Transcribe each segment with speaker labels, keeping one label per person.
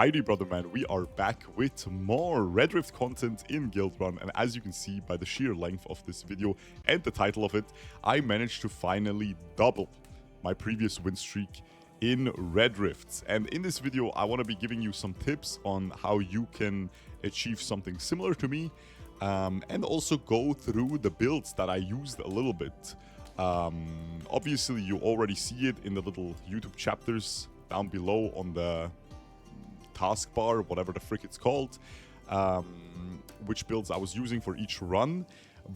Speaker 1: Alrighty, brother man, we are back with more Red Rift content in Guildrun, and as you can see by the sheer length of this video and the title of it, I managed to finally double my previous win streak in Red Rifts. And in this video, I want to be giving you some tips on how you can achieve something similar to me, and also go through the builds that I used a little bit. Obviously, you already see it in the little YouTube chapters down below on the taskbar, whatever the frick it's called, which builds I was using for each run.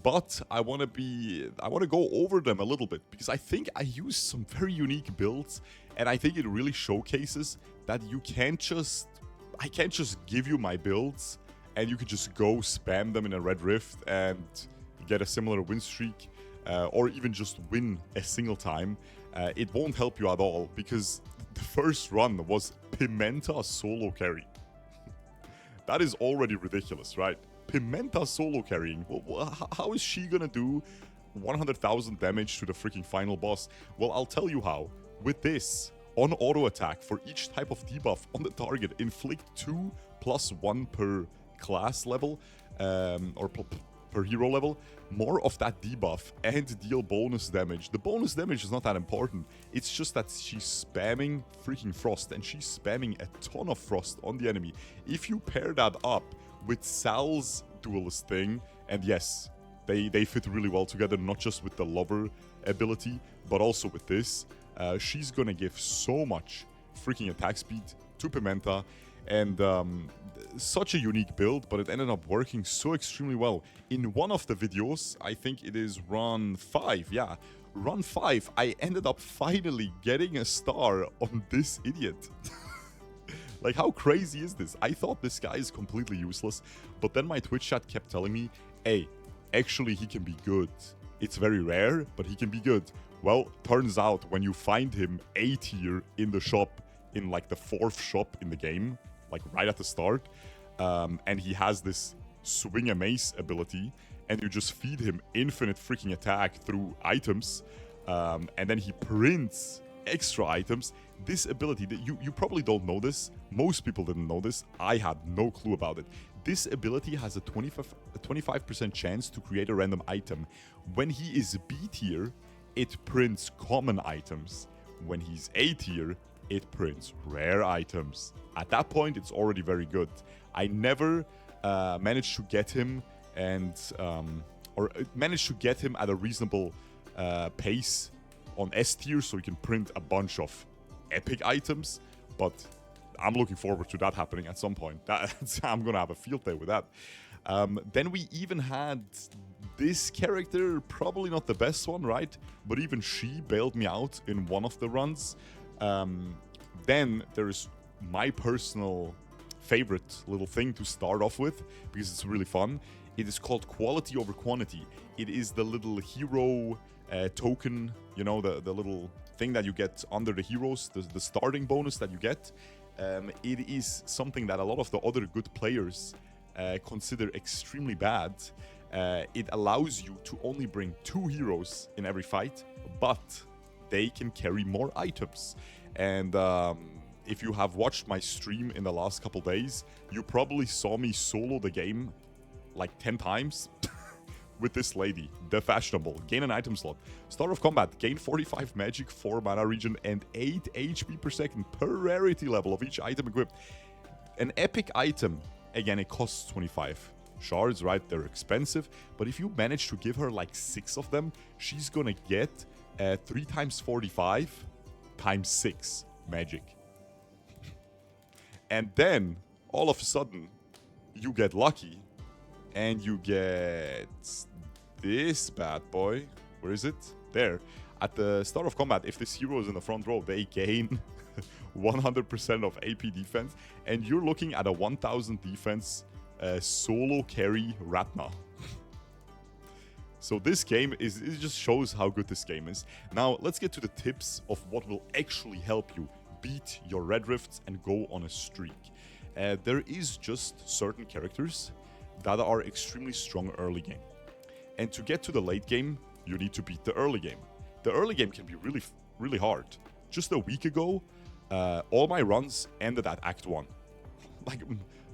Speaker 1: But I want to go over them a little bit because I think I use some very unique builds, and I think it really showcases that I can't just give you my builds and you can just go spam them in a Red Rift and get a similar win streak, or even just win a single time. It won't help you at all because the first run was Pimenta solo carry. That is already ridiculous, right? Pimenta solo carrying. Well, how is she gonna do 100,000 damage to the freaking final boss? Well, I'll tell you how. With this, on auto attack for each type of debuff on the target, inflict 2 + 1 per class level, or per hero level, more of that debuff, and deal bonus damage. The bonus damage is not that important. It's just that she's spamming freaking frost, and she's spamming a ton of frost on the enemy. If you pair that up with Sal's duelist thing, and yes, they fit really well together, not just with the lover ability, but also with this, she's gonna give so much freaking attack speed to Pimenta, and such a unique build, but it ended up working so extremely well. In one of the videos, I think it is run 5, yeah, run 5, I ended up finally getting a star on this idiot. Like, how crazy is this? I thought this guy is completely useless, but then my Twitch chat kept telling me, hey, actually he can be good. It's very rare, but he can be good. Well, turns out when you find him A tier in the shop, in like the 4th shop in the game, like right at the start, and he has this swing a mace ability, and you just feed him infinite freaking attack through items, and then he prints extra items. This ability, that you probably don't know this, most people didn't know this, I had no clue about it. This ability has a 25% chance to create a random item. When he is B tier, it prints common items. When he's A tier, it prints rare items. At that point, it's already very good. I never managed to get him managed to get him at a reasonable pace on S tier, so he can print a bunch of epic items, but I'm looking forward to that happening at some point. I'm gonna have a field day with that. Then we even had this character, probably not the best one, right? But even she bailed me out in one of the runs. Then there's my personal favorite little thing to start off with, because it's really fun. It is called quality over quantity. It is the little hero token, you know, the little thing that you get under the heroes, the starting bonus that you get. It is something that a lot of the other good players consider extremely bad. It allows you to only bring 2 heroes in every fight, but they can carry more items. And if you have watched my stream in the last couple days, you probably saw me solo the game like 10 times with this lady, the Fashionable. Gain an item slot. Start of combat, gain 45 magic, 4 mana regen, and 8 HP per second per rarity level of each item equipped. An epic item, again, it costs 25 shards, right? They're expensive, but if you manage to give her like 6 of them, she's gonna get 3 times 45 times 6 magic. And then, all of a sudden, you get lucky, and you get this bad boy. Where is it? There. At the start of combat, if this hero is in the front row, they gain 100% of AP defense, and you're looking at a 1000 defense solo carry Ratna. So this game it just shows how good this game is. Now, let's get to the tips of what will actually help you beat your Red Rifts and go on a streak. There is just certain characters that are extremely strong early game. And to get to the late game, you need to beat the early game. The early game can be really hard. Just a week ago, all my runs ended at Act 1. like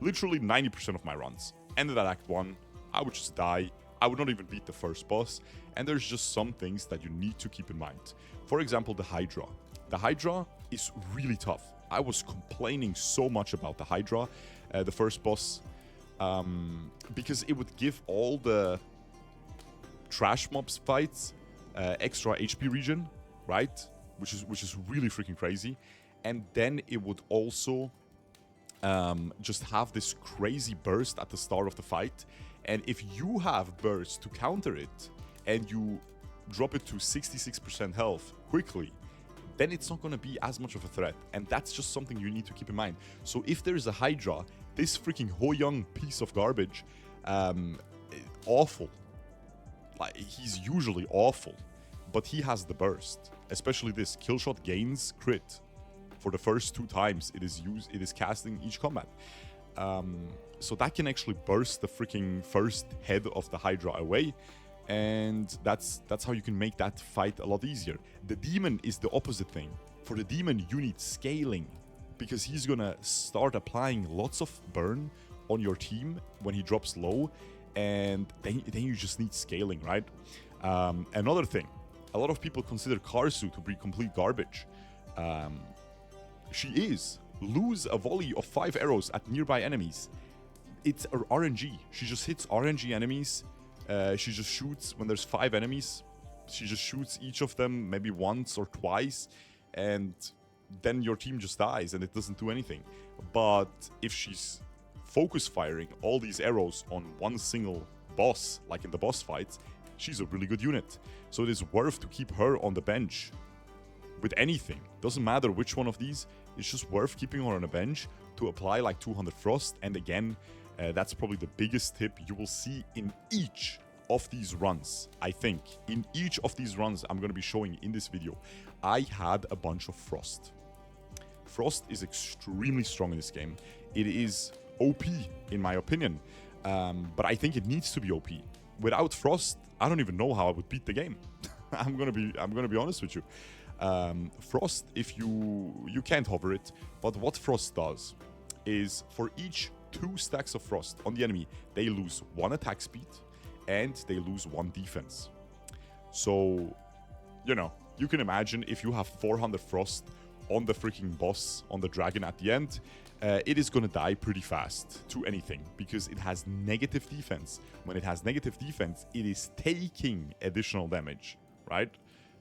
Speaker 1: literally 90% of my runs ended at Act 1. I would just die. I would not even beat the first boss. And there's just some things that you need to keep in mind. For example, the Hydra. The Hydra is really tough. I was complaining so much about the Hydra, the first boss, because it would give all the trash mobs fights extra HP regen, right? Which is really freaking crazy. And then it would also just have this crazy burst at the start of the fight. And if you have burst to counter it and you drop it to 66% health quickly, then it's not going to be as much of a threat. And that's just something you need to keep in mind. So if there's a Hydra, this freaking Ho Young piece of garbage, awful. Like, he's usually awful, but he has the burst. Especially this killshot gains crit for the first 2 times it is casting each combat. So that can actually burst the freaking first head of the Hydra away. And that's how you can make that fight a lot easier. The demon is the opposite thing. For the demon, you need scaling, because he's gonna start applying lots of burn on your team when he drops low, and then you just need scaling, right? Another thing, a lot of people consider Karsu to be complete garbage. She is. Lose a volley of 5 arrows at nearby enemies. It's a RNG. She just hits RNG enemies. She just shoots when there's 5 enemies. She just shoots each of them maybe once or twice, and then your team just dies and it doesn't do anything. But if she's focus firing all these arrows on one single boss, like in the boss fights, she's a really good unit. So it is worth to keep her on the bench with anything. Doesn't matter which one of these, it's just worth keeping her on a bench to apply like 200 frost. And again, that's probably the biggest tip you will see in each of these runs. I think in each of these runs I'm going to be showing in this video, I had a bunch of frost. Frost is extremely strong in this game. It is OP in my opinion, but I think it needs to be OP. Without frost, I don't even know how I would beat the game. I'm gonna be honest with you. Frost, if you can't hover it, but what frost does is for each 2 stacks of frost on the enemy, they lose 1 attack speed and they lose 1 defense. So, you know, you can imagine if you have 400 frost on the freaking boss, on the dragon at the end, it is gonna die pretty fast to anything because it has negative defense. When it has negative defense, it is taking additional damage, right?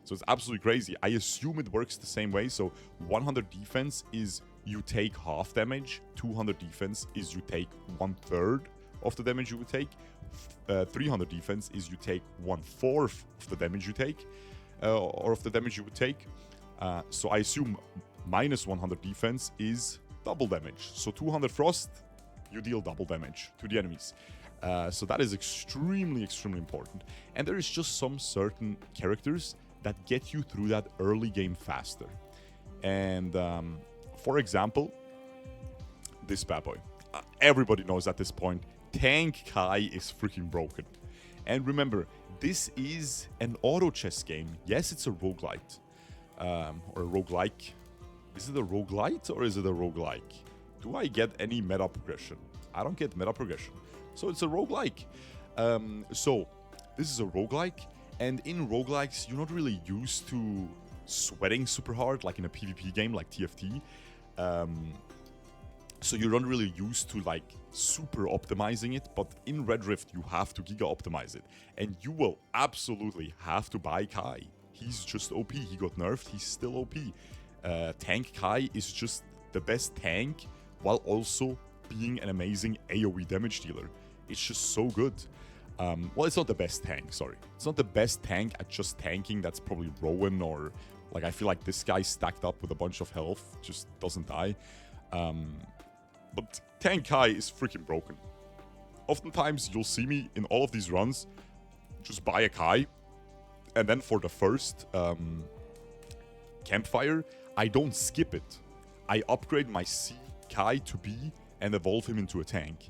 Speaker 1: So it's absolutely crazy. I assume it works the same way. So 100 defense is you take half damage. 200 defense is you take 1/3 of the damage you would take. 300 defense is you take 1/4 of the damage you take, or of the damage you would take. So I assume minus 100 defense is double damage. So 200 frost, you deal double damage to the enemies. So that is extremely, extremely important. And there is just some certain characters that get you through that early game faster. And for example, this bad boy. Everybody knows at this point, Tank Kai is freaking broken. And remember, this is an auto chess game. Yes, it's a roguelite. Or a roguelike. Is it a roguelite or is it a roguelike? Do I get any meta progression? I don't get meta progression. So it's a roguelike. So this is a roguelike. And in roguelikes, you're not really used to sweating super hard, like in a PvP game like TFT. So you're not really used to like super optimizing it, but in Red Rift, you have to giga optimize it. And you will absolutely have to buy Kai. He's just OP. He got nerfed. He's still OP. Tank Kai is just the best tank while also being an amazing AoE damage dealer. It's just so good. Well, it's not the best tank, sorry. It's not the best tank at just tanking. That's probably Rowan, or like I feel like this guy stacked up with a bunch of health just doesn't die. But Tank Kai is freaking broken. Oftentimes you'll see me in all of these runs just buy a Kai, and then for the first campfire, I don't skip it. I upgrade my C Kai to B and evolve him into a tank.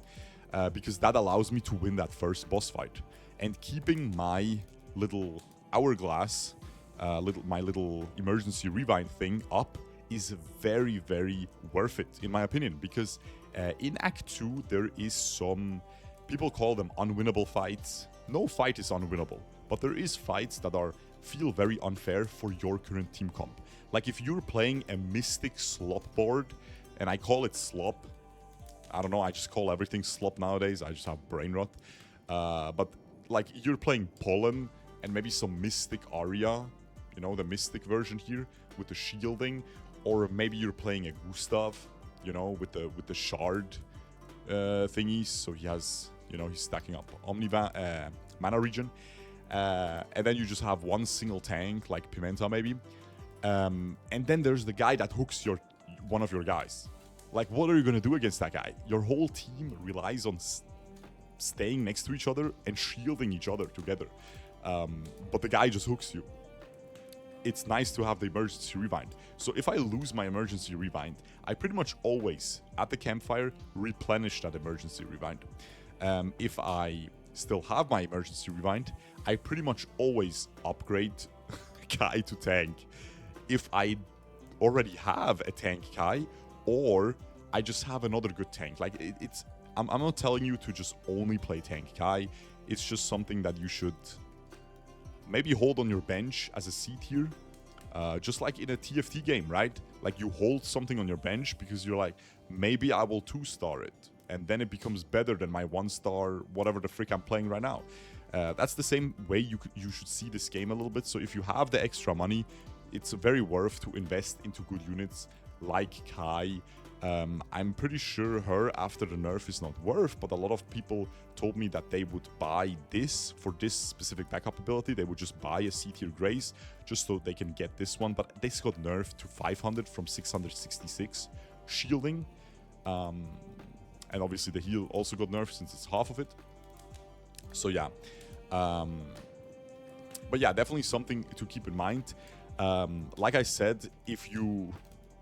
Speaker 1: Because that allows me to win that first boss fight. And keeping my little hourglass, my little emergency rewind thing up is very, very worth it, in my opinion, because in Act 2, there is some, people call them unwinnable fights. No fight is unwinnable, but there is fights that feel very unfair for your current team comp. Like if you're playing a Mystic slop board, and I call it slop, I don't know, I just call everything slop nowadays, I just have brain rot. But like you're playing Pollen and maybe some Mystic Aria, you know, the Mystic version here with the shielding, or maybe you're playing a Gustav, you know, with the shard thingies, so he has, you know, he's stacking up mana regen, and then you just have one single tank like Pimenta maybe, and then there's the guy that hooks one of your guys. Like, what are you gonna do against that guy? Your whole team relies on staying next to each other and shielding each other together, but the guy just hooks you. It's nice to have the emergency rewind. So if I lose my emergency rewind, I pretty much always, at the campfire, replenish that emergency rewind. If I still have my emergency rewind, I pretty much always upgrade Kai to tank. If I already have a tank Kai, or I just have another good tank. Like, I'm not telling you to just only play tank Kai. It's just something that you should maybe hold on your bench as a C tier, just like in a TFT game, right? Like you hold something on your bench because you're like, maybe I will 2-star it, and then it becomes better than my 1-star, whatever the frick I'm playing right now. That's the same way you should see this game a little bit. So if you have the extra money, it's very worth to invest into good units like Kai. I'm pretty sure her after the nerf is not worth, but a lot of people told me that they would buy this for this specific backup ability. They would just buy a C tier Grace just so they can get this one, but this got nerfed to 500 from 666 shielding, and obviously the heal also got nerfed since it's half of it. So yeah, but yeah, definitely something to keep in mind. Like I said, if you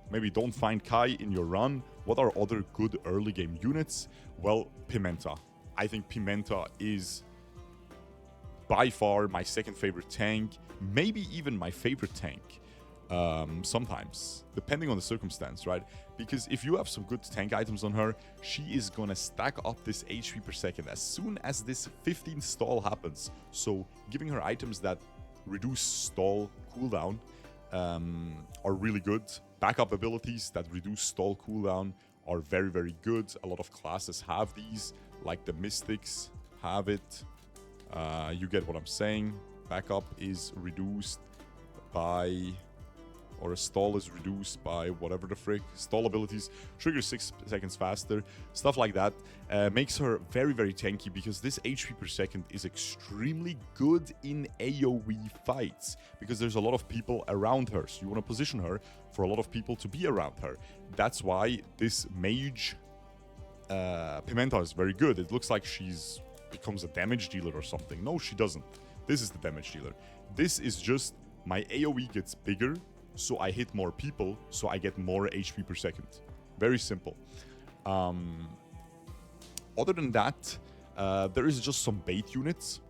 Speaker 1: maybe don't find Kai in your run, what are other good early game units? Well, Pimenta. I think Pimenta is by far my second favorite tank, maybe even my favorite tank. Sometimes, depending on the circumstance, right? Because if you have some good tank items on her, she is gonna stack up this HP per second as soon as this 15 stall happens. So giving her items that reduce stall cooldown are really good. Backup abilities that reduce stall cooldown are very, very good. A lot of classes have these, like the Mystics have it. You get what I'm saying. Backup is reduced by, or a stall is reduced by whatever the frick. Stall abilities trigger 6 seconds faster. Stuff like that makes her very, very tanky because this HP per second is extremely good in AoE fights because there's a lot of people around her. So you want to position her for a lot of people to be around her. That's why this mage Pimenta is very good. It looks like she's becomes a damage dealer or something. No, she doesn't. This is the damage dealer. This is just my AoE gets bigger, so I hit more people, so I get more HP per second. Very simple. Other than that, there is just some bait units.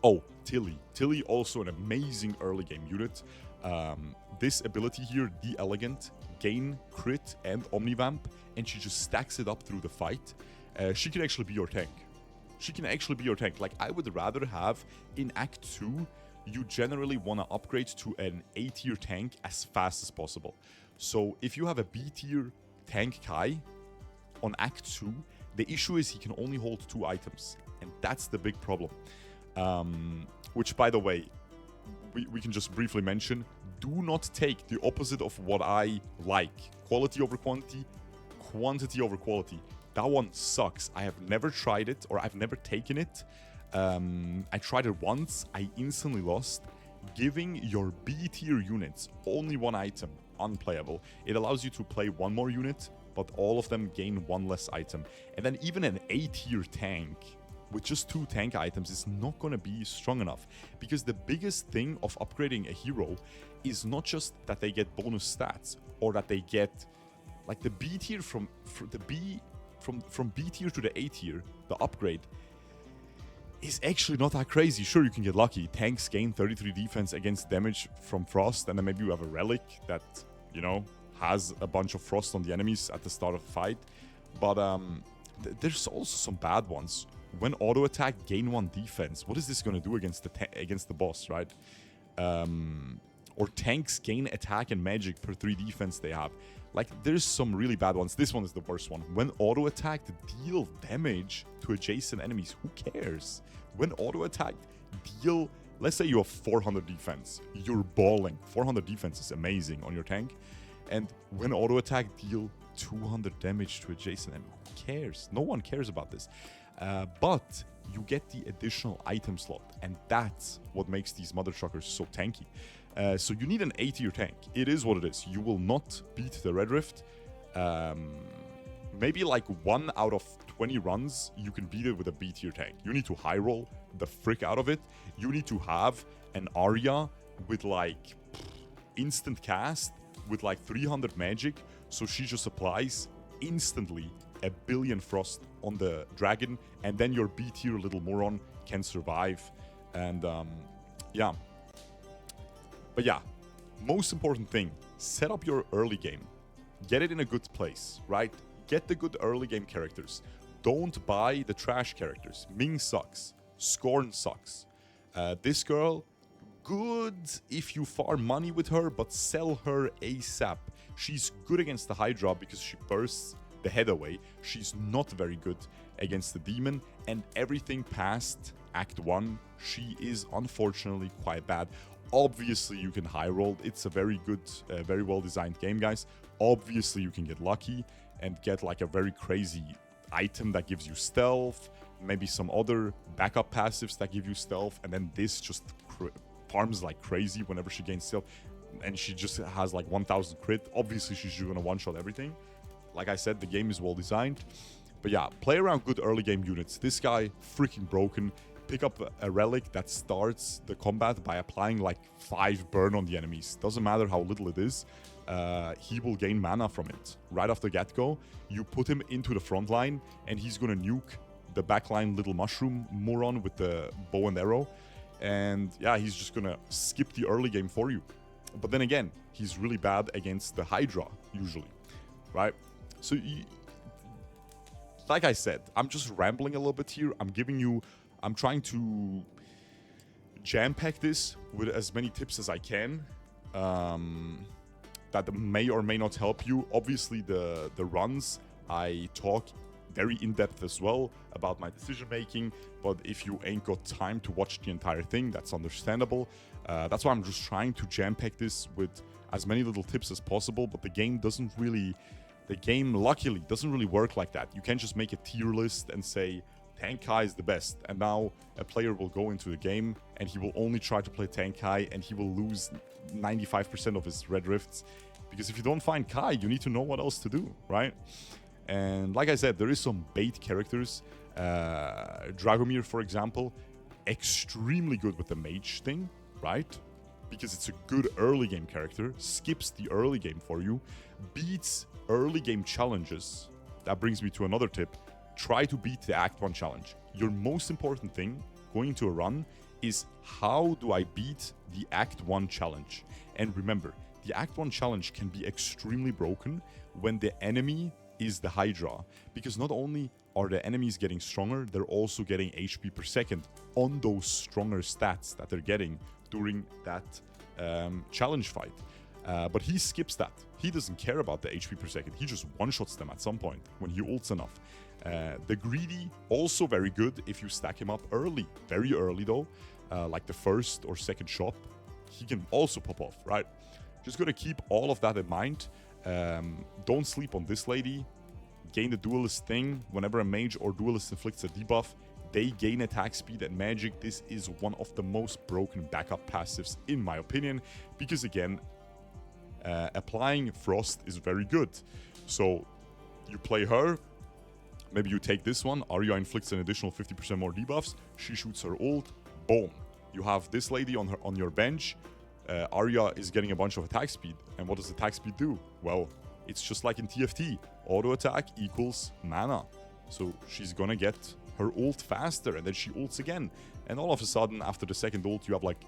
Speaker 1: Oh, Tilly. Tilly also an amazing early game unit. This ability here, the Elegant, gain crit and Omnivamp, and she just stacks it up through the fight. She can actually be your tank. She can actually be your tank. Like, I would rather have in Act 2, you generally want to upgrade to an A tier tank as fast as possible. So if you have a B tier tank Kai on Act 2, the issue is he can only hold 2 items, and that's the big problem. Which, by the way, we can just briefly mention, do not take the opposite of what I like. Quality over quantity, quantity over quality. That one sucks. I have never tried it, or I've never taken it. I tried it once, I instantly lost. Giving your B tier units only 1 item, unplayable. It allows you to play 1 more unit, but all of them gain 1 less item. And then even an A tier tank with just 2 tank items is not going to be strong enough. Because the biggest thing of upgrading a hero is not just that they get bonus stats, or that they get like the B tier from B tier to the A tier, the upgrade is actually not that crazy. Sure, you can get lucky. Tanks gain 33 defense against damage from Frost, and then maybe you have a relic that you know, has a bunch of frost on the enemies at the start of the fight. But there's also some bad ones. When auto attack, gain 1 defense. What is this going to do against the boss, right? Or tanks gain attack and magic per 3 defense they have. Like, there's some really bad ones. This one is the worst one. When auto attacked, deal damage to adjacent enemies. Who cares? When auto attacked, deal... Let's say you have 400 defense. You're balling. 400 defense is amazing on your tank. And when auto attack, deal 200 damage to adjacent enemies. Who cares? No one cares about this. But you get the additional item slot. And that's what makes these mother truckers so tanky. So you need an A tier tank. It is what it is. You will not beat the Red Rift. Maybe like 1 out of 20 runs, you can beat it with a B tier tank. You need to high roll the frick out of it. You need to have an Arya with like instant cast with like 300 magic. So she just applies instantly a billion frost on the dragon. And then your B tier little moron can survive. And yeah. But yeah, most important thing, set up your early game. Get it in a good place, right? Get the good early game characters. Don't buy the trash characters. Ming sucks. Scorn sucks. This girl, good if you farm money with her, but sell her ASAP. She's good against the Hydra because she bursts the head away. She's not very good against the demon. And everything past Act 1, she is unfortunately quite bad. Obviously, you can high roll. It's a very good, very well designed game, guys. Obviously, you can get lucky and get like a very crazy item that gives you stealth, maybe some other backup passives that give you stealth, and then this just farms like crazy whenever she gains stealth, and she just has like 1000 crit. Obviously, she's gonna one-shot everything. Like I said, the game is well designed. But yeah, play around good early game units. This guy, freaking broken. Pick up a relic that starts the combat by applying like 5 burn on the enemies. Doesn't matter how little it is. He will gain mana from it. Right off the get-go, you put him into the front line and he's gonna nuke the backline little mushroom moron with the bow and arrow. And yeah, he's just gonna skip the early game for you. But then again, he's really bad against the Hydra, usually. Right? So, like I said, I'm just rambling a little bit here. I'm trying to jam-pack this with as many tips as I can that may or may not help you. Obviously, the runs, I talk very in-depth as well about my decision-making, but if you ain't got time to watch the entire thing, that's understandable. That's why I'm just trying to jam-pack this with as many little tips as possible, but the game luckily doesn't really work like that. You can't just make a tier list and say, Tank Kai is the best, and now a player will go into the game and he will only try to play Tank Kai and he will lose 95% of his Red Rifts. Because if you don't find Kai, you need to know what else to do, right? And like I said, there is some bait characters. Dragomir, for example, extremely good with the mage thing, right? Because it's a good early game character, skips the early game for you, beats early game challenges. That brings me to another tip. Try to beat the Act 1 challenge. Your most important thing going into a run is how do I beat the Act 1 challenge? And remember, the Act 1 challenge can be extremely broken when the enemy is the Hydra. Because not only are the enemies getting stronger, they're also getting HP per second on those stronger stats that they're getting during that challenge fight. But he skips that. He doesn't care about the HP per second. He just one-shots them at some point when he ults enough. The Greedy, also very good if you stack him up early. Very early though, like the first or second shot, he can also pop off, right? Just gotta keep all of that in mind. Don't sleep on this lady. Gain the duelist thing. Whenever a mage or duelist inflicts a debuff, they gain attack speed and magic. This is one of the most broken backup passives in my opinion, because again, applying frost is very good. So you play her. Maybe you take this one, Arya inflicts an additional 50% more debuffs, she shoots her ult, boom. You have this lady on your bench, Arya is getting a bunch of attack speed. And what does attack speed do? Well, it's just like in TFT, auto attack equals mana. So she's gonna get her ult faster, and then she ults again. And all of a sudden, after the second ult, you have like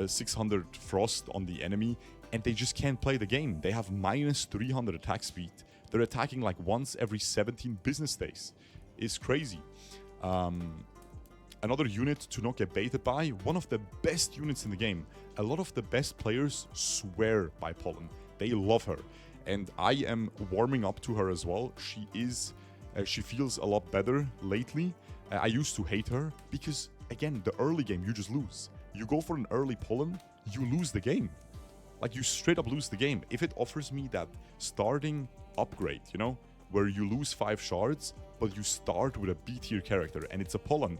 Speaker 1: 600 frost on the enemy. and they just can't play the game. They have minus 300 attack speed. They're attacking like once every 17 business days. It's crazy. Another unit to not get baited by, one of the best units in the game. A lot of the best players swear by Pollen. They love her. And I am warming up to her as well. She feels a lot better lately. I used to hate her because, again, the early game, you just lose. You go for an early Pollen, you lose the game. Like, you straight up lose the game. If it offers me that starting upgrade, you know, where you lose 5 shards, but you start with a B tier character and it's a Pollen,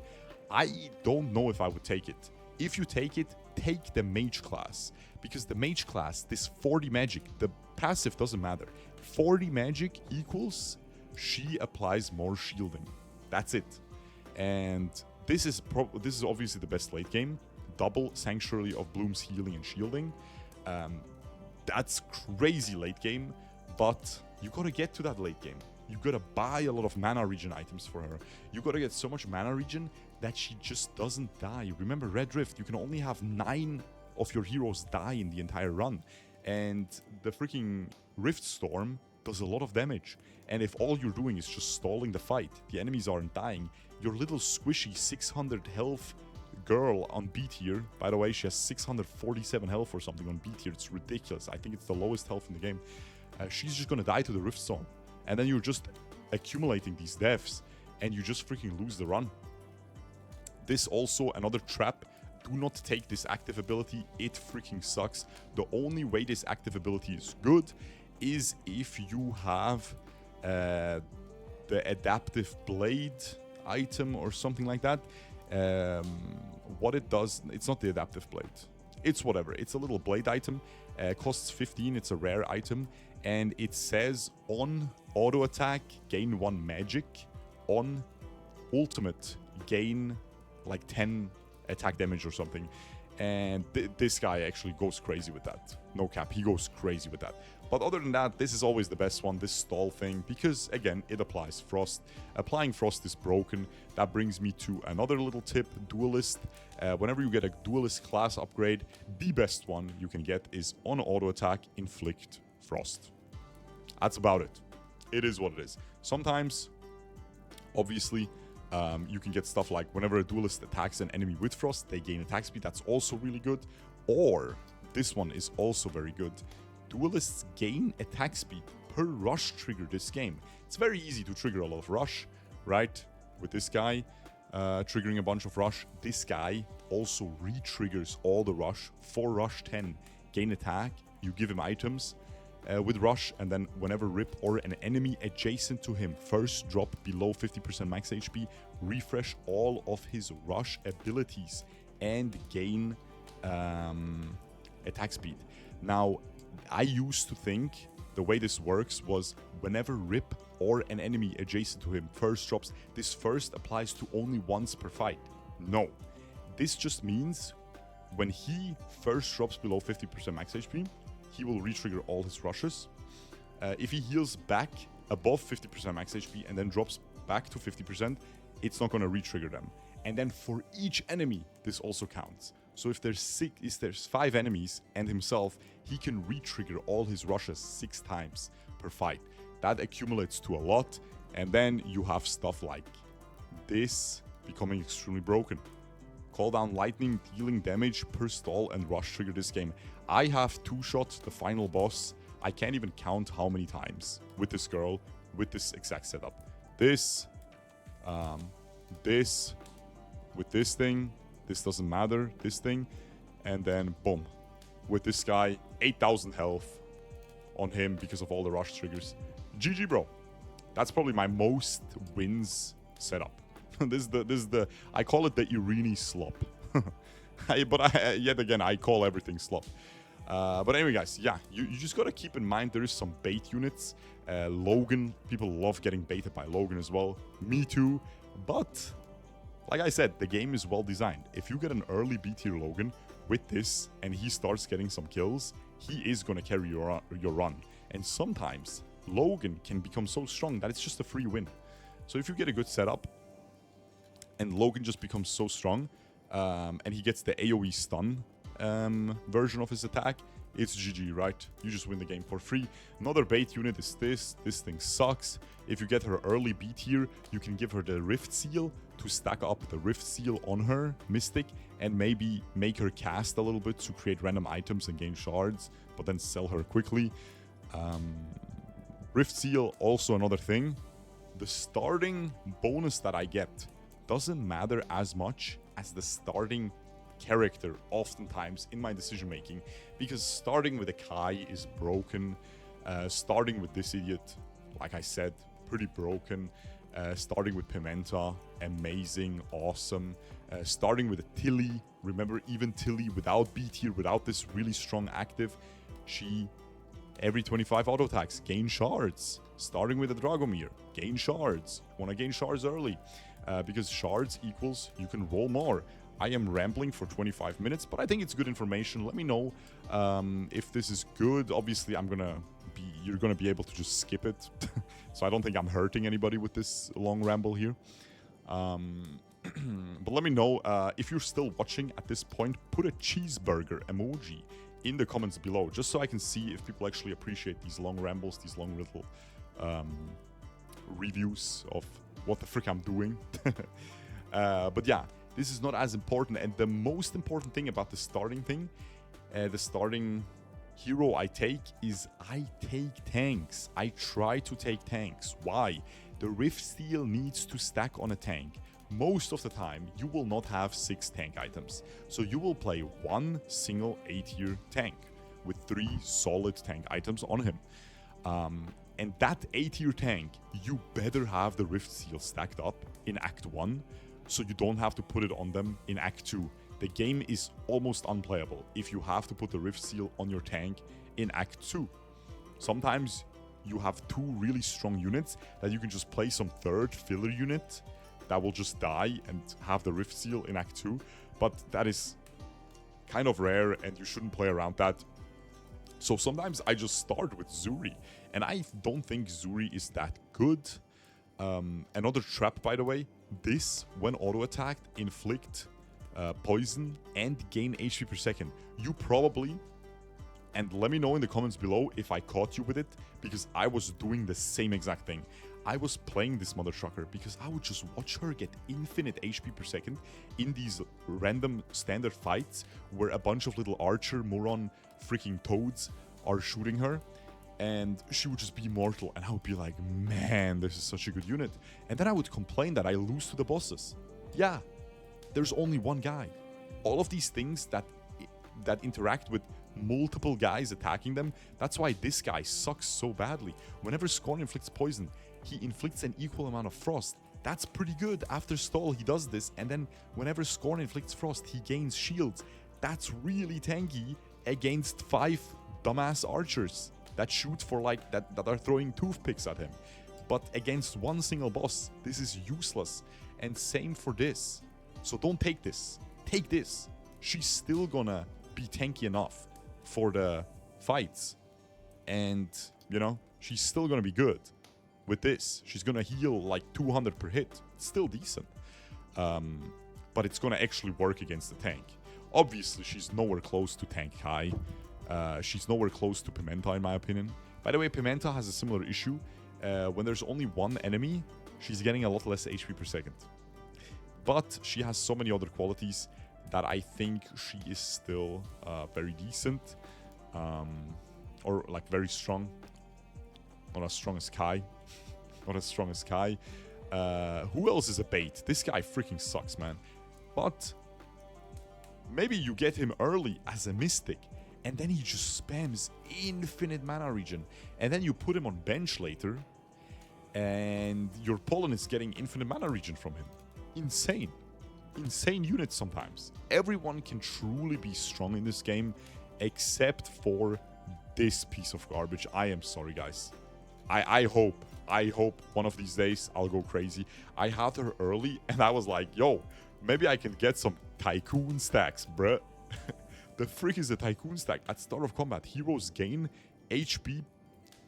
Speaker 1: I don't know if I would take it. If you take it, take the mage class. Because the mage class, this 40 magic, the passive doesn't matter. 40 magic equals she applies more shielding. That's it. And this is obviously the best late game. Double Sanctuary of Bloom's healing and shielding. That's crazy late game, but you gotta get to that late game. You gotta buy a lot of mana regen items for her. You gotta get so much mana regen that she just doesn't die. Remember Red Rift, you can only have 9 of your heroes die in the entire run. And the freaking Rift Storm does a lot of damage. And if all you're doing is just stalling the fight, the enemies aren't dying, your little squishy 600 health girl on B tier, by the way, she has 647 health or something on B tier. It's ridiculous. I think it's the lowest health in the game. She's just gonna die to the Rift Storm. And then you're just accumulating these deaths and you just freaking lose the run. This also another trap. Do not take this active ability. It freaking sucks. The only way this active ability is good is if you have the adaptive blade item or something like that. What it does, it's not the adaptive blade. It's whatever. It's a little blade item. Costs 15. It's a rare item. And it says on auto attack, gain 1 magic. On ultimate, gain like 10 attack damage or something. And this guy actually goes crazy with that. No cap, he goes crazy with that. But other than that, this is always the best one, this stall thing, because again, it applies Frost. Applying Frost is broken. That brings me to another little tip, Duelist. Whenever you get a Duelist class upgrade, the best one you can get is on auto attack, inflict Frost. That's about it. It is what it is. Sometimes, obviously, you can get stuff like whenever a Duelist attacks an enemy with Frost, they gain attack speed. That's also really good. Or, this one is also very good. Duelists gain attack speed per rush trigger this game. It's very easy to trigger a lot of rush, right? With this guy triggering a bunch of rush. This guy also re-triggers all the rush for rush 10. Gain attack, you give him items with rush, and then whenever Rip or an enemy adjacent to him first drop below 50% max HP, refresh all of his rush abilities and gain attack speed. Now, I used to think the way this works was whenever Rip or an enemy adjacent to him first drops, this first applies to only once per fight. No. This just means when he first drops below 50% max HP, he will re-trigger all his rushes. If he heals back above 50% max HP and then drops back to 50%, it's not going to re-trigger them. And then for each enemy, this also counts. So if there's 5 enemies and himself, he can re-trigger all his rushes 6 times per fight. That accumulates to a lot. And then you have stuff like this becoming extremely broken. Call down lightning, dealing damage per stall and rush trigger this game. I have 2-shot the final boss. I can't even count how many times with this girl, with this exact setup. This, with this thing, this doesn't matter, this thing, and then boom. With this guy, 8,000 health on him because of all the rush triggers. GG, bro. That's probably my most wins setup. This is the I call it the Irini slop. Yet again, I call everything slop. But anyway, guys, yeah, you just gotta keep in mind there is some bait units. Logan, people love getting baited by Logan as well. Me too. But like I said, the game is well designed. If you get an early B tier Logan with this and he starts getting some kills, he is gonna carry your run. And sometimes Logan can become so strong that it's just a free win. So if you get a good setup and Logan just becomes so strong, and he gets the AoE stun version of his attack, it's GG, right? You just win the game for free. Another bait unit is this. This thing sucks. If you get her early B tier, you can give her the Rift Seal to stack up the Rift Seal on her Mystic and maybe make her cast a little bit to create random items and gain shards, but then sell her quickly. Rift Seal, also another thing. The starting bonus that I get doesn't matter as much as the starting character oftentimes in my decision making, because starting with a Kai is broken. Starting with this idiot, like I said, pretty broken. Starting with Pimenta, amazing, awesome. Starting with a Tilly, remember, even Tilly without B tier, without this really strong active, she every 25 auto attacks gain shards. Starting with a Dragomir, gain shards. Want to gain shards early, because shards equals you can roll more. I am rambling for 25 minutes, but I think it's good information. Let me know if this is good. Obviously, you're gonna be able to just skip it. So I don't think I'm hurting anybody with this long ramble here. But let me know if you're still watching at this point. Put a cheeseburger emoji in the comments below, just so I can see if people actually appreciate these long rambles, these long little reviews of what the frick I'm doing. But yeah, this is not as important. And the most important thing about the starting thing, the starting hero I take, is I take tanks. I try to take tanks. Why? The Rift Steel needs to stack on a tank. Most of the time, you will not have 6 tank items. So you will play one single A-tier tank with 3 solid tank items on him. And that A-tier tank, you better have the Rift Seal stacked up in Act 1, so you don't have to put it on them in Act 2. The game is almost unplayable if you have to put the Rift Seal on your tank in Act 2. Sometimes you have 2 really strong units that you can just play some third filler unit that will just die and have the Rift Seal in Act 2. But that is kind of rare and you shouldn't play around that. So sometimes I just start with Zuri, and I don't think Zuri is that good. Another trap, by the way, this, when auto-attacked, inflict poison and gain HP per second. You probably, and let me know in the comments below if I caught you with it, because I was doing the same exact thing. I was playing this mother trucker because I would just watch her get infinite HP per second in these random standard fights where a bunch of little archer moron freaking toads are shooting her, and she would just be mortal, and I would be like, man, this is such a good unit. And then I would complain that I lose to the bosses. Yeah, there's only one guy. All of these things that interact with multiple guys attacking them, that's why this guy sucks so badly. Whenever Scorn inflicts poison, he inflicts an equal amount of frost. That's pretty good. After stall, he does this, and then whenever Scorn inflicts frost, he gains shields. That's really tanky against 5 dumbass archers that shoot for like that are throwing toothpicks at him. But against one single boss, this is useless. And same for this. So don't take this. Take this. She's still gonna be tanky enough for the fights, and you know, she's still gonna be good. With this, she's gonna heal like 200 per hit. It's still decent, but it's gonna actually work against the tank. Obviously, she's nowhere close to tank high. She's nowhere close to Pimenta, in my opinion. By the way, Pimenta has a similar issue. When there's only one enemy, she's getting a lot less HP per second. But she has so many other qualities that I think she is still very decent, or like very strong. Not as strong as Kai. Not as strong as Kai. Who else is a bait? This guy freaking sucks, man. But maybe you get him early as a Mystic, and then he just spams infinite mana regen. And then you put him on bench later, and your Pollen is getting infinite mana regen from him. Insane. Insane units sometimes. Everyone can truly be strong in this game, except for this piece of garbage. I am sorry, guys. I hope one of these days I'll go crazy. I had her early, and I was like, yo, maybe I can get some Tycoon stacks, bruh. The frick is a Tycoon stack? At start of combat, heroes gain HP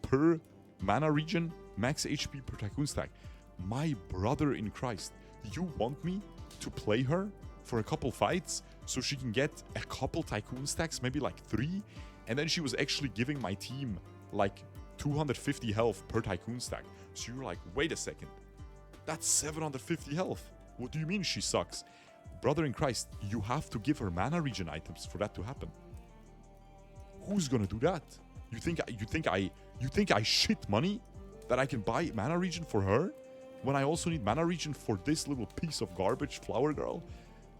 Speaker 1: per mana regen, max HP per Tycoon stack. My brother in Christ, you want me to play her for a couple fights so she can get a couple Tycoon stacks, maybe like 3, And then she was actually giving my team like 250 health per Tycoon stack. So you're like, wait a second, that's 750 health. What do you mean she sucks? Brother in Christ, you have to give her mana regen items for that to happen. Who's gonna do that? You think I shit money that I can buy mana regen for her when I also need mana regen for this little piece of garbage flower girl?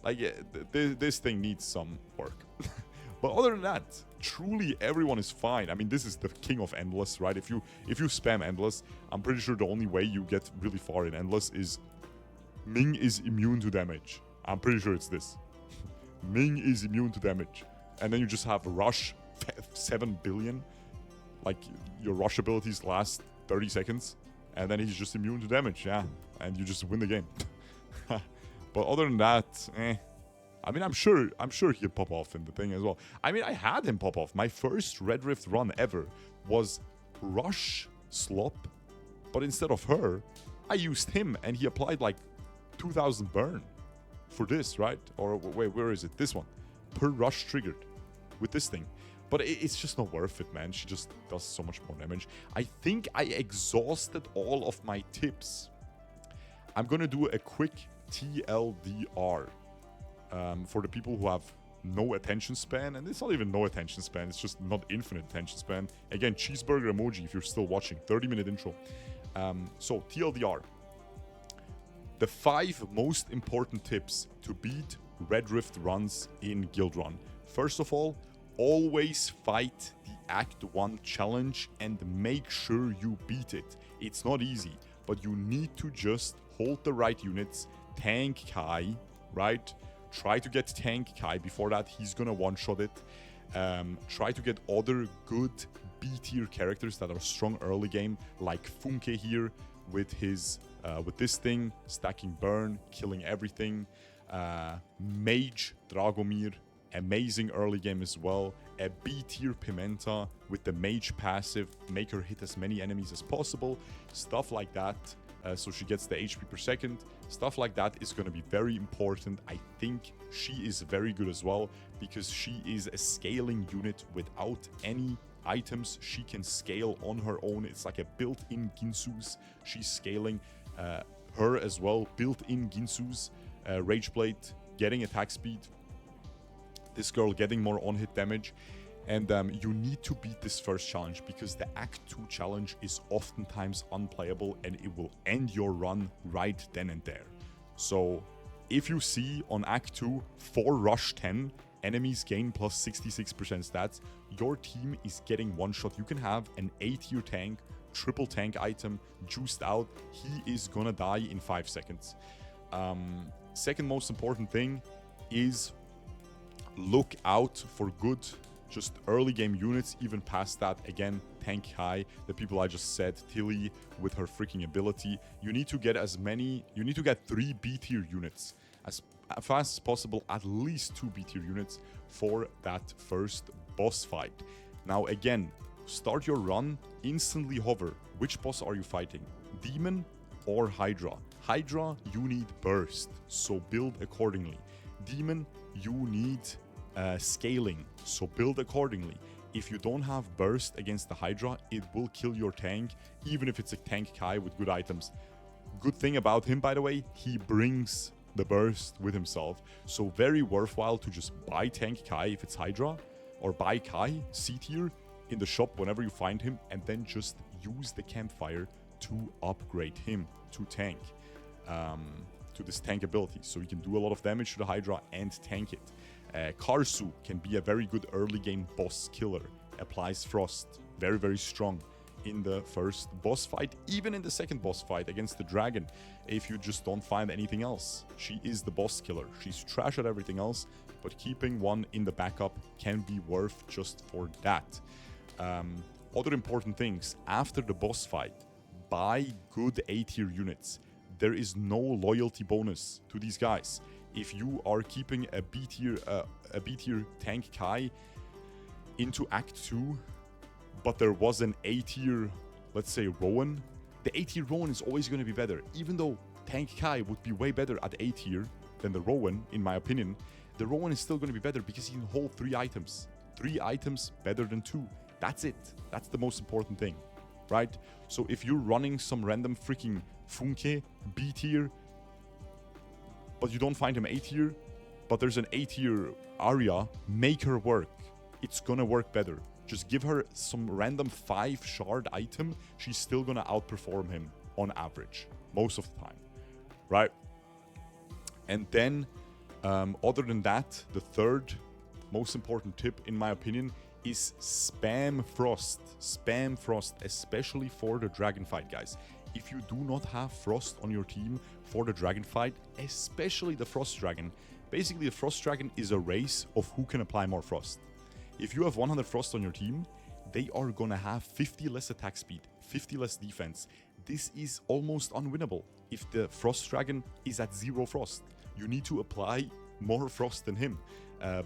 Speaker 1: Like, yeah, this thing needs some work. But other than that, truly everyone is fine. I mean, this is the king of Endless, right? If you spam Endless, I'm pretty sure the only way you get really far in Endless is Ming is immune to damage. I'm pretty sure it's this. Ming is immune to damage. And then you just have Rush 7 billion. Like, your Rush abilities last 30 seconds. And then he's just immune to damage, yeah. And you just win the game. But other than that, I mean, I'm sure he'll pop off in the thing as well. I mean, I had him pop off. My first Red Rift run ever was Rush Slop. But instead of her, I used him and he applied like 2000 burn for this, right? Or wait, where is it? This one. Per Rush triggered with this thing. But it's just not worth it, man. She just does so much more damage. I think I exhausted all of my tips. I'm gonna do a quick TLDR for the people who have no attention span. And it's not even no attention span. It's just not infinite attention span. Again, cheeseburger emoji if you're still watching. 30-minute intro. So, TLDR. The 5 most important tips to beat Red Rift runs in Guildrun. First of all, always fight the Act 1 challenge and make sure you beat it. It's not easy, but you need to just hold the right units, tank Kai, right? Try to get tank Kai. Before that, he's gonna one-shot it. Try to get other good B-tier characters that are strong early game, like Funke here with his with this thing, stacking burn, killing everything. Mage Dragomir, amazing early game as well. A B-tier Pimenta with the mage passive, make her hit as many enemies as possible. Stuff like that, so she gets the HP per second. Stuff like that is going to be very important. I think she is very good as well because she is a scaling unit without any items. She can scale on her own. It's like a built-in Ginsu's. She's scaling her as well. Built-in Ginsu's, Rageblade, getting attack speed. This girl getting more on-hit damage. And you need to beat this first challenge because the Act 2 challenge is oftentimes unplayable and it will end your run right then and there. So if you see on Act 2, 4 Rush 10, enemies gain plus 66% stats, your team is getting one shot. You can have an A-tier tank, triple tank item, juiced out. He is gonna die in 5 seconds. Second most important thing is look out for good just early game units. Even past that, again, tank high, the people I just said, Tilly with her freaking ability. You need to get as many, you need to get 3 B tier units as fast as possible, at least 2 B tier units for that first boss fight. Now again, start your run, instantly hover. Which boss are you fighting? Demon or Hydra? Hydra, you need burst, so build accordingly. Demon, you need scaling, so build accordingly. If you don't have burst against the Hydra, it will kill your tank, even if it's a tank Kai with good items. Good thing about him, by the way, he brings the burst with himself, so very worthwhile to just buy tank Kai if it's Hydra, or buy Kai C tier in the shop whenever you find him, and then just use the campfire to upgrade him to tank, to this tank ability, so he can do a lot of damage to the Hydra and tank it. Karsu can be a very good early game boss killer. Applies Frost, very, very strong in the first boss fight, even in the second boss fight against the dragon. If you just don't find anything else, she is the boss killer. She's trash at everything else, but keeping one in the backup can be worth just for that. Other important things, after the boss fight, buy good A tier units. There is no loyalty bonus to these guys. If you are keeping a B tier tank Kai into Act 2, but there was an A tier, let's say Rowan, the A tier Rowan is always going to be better. Even though tank Kai would be way better at A tier than the Rowan, in my opinion, the Rowan is still going to be better because he can hold 3 items. 3 items better than 2. That's it. That's the most important thing, right? So if you're running some random freaking Funke B tier, but you don't find him A tier, but there's an A tier Arya, make her work. It's gonna work better. Just give her some random 5 shard item. She's still gonna outperform him on average, most of the time, right? And then, other than that, the third most important tip, in my opinion, is spam Frost. Spam Frost, especially for the dragon fight, guys. If you do not have Frost on your team for the dragon fight, especially the Frost Dragon, basically the Frost Dragon is a race of who can apply more Frost. If you have 100 Frost on your team, they are gonna have 50 less attack speed, 50 less defense. This is almost unwinnable if the Frost Dragon is at 0 Frost. You need to apply more Frost than him.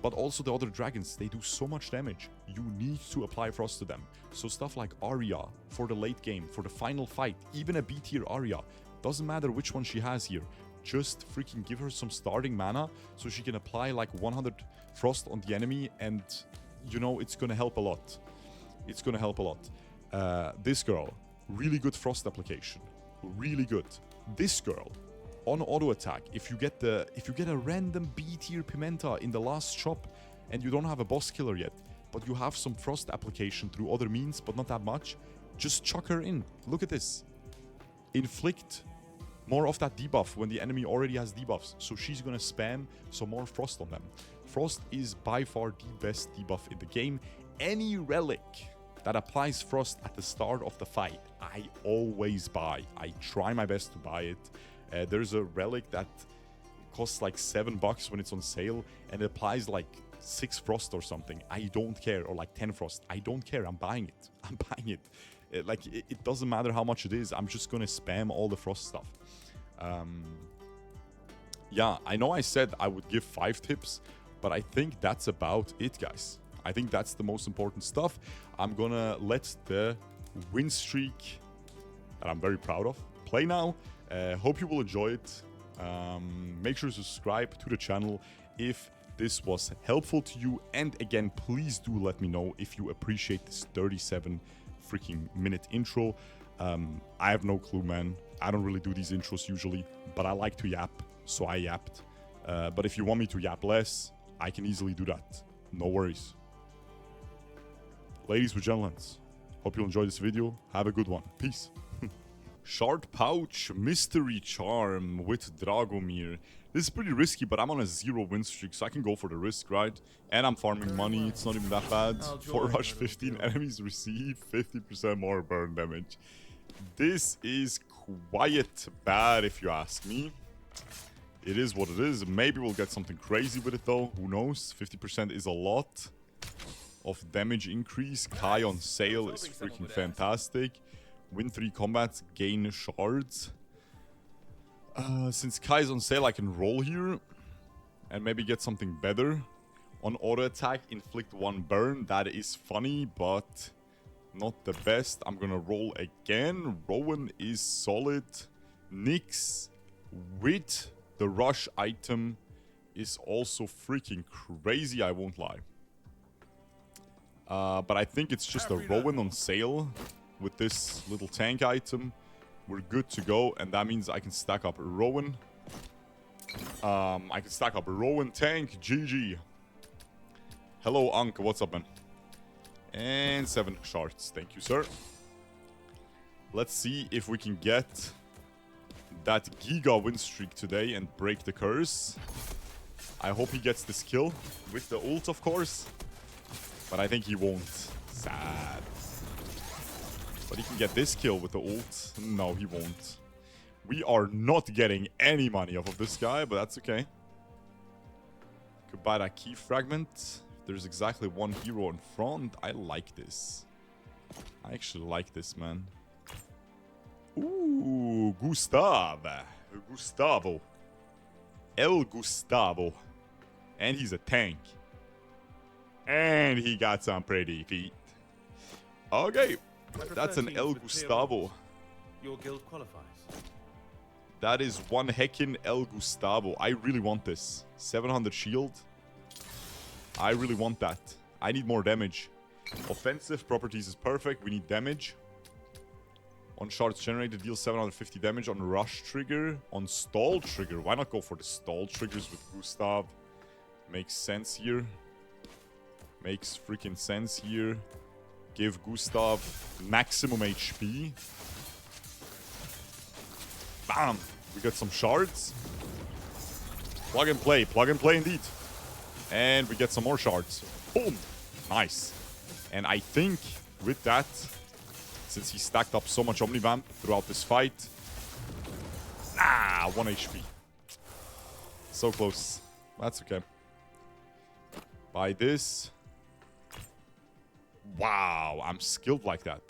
Speaker 1: But also the other dragons, they do so much damage. You need to apply Frost to them. So stuff like Arya for the late game, for the final fight, even a B tier Arya, doesn't matter which one she has here. Just freaking give her some starting mana so she can apply like 100 Frost on the enemy, and you know, it's gonna help a lot. It's gonna help a lot. This girl, really good Frost application. Really good. This girl, on auto attack, if you get a random B tier Pimenta in the last shop and you don't have a boss killer yet, but you have some Frost application through other means, but not that much, just chuck her in. Look at this. Inflict more of that debuff when the enemy already has debuffs. So she's gonna spam some more Frost on them. Frost is by far the best debuff in the game. Any relic that applies Frost at the start of the fight, I always buy. I try my best to buy it. There's a relic that costs like $7 when it's on sale, and it applies like 6 Frost or something. I don't care. Or like 10 Frost. I don't care. I'm buying it. I'm buying it. It doesn't matter how much it is. I'm just gonna spam all the Frost stuff. Yeah, I know I said I would give 5 tips, but I think that's about it, guys. I think that's the most important stuff. I'm gonna let the win streak that I'm very proud of play now. Hope you will enjoy it. Make sure to subscribe to the channel if this was helpful to you. And again, please do let me know if you appreciate this 37 freaking minute intro. I have no clue, man. I don't really do these intros usually, but I like to yap, so I yapped. But if you want me to yap less, I can easily do that. No worries. Ladies and gentlemen, hope you enjoyed this video. Have a good one. Peace. Shard Pouch Mystery Charm with Dragomir. This is pretty risky, but I'm on a 0 win streak, so I can go for the risk, right? And I'm farming money. It's not even that bad. 4 rush 15 enemies receive 50% more burn damage. This is quite bad if you ask me. It is what it is. Maybe we'll get something crazy with it though. Who knows? 50% is a lot of damage increase. Kai on sale is freaking fantastic. Win 3 combats, gain shards. Since Kai is on sale, I can roll here and maybe get something better. On auto attack, inflict 1 burn. That is funny, but not the best. I'm gonna roll again. Rowan is solid. Nyx with the rush item is also freaking crazy, I won't lie. But I think it's just a Rowan on sale with this little tank item. We're good to go, and that means I can stack up a Rowan. I can stack up a Rowan tank. GG. Hello, Anka. What's up, man? And 7 shards. Thank you, sir. Let's see if we can get that Giga win streak today and break the curse. I hope he gets this kill with the ult, of course. But I think he won't. Sad. But he can get this kill with the ult. No, he won't. We are not getting any money off of this guy, but that's okay. Could buy that key fragment. There's exactly 1 hero in front. I like this. I actually like this, man. Ooh, Gustavo. El Gustavo. And he's a tank. And he got some pretty feet. Okay. That's an El Gustavo.
Speaker 2: Your guild qualifies.
Speaker 1: That is 1 heckin' El Gustavo. I really want this. 700 shield. I really want that. I need more damage. Offensive properties is perfect. We need damage. On shards generated, deals 750 damage on rush trigger. On stall trigger. Why not go for the stall triggers with Gustav? Makes sense here. Makes freaking sense here. Give Gustav maximum HP. Bam! We got some shards. Plug and play. Plug and play indeed. And we get some more shards. Boom! Nice. And I think with that, since he stacked up so much Omnivamp throughout this fight... 1 HP. So close. That's okay. Buy this. Wow, I'm skilled like that.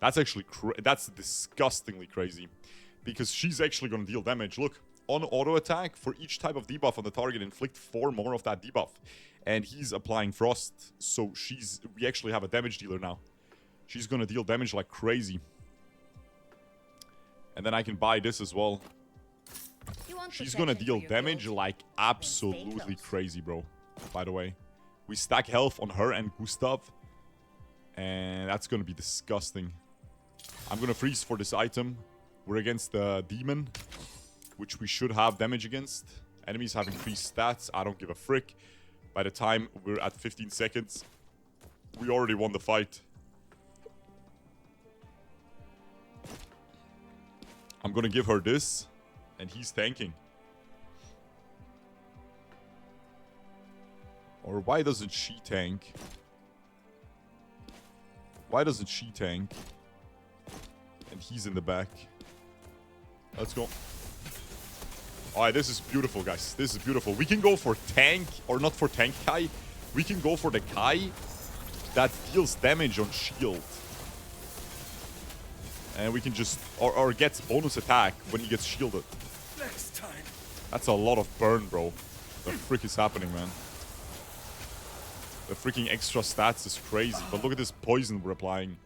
Speaker 1: That's actually that's disgustingly crazy. Because she's actually going to deal damage. Look, on auto attack, for each type of debuff on the target, inflict 4 more of that debuff. And he's applying Frost, so we actually have a damage dealer now. She's going to deal damage like crazy. And then I can buy this as well. She's going to deal damage like absolutely crazy, bro. By the way. We stack health on her and Gustav. And that's going to be disgusting. I'm going to freeze for this item. We're against the demon, which we should have damage against. Enemies have increased stats. I don't give a frick. By the time we're at 15 seconds, we already won the fight. I'm going to give her this, and he's tanking. Or why doesn't she tank? Why doesn't she tank? And he's in the back. Let's go. Alright, this is beautiful, guys. This is beautiful. We can go for tank, or not for tank Kai. We can go for the Kai that deals damage on shield. And we can just, or gets bonus attack when he gets shielded.
Speaker 2: Next time.
Speaker 1: That's a lot of burn, bro. The frick is happening, man? The freaking extra stats is crazy. But look at this poison we're applying.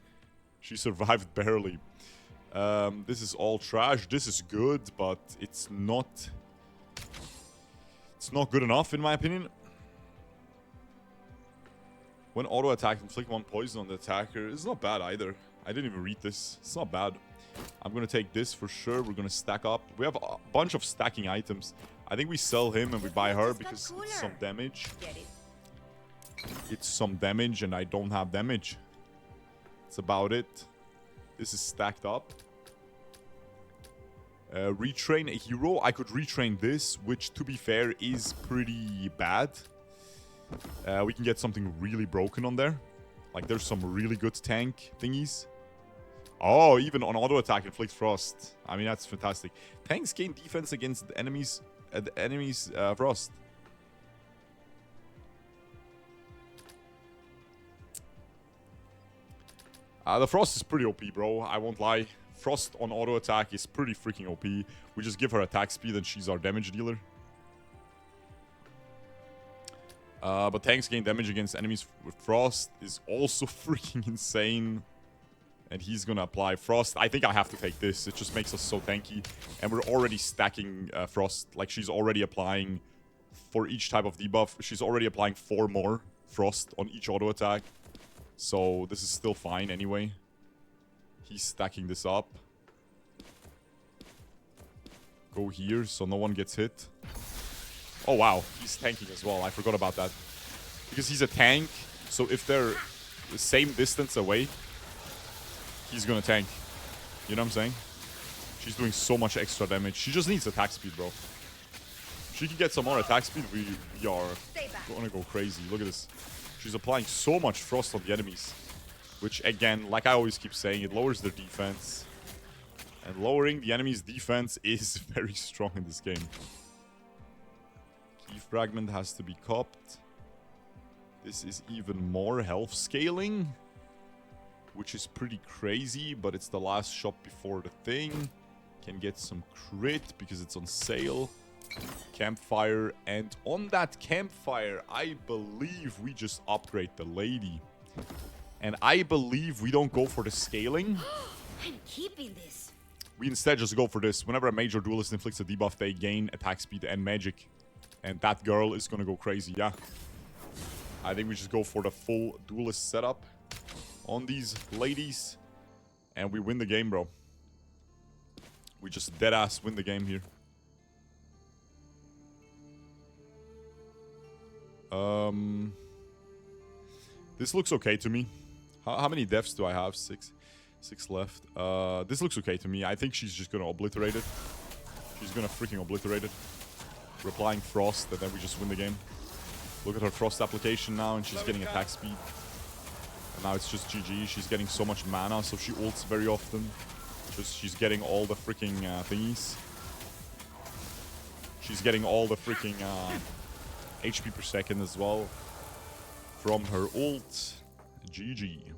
Speaker 1: She survived barely. This is all trash. This is good, but it's not good enough, in my opinion. When auto attack, inflict 1 poison on the attacker. It's not bad either. I didn't even read this. It's not bad. I'm going to take this for sure. We're going to stack up. We have a bunch of stacking items. I think we sell him and we buy her because it's some damage. It's some damage and I don't have damage. That's about it. This is stacked up. Retrain a hero. I could retrain this, which to be fair is pretty bad. We can get something really broken on there. Like there's some really good tank thingies. Oh, even on auto attack inflict frost. I mean, that's fantastic. Tanks gain defense against the enemies frost. The frost is pretty OP, bro. I won't lie. Frost on auto attack is pretty freaking OP. We just give her attack speed and she's our damage dealer. But tanks gain damage against enemies with frost is also freaking insane. And he's gonna apply frost. I think I have to take this. It just makes us so tanky. And we're already stacking frost. Like she's already applying for each type of debuff. She's already applying 4 more frost on each auto attack. So this is still fine anyway. He's stacking this up. Go here so no one gets hit. Oh wow, he's tanking as well. I forgot about that. Because he's a tank, so if they're the same distance away, he's gonna tank. You know what I'm saying? She's doing so much extra damage. She just needs attack speed, bro. If she can get some more attack speed, we are gonna go crazy. Look at this. She's applying so much frost on the enemies. Which, again, like I always keep saying, it lowers their defense. And lowering the enemy's defense is very strong in this game. Key fragment has to be copped. This is even more health scaling. Which is pretty crazy, but it's the last shop before the thing. Can get some crit because it's on sale. Campfire. And on that campfire, I believe we just upgrade the lady. And I believe we don't go for the scaling.
Speaker 3: I'm keeping this.
Speaker 1: We instead just go for this. Whenever a major duelist inflicts a debuff, they gain attack speed and magic. And that girl is gonna go crazy, yeah. I think we just go for the full duelist setup on these ladies. And we win the game, bro. We just deadass win the game here. This looks okay to me. How many deaths do I have? 6 left. This looks okay to me. I think she's just gonna obliterate it. She's gonna freaking obliterate it. We're applying frost, and then we just win the game. Look at her frost application now, and she's getting attack speed. And now it's just GG. She's getting so much mana, so she ults very often. She's getting all the freaking thingies. She's getting all the freaking HP per second as well from her ult. GG.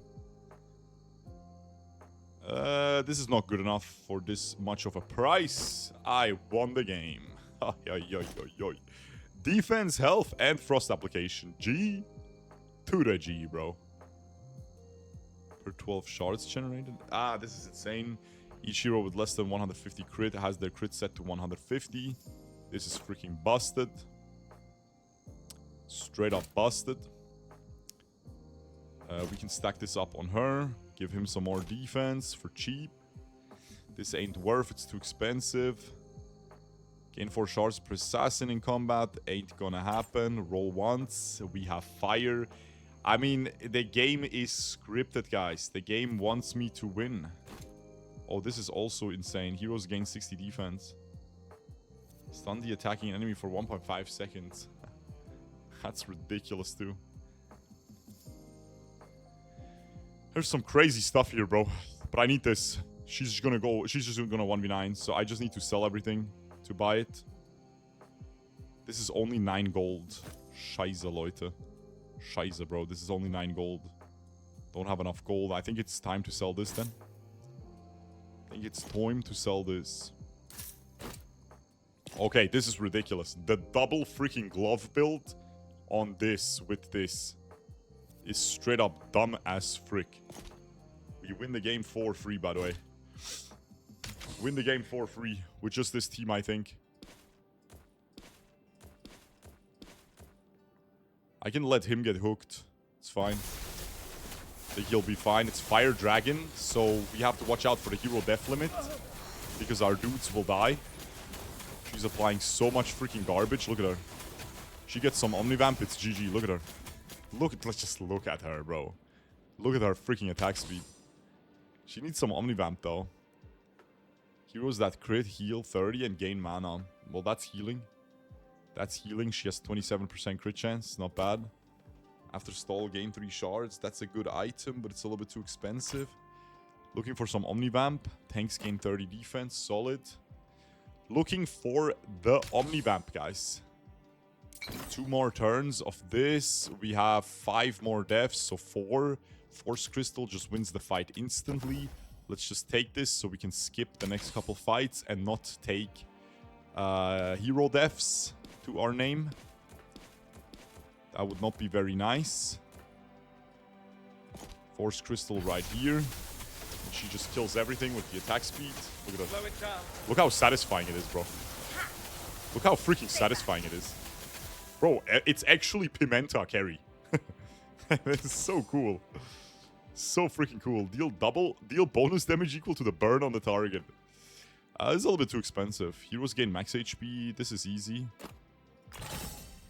Speaker 1: This is not good enough for this much of a price. I won the game. Defense, health, and frost application. G to the G, bro. Per 12 shards generated. This is insane. Each hero with less than 150 crit has their crit set to 150. This is freaking busted. Straight up busted. We can stack this up on her. Give him some more defense for cheap. This ain't worth, it's too expensive. Gain 4 shards per assassin in combat. Ain't gonna happen. Roll once. We have fire. I mean, the game is scripted, guys. The game wants me to win. Oh, this is also insane. Heroes gain 60 defense. Stun the attacking enemy for 1.5 seconds. That's ridiculous, too. There's some crazy stuff here, bro. But I need this. She's just gonna 1v9, so I just need to sell everything to buy it. This is only 9 gold. Scheiße, Leute. Scheiße, bro. This is only 9 gold. Don't have enough gold. I think it's time to sell this then. I think it's time to sell this. Okay, this is ridiculous. The double freaking glove build on this with this is straight up dumb as frick. We win the game for free, by the way. Win the game for free with just this team, I think. I can let him get hooked. It's fine. I think he'll be fine. It's Fire Dragon, so we have to watch out for the hero death limit because our dudes will die. She's applying so much freaking garbage. Look at her. She gets some Omnivamp. It's GG. Look at her. Let's just look at her, bro. Look at her freaking attack speed. She needs some Omnivamp, though. Heroes that crit, heal 30, and gain mana. Well, that's healing. That's healing. She has 27% crit chance. Not bad. After stall, gain 3 shards. That's a good item, but it's a little bit too expensive. Looking for some Omnivamp. Tanks gain 30 defense. Solid. Looking for the Omnivamp, guys. 2 more turns of this. We have 5 more deaths, so 4. Force Crystal just wins the fight instantly. Let's just take this so we can skip the next couple fights and not take hero deaths to our name. That would not be very nice. Force Crystal right here. And she just kills everything with the attack speed. Look at that. Look how satisfying it is, bro. Look how freaking satisfying it is. Bro, it's actually Pimenta carry. It's so cool. So freaking cool. Deal bonus damage equal to the burn on the target. It's a little bit too expensive. Heroes gain max HP. This is easy.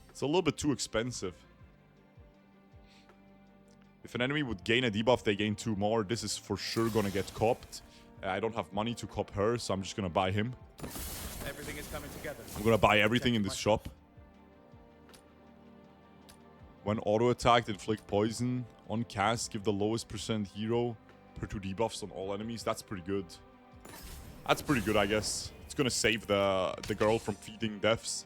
Speaker 1: It's a little bit too expensive. If an enemy would gain a debuff, they gain 2 more. This is for sure gonna get copped. I don't have money to cop her, so I'm just gonna buy him.
Speaker 2: Everything is coming together.
Speaker 1: I'm gonna buy everything in this shop. When auto-attacked, inflict poison. On cast, give the lowest percent hero per 2 debuffs on all enemies. That's pretty good. That's pretty good, I guess. It's gonna save the girl from feeding deaths.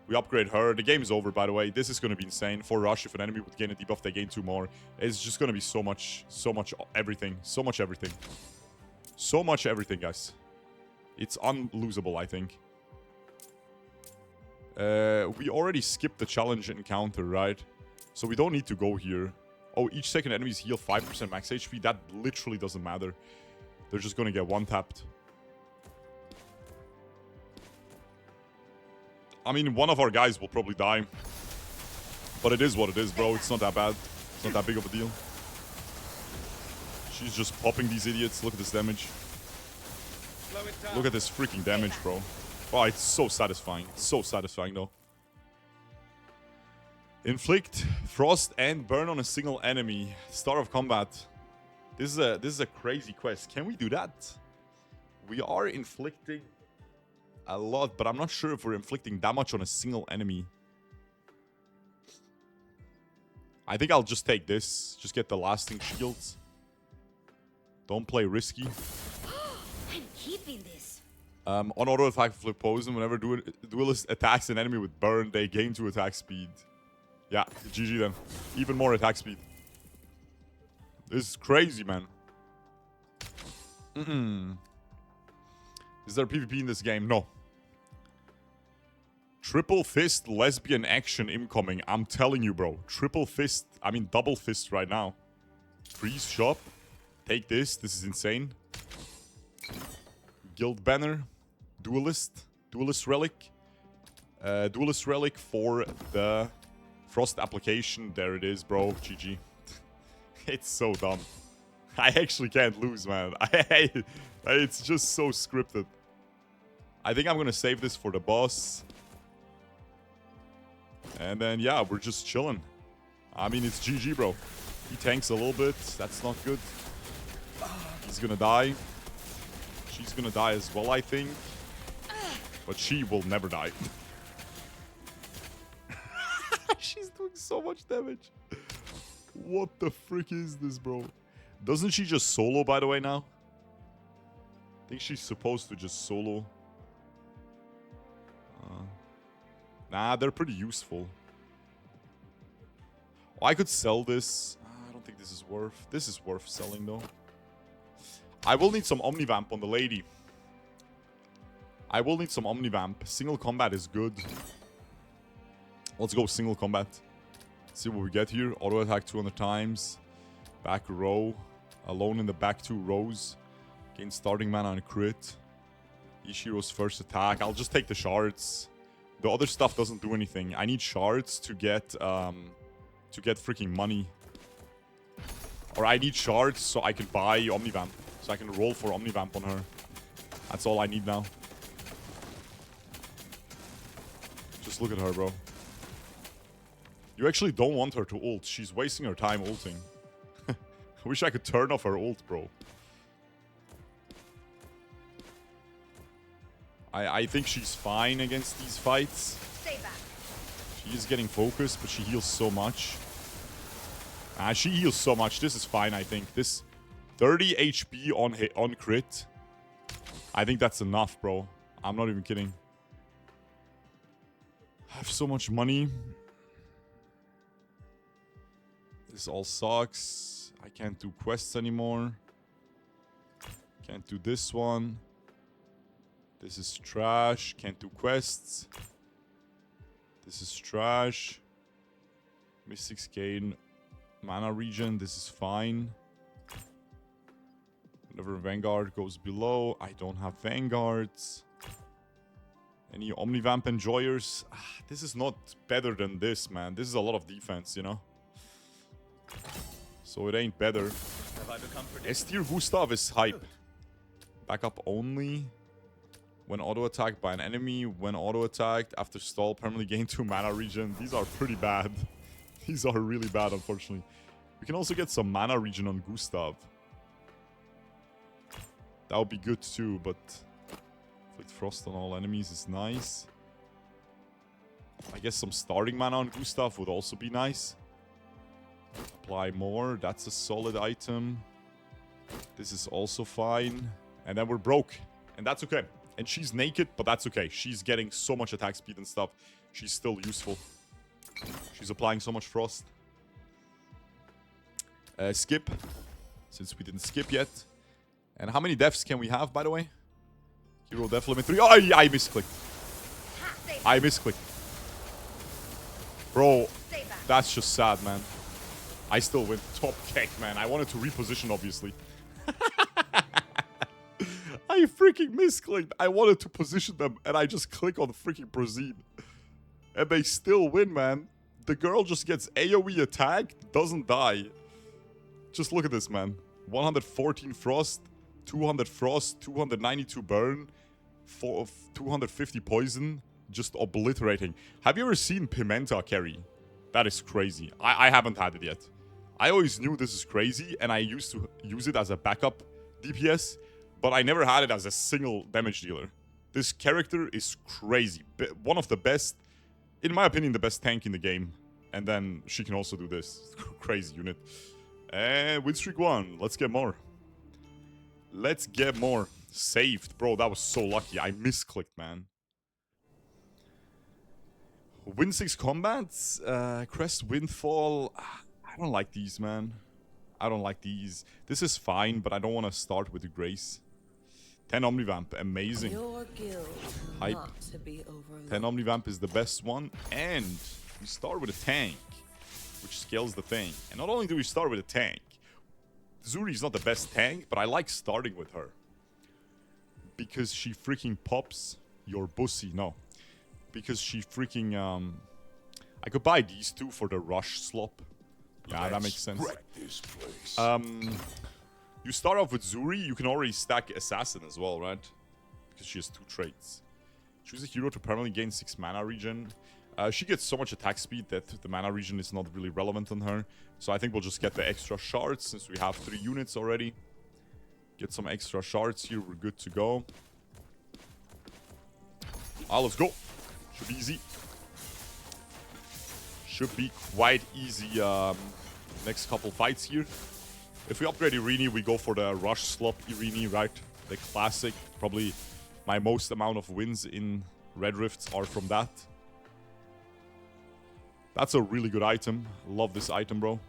Speaker 1: We upgrade her. The game is over, by the way. This is gonna be insane. For Rush, if an enemy would gain a debuff, they gain 2 more. It's just gonna be so much everything. So much everything. So much everything, guys. It's unlosable, I think. We already skipped the challenge encounter, right? So we don't need to go here. Oh, each second enemies heal 5% max HP. That literally doesn't matter. They're just gonna get one-tapped. I mean, one of our guys will probably die. But it is what it is, bro. It's not that bad. It's not that big of a deal. She's just popping these idiots. Look at this damage.
Speaker 2: Slow it down.
Speaker 1: Look at this freaking damage, bro. Oh, it's so satisfying. It's so satisfying, though. Inflict frost and burn on a single enemy. Start of combat. This is a crazy quest. Can we do that? We are inflicting a lot, but I'm not sure if we're inflicting that much on a single enemy. I think I'll just take this. Just get the lasting shields. Don't play risky.
Speaker 3: I'm keeping this.
Speaker 1: On auto attack flip poison, whenever duelist attacks an enemy with burn, they gain 2 attack speed. Yeah, GG then. Even more attack speed. This is crazy, man. Is there PvP in this game? No. Triple fist lesbian action incoming. I'm telling you, bro. Triple fist. I mean, double fist right now. Freeze shop. Take this. This is insane. Guild banner. Duelist. Duelist relic. Duelist relic for the frost application. There it is, bro. GG. It's so dumb. I actually can't lose, man. It's just so scripted. I think I'm gonna save this for the boss. And then, yeah, we're just chilling. I mean, it's GG, bro. He tanks a little bit. That's not good. He's gonna die. She's gonna die as well, I think. But she will never die. She's doing so much damage. What the frick is this, bro? Doesn't she just solo, by the way, now? I think she's supposed to just solo. Nah, they're pretty useful. Oh, I could sell this. I don't think this is worth. This is worth selling, though. I will need some Omnivamp on the lady. I will need some Omnivamp. Single combat is good. Let's go single combat. See what we get here. Auto attack 200 times. Back row. Alone in the back 2 rows. Gain starting mana on crit. Ishiro's first attack. I'll just take the shards. The other stuff doesn't do anything. I need shards to get freaking money. Or I need shards so I can buy Omnivamp. So I can roll for Omnivamp on her. That's all I need now. Just look at her, bro. You actually don't want her to ult. She's wasting her time ulting. I wish I could turn off her ult, bro. I think she's fine against these fights.
Speaker 3: Stay back.
Speaker 1: She is getting focused, but she heals so much. She heals so much. This is fine, I think. This 30 HP on crit. I think that's enough, bro. I'm not even kidding. I have so much money. This all sucks. I can't do quests anymore. Can't do this one. This is trash. Can't do quests. This is trash. Mystics gain mana regen. This is fine. Whenever Vanguard goes below, I don't have Vanguards. Any Omnivamp enjoyers? This is not better than this, man. This is a lot of defense, you know? So it ain't better. S tier Gustav is hype. Backup only. When auto-attacked by an enemy. When auto-attacked after stall, permanently gain 2 mana regen. These are pretty bad. These are really bad, unfortunately. We can also get some mana regen on Gustav. That would be good too, but... Inflict frost on all enemies is nice. I guess some starting mana on Gustav would also be nice. Apply more. That's a solid item. This is also fine. And then we're broke. And that's okay. And she's naked, but that's okay. She's getting so much attack speed and stuff. She's still useful. She's applying so much frost. Skip. Since we didn't skip yet. And how many deaths can we have, by the way? Hero death limit 3. Oh, I misclicked. I misclicked. Bro, that's just sad, man. I still win. Top kick, man. I wanted to reposition, obviously. I freaking misclicked. I wanted to position them, and I just click on freaking proceed. And they still win, man. The girl just gets AoE attacked, doesn't die. Just look at this, man. 114 frost, 200 frost, 292 burn, 250 poison, just obliterating. Have you ever seen Pimenta carry? That is crazy. I haven't had it yet. I always knew this is crazy, and I used to use it as a backup DPS, but I never had it as a single damage dealer. This character is crazy. One of the best, in my opinion, the best tank in the game. And then she can also do this. Crazy unit. And win streak 1. Let's get more. Let's get more. Saved. Bro, that was so lucky. I misclicked, man. Win 6 combats. Crest Windfall. I don't like these, man. I don't like these. This is fine, but I don't want to start with the Grace. 10 Omnivamp. Amazing. Hype. 10 Omnivamp is the best one. And we start with a tank, which scales the thing. And not only do we start with a tank, Zuri is not the best tank, but I like starting with her. Because she freaking pops your bussy. No. Because she freaking... I could buy these two for the rush slop. Yeah, that makes sense. You start off with Zuri, you can already stack Assassin as well, right? Because she has 2 traits. Choose a hero to permanently gain 6 mana regen. She gets so much attack speed that the mana regen is not really relevant on her. So I think we'll just get the extra shards since we have 3 units already. Get some extra shards here, we're good to go. Let's go. Should be easy. Should be quite easy next couple fights here. If we upgrade Irini, we go for the rush slop Irini, right? The classic. Probably my most amount of wins in Red Rifts are from that. That's a really good item. Love this item, bro.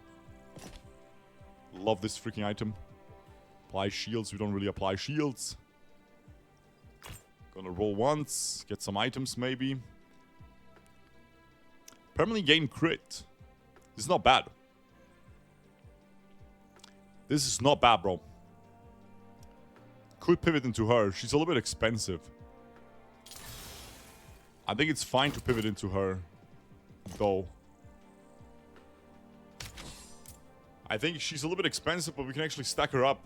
Speaker 1: Love this freaking item. Apply shields. We don't really apply shields. Gonna roll once. Get some items, maybe. Permanently gain crit. This is not bad. This is not bad, bro. Could pivot into her. She's a little bit expensive. I think it's fine to pivot into her, though. I think she's a little bit expensive, but we can actually stack her up.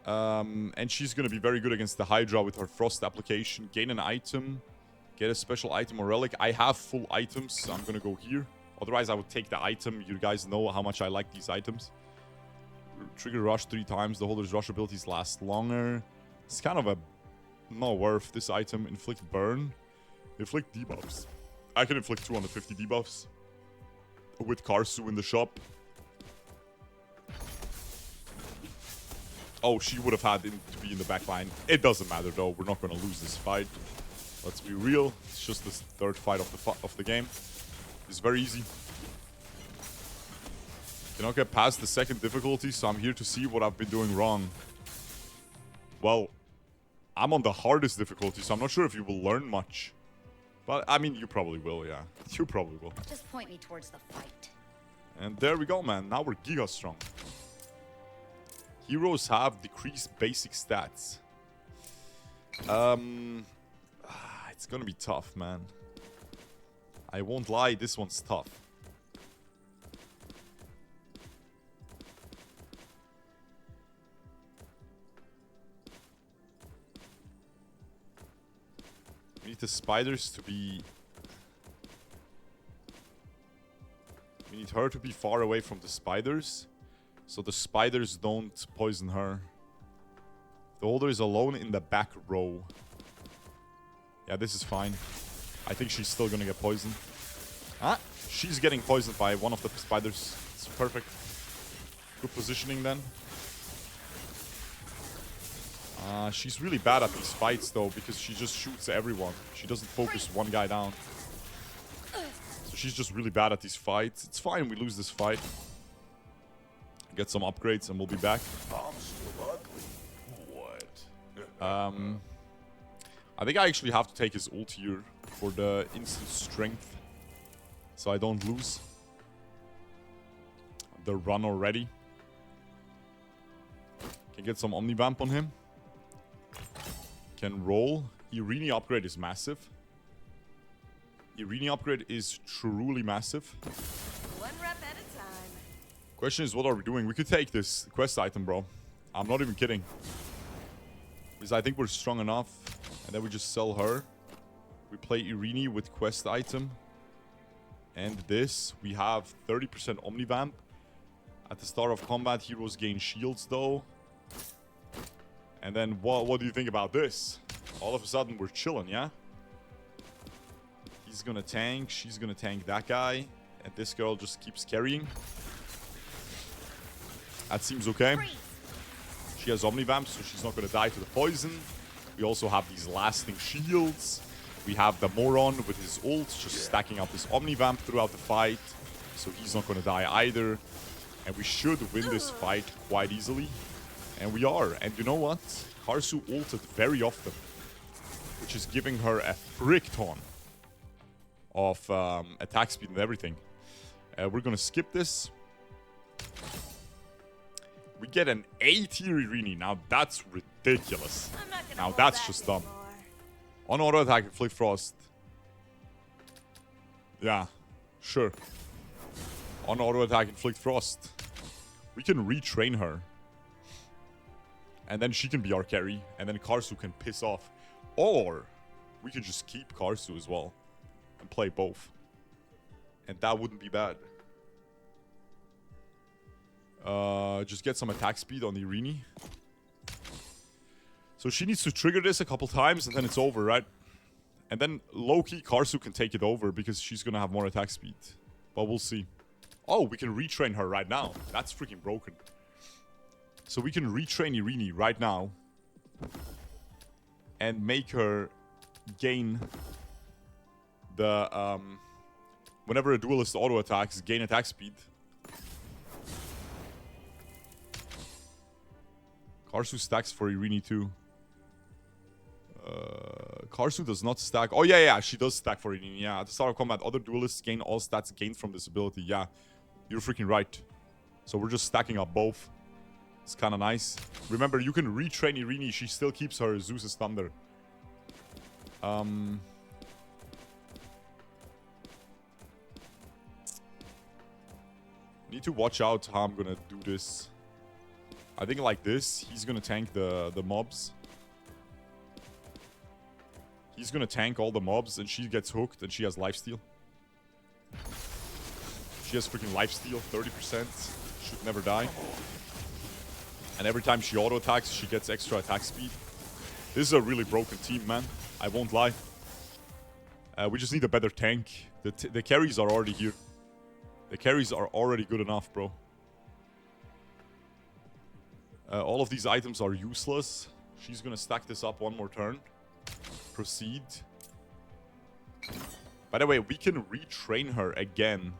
Speaker 1: And she's going to be very good against the Hydra with her Frost application. Gain an item. Get a special item or relic. I have full items, so I'm going to go here. Otherwise, I would take the item. You guys know how much I like these items. Trigger rush 3 times. The holder's rush abilities last longer. It's kind of a not worth this item. Inflict burn. Inflict debuffs. I can inflict 250 debuffs. With Karsu in the shop. Oh, she would have had him to be in the back line. It doesn't matter though. We're not going to lose this fight. Let's be real. It's just this 3rd fight of the game. It's very easy. Cannot get past the 2nd difficulty, so I'm here to see what I've been doing wrong. Well, I'm on the hardest difficulty, so I'm not sure if you will learn much. But, I mean, you probably will, yeah. You probably will.
Speaker 3: Just point me towards the fight.
Speaker 1: And there we go, man. Now we're giga strong. Heroes have decreased basic stats. It's gonna be tough, man. I won't lie, this one's tough. We need the spiders to be... We need her to be far away from the spiders, so the spiders don't poison her. The holder is alone in the back row. Yeah, this is fine. I think she's still gonna get poisoned. Ah, she's getting poisoned by one of the spiders. It's perfect. Good positioning then. She's really bad at these fights though, because she just shoots everyone. She doesn't focus one guy down. So she's just really bad at these fights. It's fine, we lose this fight. Get some upgrades and we'll be back.
Speaker 2: I'm still ugly. What?
Speaker 1: I think I actually have to take his ult here for the instant strength, so I don't lose the run already. Can get some Omnivamp on him. Can roll. Irini upgrade is massive. Irini upgrade is truly massive.
Speaker 4: One rep at a time.
Speaker 1: Question is, what are we doing? We could take this quest item, bro. I'm not even kidding. Because I think we're strong enough. And then we just sell her. We play Irini with quest item. And this. We have 30% Omnivamp. At the start of combat, heroes gain shields, though. And then, what do you think about this? All of a sudden, we're chilling, yeah? He's gonna tank. She's gonna tank that guy. And this girl just keeps carrying. That seems okay. She has Omnivamp, so she's not gonna die to the poison. We also have these lasting shields. We have the Moron with his ult, just stacking up his Omnivamp throughout the fight. So he's not gonna die either. And we should win this fight quite easily. And we are. And you know what? Karsu ulted very often. Which is giving her a frick ton of attack speed and everything. We're gonna skip this. We get an A tier Irini. Now that's ridiculous. Now that's just dumb. On auto attack, inflict frost. Yeah, sure. On auto attack, inflict frost. We can retrain her. And then she can be our carry. And then Karsu can piss off. Or we can just keep Karsu as well. And play both. And that wouldn't be bad. Just get some attack speed on the Irini. So she needs to trigger this a couple times and then it's over, right? And then low-key Karsu can take it over because she's gonna have more attack speed. But we'll see. Oh, we can retrain her right now. That's freaking broken. So we can retrain Irini right now. And make her gain the... whenever a duelist auto-attacks, gain attack speed. Karsu stacks for Irini too. Karsu does not stack. Oh, yeah, she does stack for Irini. Yeah, at the start of combat, other duelists gain all stats gained from this ability. Yeah, you're freaking right. So we're just stacking up both. It's kind of nice. Remember, you can retrain Irini. She still keeps her Zeus's Thunder. Need to watch out how I'm gonna do this. I think like this, he's gonna tank the mobs. He's gonna tank all the mobs and she gets hooked and she has lifesteal. She has freaking lifesteal, 30%. Should never die. And every time she auto attacks, she gets extra attack speed. This is a really broken team, man. I won't lie. We just need a better tank. The carries are already here. The carries are already good enough, bro. All of these items are useless. She's gonna stack this up one more turn. Proceed. By the way, we can retrain her again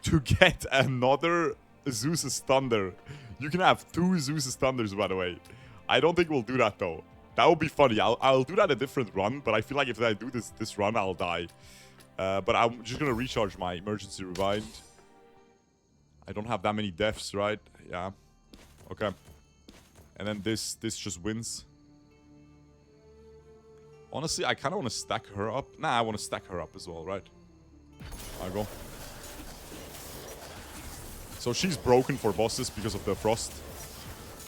Speaker 1: to get another Zeus's Thunder. You can have 2 Zeus's Thunders, by the way. I don't think we'll do that, though. That would be funny. I'll do that a different run, but I feel like if I do this run, I'll die. But I'm just gonna recharge my emergency revive. I don't have that many deaths, right? Yeah. Okay. And then this just wins. Honestly, I kind of want to stack her up. Nah, I want to stack her up as well, right? I go. So she's broken for bosses because of the frost.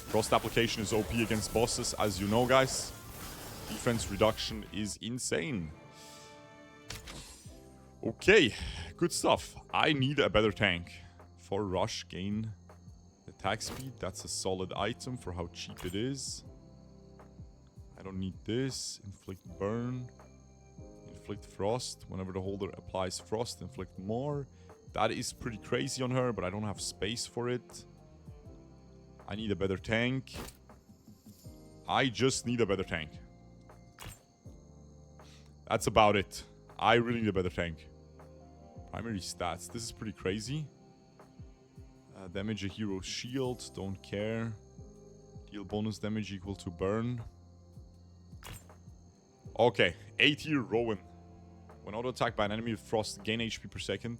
Speaker 1: Frost application is OP against bosses, as you know, guys. Defense reduction is insane. Okay, good stuff. I need a better tank. For rush, gain attack speed. That's a solid item for how cheap it is. I don't need this. Inflict burn. Inflict frost. Whenever the holder applies frost, inflict more. That is pretty crazy on her, but I don't have space for it. I need a better tank. I just need a better tank. That's about it. I really need a better tank. Primary stats. This is pretty crazy. Damage a hero's shield. Don't care. Deal bonus damage equal to burn. Okay. 8 tier Rowan. When auto attacked by an enemy with frost, gain HP per second.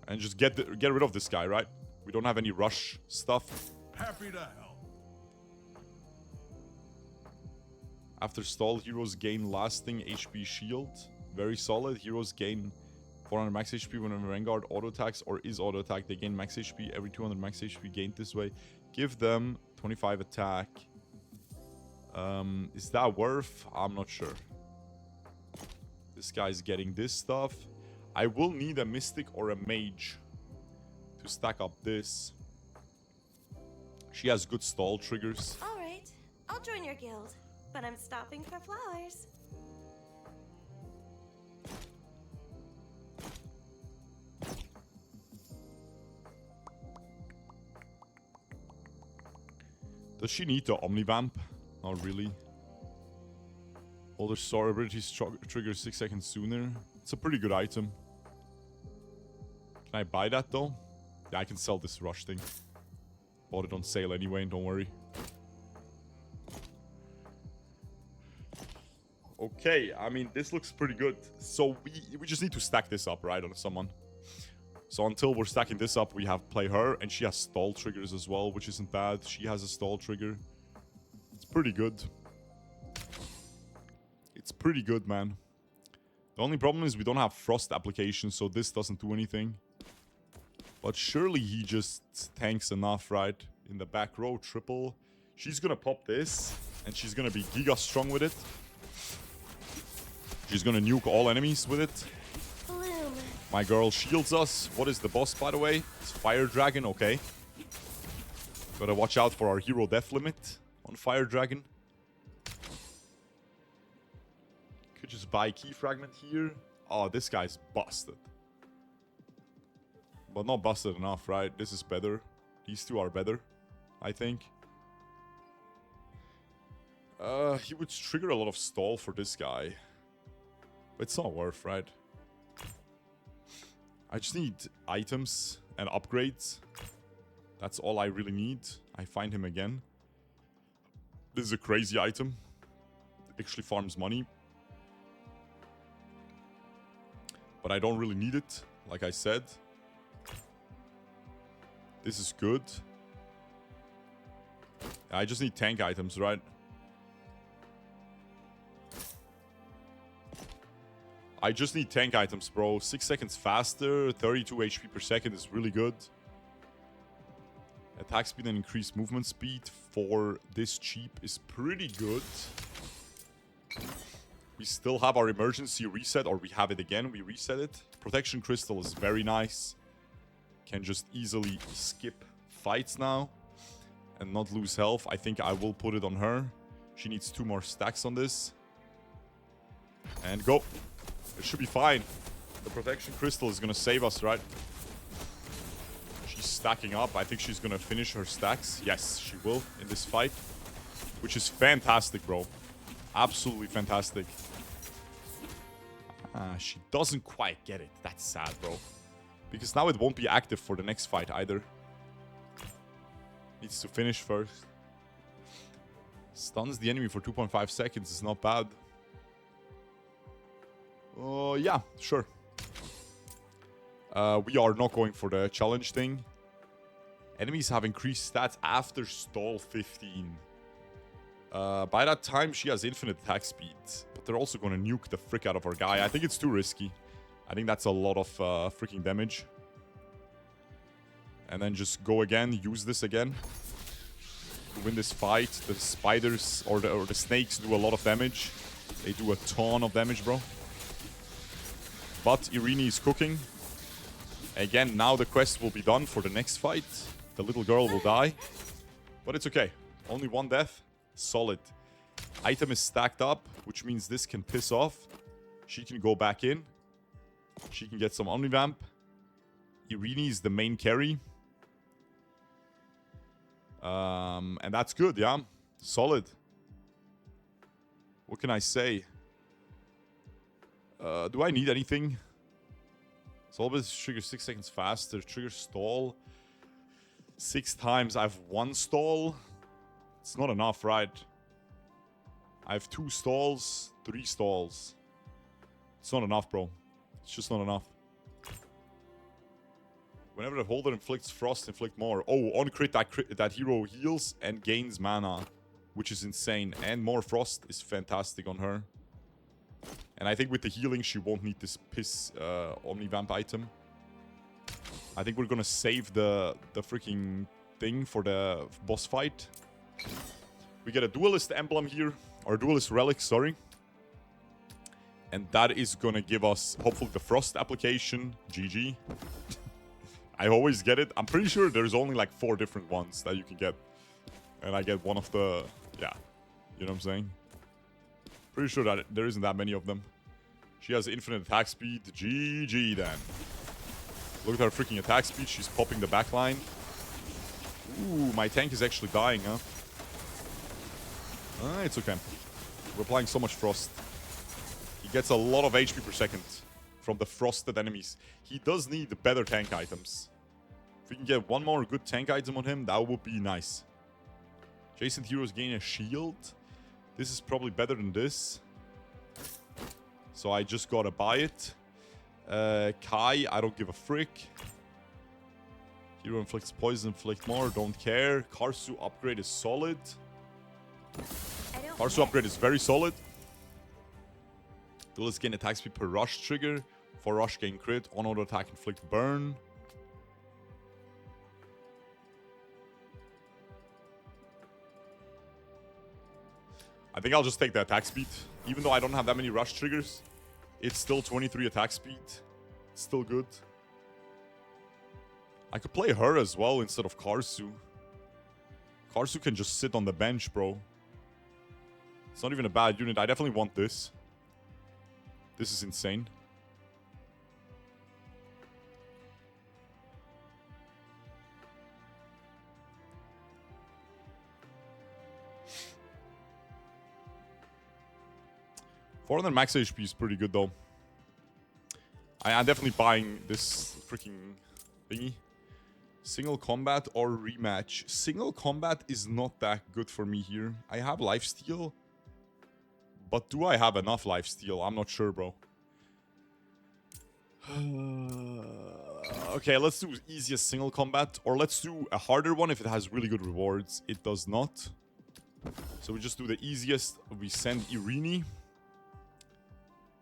Speaker 1: And just get rid of this guy, right? We don't have any rush stuff.
Speaker 2: Happy to help.
Speaker 1: After stall, heroes gain lasting HP shield. Very solid. Heroes gain 400 max HP whenever Vanguard auto attacks or is auto attack. They gain max HP every 200 max HP gained this way. Give them 25 attack. Is that worth? I'm not sure. This guy's getting this stuff. I will need a Mystic or a Mage to stack up this. She has good stall triggers.
Speaker 4: All right, I'll join your guild, but I'm stopping for flowers.
Speaker 1: Does she need the Omnivamp? Not really. Older Star abilities trigger 6 seconds sooner. It's a pretty good item. Can I buy that though? Yeah, I can sell this rush thing. Bought it on sale anyway, don't worry. Okay, I mean, this looks pretty good. So we just need to stack this up, right, on someone. So until we're stacking this up, we have play her, and she has stall triggers as well, which isn't bad. She has a stall trigger. It's pretty good. It's pretty good, man. The only problem is we don't have frost application, so this doesn't do anything. But surely he just tanks enough, right? In the back row, triple. She's gonna pop this, and she's gonna be giga strong with it. She's gonna nuke all enemies with it.
Speaker 4: Bloom.
Speaker 1: My girl shields us. What is the boss, by the way? It's Fire Dragon, okay. Gotta watch out for our hero death limit on Fire Dragon. Could just buy Key Fragment here. Oh, this guy's busted. But not busted enough, right? This is better. These two are better, I think. He would trigger a lot of stall for this guy. But it's not worth, right? I just need items and upgrades. That's all I really need. I find him again. This is a crazy item. It actually farms money. But I don't really need it, like I said. This is good. I just need tank items, right? I just need tank items, bro. 6 seconds faster, 32 HP per second is really good. Attack speed and increased movement speed for this cheap is pretty good. We still have our emergency reset, or we have it again. We reset it. Protection crystal is very nice. Can just easily skip fights now and not lose health. I think I will put it on her. She needs 2 more stacks on this. And go. It should be fine. The protection crystal is going to save us, right? She's stacking up. I think she's going to finish her stacks. Yes, she will in this fight. Which is fantastic, bro. Absolutely fantastic. She doesn't quite get it. That's sad, bro. Because now it won't be active for the next fight either. Needs to finish first. Stuns the enemy for 2.5 seconds is not bad. Yeah, sure. We are not going for the challenge thing. Enemies have increased stats after stall 15. By that time, she has infinite attack speed. But they're also going to nuke the frick out of our guy. I think it's too risky. I think that's a lot of freaking damage. And then just go again, use this again. To win this fight, the spiders or the snakes do a lot of damage. They do a ton of damage, bro. But Irini is cooking. Again, now the quest will be done for the next fight. The little girl will die. But it's okay. Only 1 death. Solid. Item is stacked up, which means this can piss off. She can go back in. She can get some Omnivamp. Irini is the main carry. And that's good, yeah. Solid. What can I say? Do I need anything? Solbus trigger 6 seconds faster. Trigger stall 6 times. I have 1 stall. It's not enough, right? I have 2 stalls, 3 stalls. It's not enough, bro. It's just not enough. Whenever the holder inflicts frost, inflict more. Oh, on crit, that hero heals and gains mana which is insane. And more frost is fantastic on her. And I think with the healing, she won't need this piss Omnivamp item. I think we're gonna save the freaking thing for the boss fight. We get a duelist emblem here, or duelist relic, sorry. And that is gonna give us, hopefully, the frost application. GG. I always get it. I'm pretty sure there's only like 4 different ones that you can get. And I get one of the, yeah. You know what I'm saying? Pretty sure that there isn't that many of them. She has infinite attack speed. GG then. Look at her freaking attack speed. She's popping the backline. Ooh, my tank is actually dying, huh? It's okay. We're applying so much frost. He gets a lot of HP per second from the frosted enemies. He does need better tank items. If we can get one more good tank item on him, that would be nice. Adjacent heroes gain a shield. This is probably better than this. So I just gotta buy it. Kai, I don't give a frick. Hero inflicts poison, inflict more, don't care. Karsu upgrade is solid. Karsu upgrade is very solid. Duelist gain attack speed per rush trigger. For rush gain crit. On auto attack inflict burn. I think I'll just take the attack speed. Even though I don't have that many rush triggers, it's still 23 attack speed. It's still good. I could play her as well instead of Karsu. Karsu can just sit on the bench, bro. It's not even a bad unit. I definitely want this. This is insane. $400 max HP is pretty good, though. I'm definitely buying this freaking thingy. Single combat or rematch. Single combat is not that good for me here. I have lifesteal. But do I have enough lifesteal? I'm not sure, bro. Okay, let's do easiest single combat. Or let's do a harder one if it has really good rewards. It does not. So we just do the easiest. We send Irini.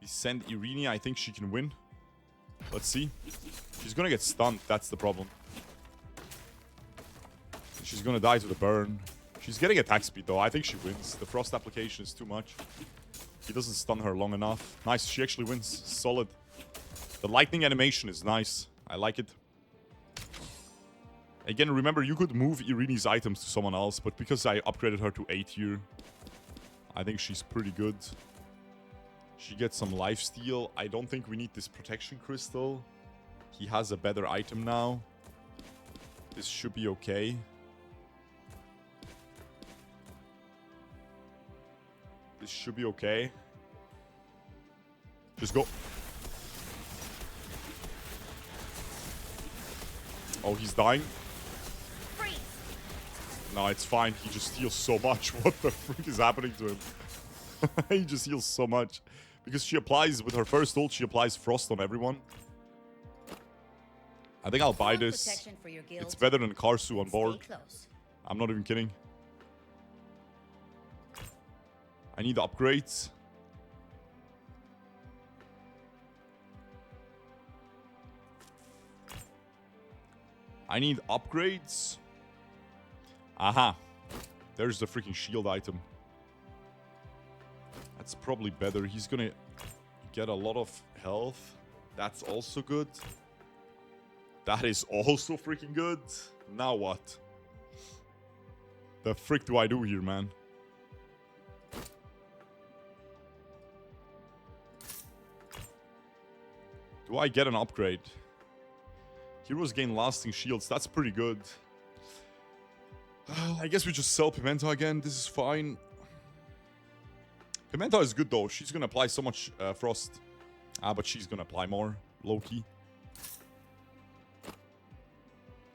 Speaker 1: We send Irini. I think she can win. Let's see. She's gonna get stunned. That's the problem. She's gonna die to the burn. She's getting attack speed, though. I think she wins. The frost application is too much. He doesn't stun her long enough. Nice. She actually wins. Solid. The lightning animation is nice. I like it. Again, remember, you could move Irini's items to someone else, but because I upgraded her to 8 here, I think she's pretty good. She gets some lifesteal. I don't think we need this protection crystal. He has a better item now. This should be okay. This should be okay. Just go. Oh, he's dying.
Speaker 4: Freeze.
Speaker 1: No, it's fine. He just heals so much. What the frick is happening to him? He just heals so much. Because she applies, with her first ult, she applies frost on everyone. I think I'll buy this. It's better than Karsu on board. I'm not even kidding. I need upgrades. I need upgrades. Aha. There's the freaking shield item. That's probably better. He's gonna get a lot of health. That's also good. That is also freaking good. Now what? The frick do I do here, man? Do I get an upgrade? Heroes gain lasting shields. That's pretty good. I guess we just sell Pimenta again. This is fine. Pimenta is good, though. She's going to apply so much frost. But she's going to apply more. Low-key.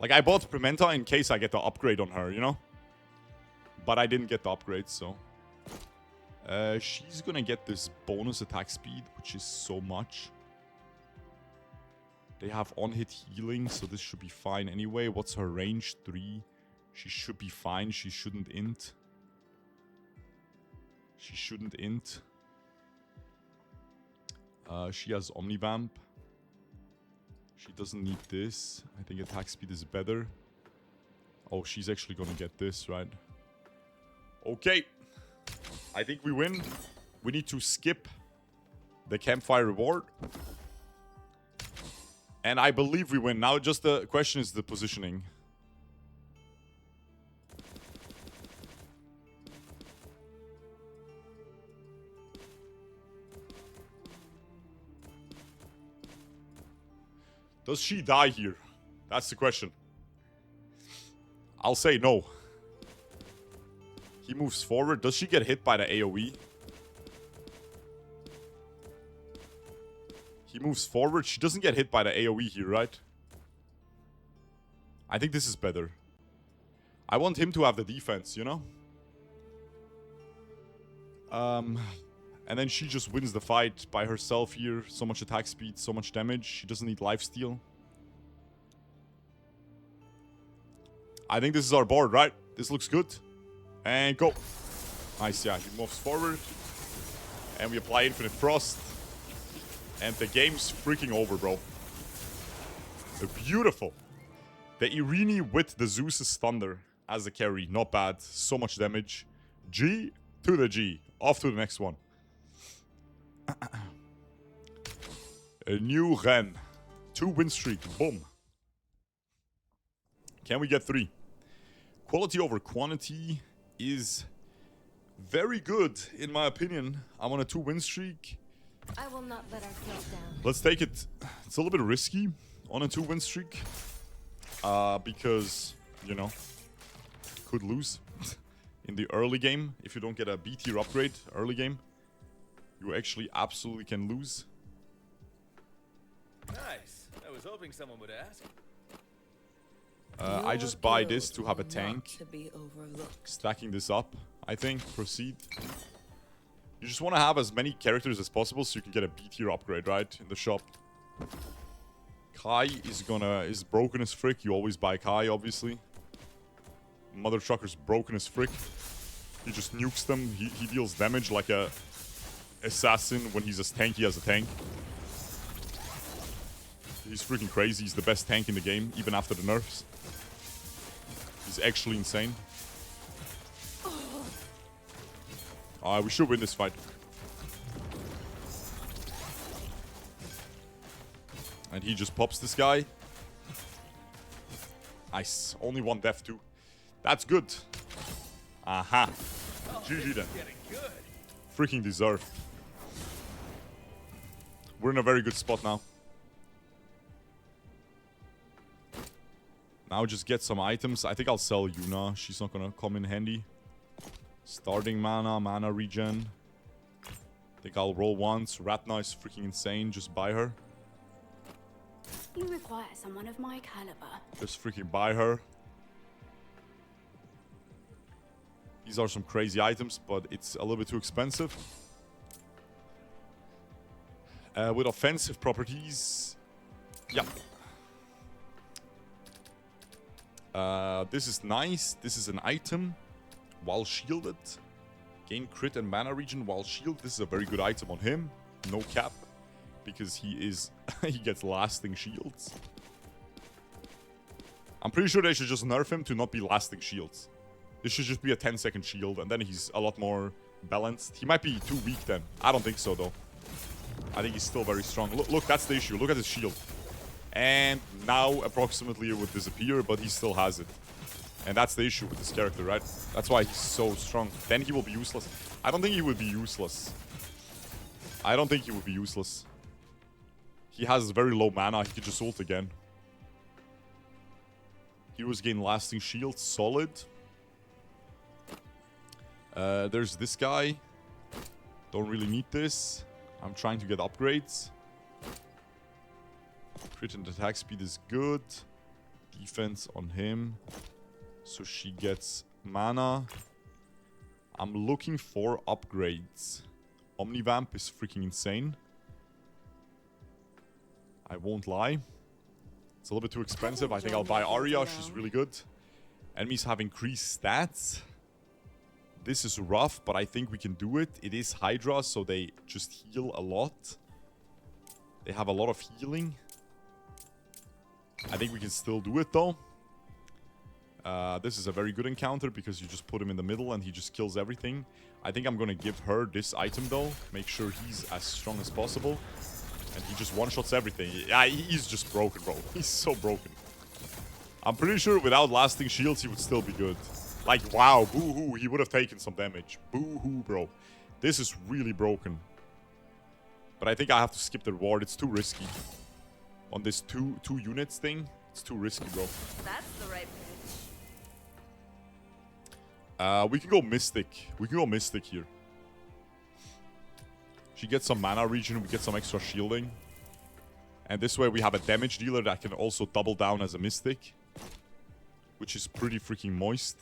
Speaker 1: Like, I bought Pimenta in case I get the upgrade on her, you know? But I didn't get the upgrade, so... she's going to get this bonus attack speed, which is so much. They have on-hit healing, so this should be fine anyway. What's her range? 3. She should be fine. She shouldn't int. She shouldn't int. She has Omnivamp. She doesn't need this. I think attack speed is better. Oh, she's actually gonna get this, right? Okay. I think we win. We need to skip the campfire reward. And I believe we win. Now just the question is the positioning. Does she die here? That's the question. I'll say no. He moves forward. Does she get hit by the AoE? He moves forward. She doesn't get hit by the AoE here, right? I think this is better. I want him to have the defense, you know? And then she just wins the fight by herself here. So much attack speed, so much damage. She doesn't need lifesteal. I think this is our board, right? This looks good. And go. Nice, yeah. He moves forward. And we apply Infinite Frost. And the game's freaking over, bro. Beautiful. The Irini with the Zeus's Thunder as a carry. Not bad. So much damage. G to the G. Off to the next one. A new Ren. 2 win streak. Boom. Can we get 3? Quality over quantity is very good, in my opinion. I'm on a 2 win streak.
Speaker 3: I will not let our guild down.
Speaker 1: Let's take it. It's a little bit risky on a 2 win streak. Because, you know, could lose in the early game. If you don't get a B tier upgrade early game, you actually absolutely can lose.
Speaker 2: Nice. I was hoping someone would ask.
Speaker 1: I just buy this to have a tank.
Speaker 5: To be overlooked.
Speaker 1: Stacking this up, I think. Proceed. You just want to have as many characters as possible so you can get a B tier upgrade, right? In the shop. Kai is broken as frick. You always buy Kai, obviously. Mother Trucker's broken as frick. He just nukes them. He deals damage like a assassin when he's as tanky as a tank. He's freaking crazy. He's the best tank in the game, even after the nerfs. He's actually insane. We should win this fight. And he just pops this guy. Nice. Only 1 death too. That's good. Aha. GG then. Freaking deserved. We're in a very good spot now. Now just get some items. I think I'll sell Yuna. She's not gonna come in handy. Starting mana regen. I think I'll roll once. Ratna is freaking insane. Just buy her.
Speaker 6: You require someone of my caliber.
Speaker 1: Just freaking buy her. These are some crazy items, but it's a little bit too expensive. With offensive properties. Yeah. This is nice. This is an item. While shielded. Gain crit and mana regen while shielded. This is a very good item on him. No cap. Because he is... he gets lasting shields. I'm pretty sure they should just nerf him to not be lasting shields. This should just be a 10-second shield. And then he's a lot more balanced. He might be too weak then. I don't think so though. I think he's still very strong. Look, that's the issue. Look at his shield. And now approximately it would disappear, but he still has it. And that's the issue with this character, right? That's why he's so strong. Then he will be useless. I don't think he would be useless. I don't think he would be useless. He has very low mana. He could just ult again. Heroes gain lasting shield. Solid. There's this guy. Don't really need this. I'm trying to get upgrades. Crit and attack speed is good. Defense on him. So she gets mana. I'm looking for upgrades. Omnivamp is freaking insane. I won't lie. It's a little bit too expensive. I think I'll buy Arya. She's really good. Enemies have increased stats. This is rough, but I think we can do it. It is Hydra, so they just heal a lot. They have a lot of healing. I think we can still do it, though. This is a very good encounter because you just put him in the middle and he just kills everything. I think I'm going to give her this item, though. Make sure he's as strong as possible. And he just one-shots everything. Yeah, he's just broken, bro. He's so broken. I'm pretty sure without lasting shields, he would still be good. Like, wow, boo-hoo. He would have taken some damage. Boo-hoo, bro. This is really broken. But I think I have to skip the reward. It's too risky. On this two units thing, it's too risky, bro.
Speaker 4: That's the right pitch.
Speaker 1: We can go Mystic. We can go Mystic here. She gets some mana regen. We get some extra shielding. And this way we have a damage dealer that can also double down as a Mystic. Which is pretty freaking moist.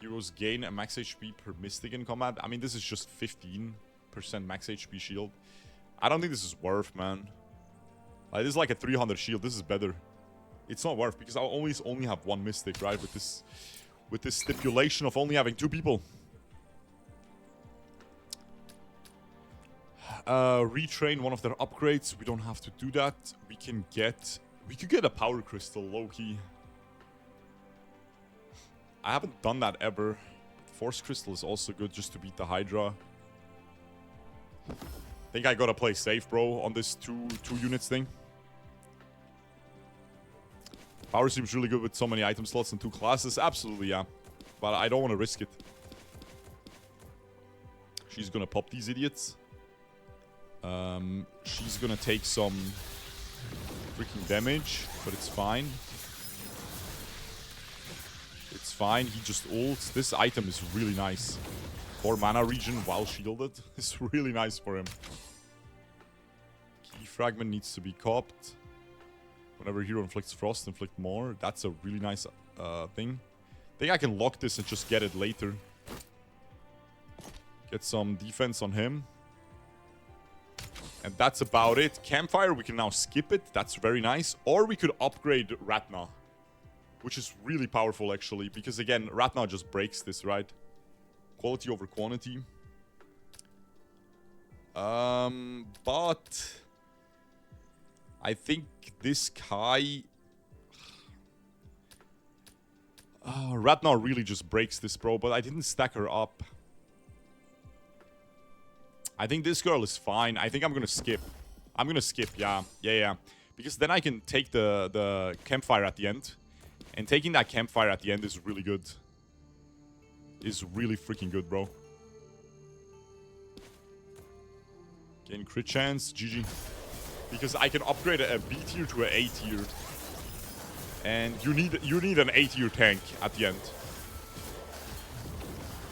Speaker 1: Heroes gain a max HP per Mystic in combat. I mean, this is just 15% max HP shield. I don't think this is worth, man. Like, this is like a 300 shield. This is better. It's not worth because I'll only have one Mystic, right? With this stipulation of only having 2 people. Retrain one of their upgrades. We don't have to do that. We could get a power crystal, low-key. I haven't done that ever. Force crystal is also good just to beat the Hydra. I think I gotta play safe, bro, on this two units thing. Power seems really good with so many item slots and 2 classes. Absolutely, yeah. But I don't want to risk it. She's gonna pop these idiots. She's gonna take some freaking damage, but it's fine. It's fine. He just ults. This item is really nice. 4 mana regen while shielded. It's really nice for him. Key fragment needs to be copped. Whenever hero inflicts frost, inflict more. That's a really nice thing. I think I can lock this and just get it later. Get some defense on him. And that's about it. Campfire, we can now skip it. That's very nice. Or we could upgrade Ratna. Which is really powerful, actually. Because, again, Ratna just breaks this, right? Quality over quantity. But I think this Kai... Ratna really just breaks this, bro. But I didn't stack her up. I think this girl is fine. I think I'm gonna skip. I'm gonna skip, yeah. Yeah. Because then I can take the campfire at the end. And taking that campfire at the end is really good. Is really freaking good, bro. Gain crit chance, GG. Because I can upgrade a B tier to an A tier. And you need an A tier tank at the end.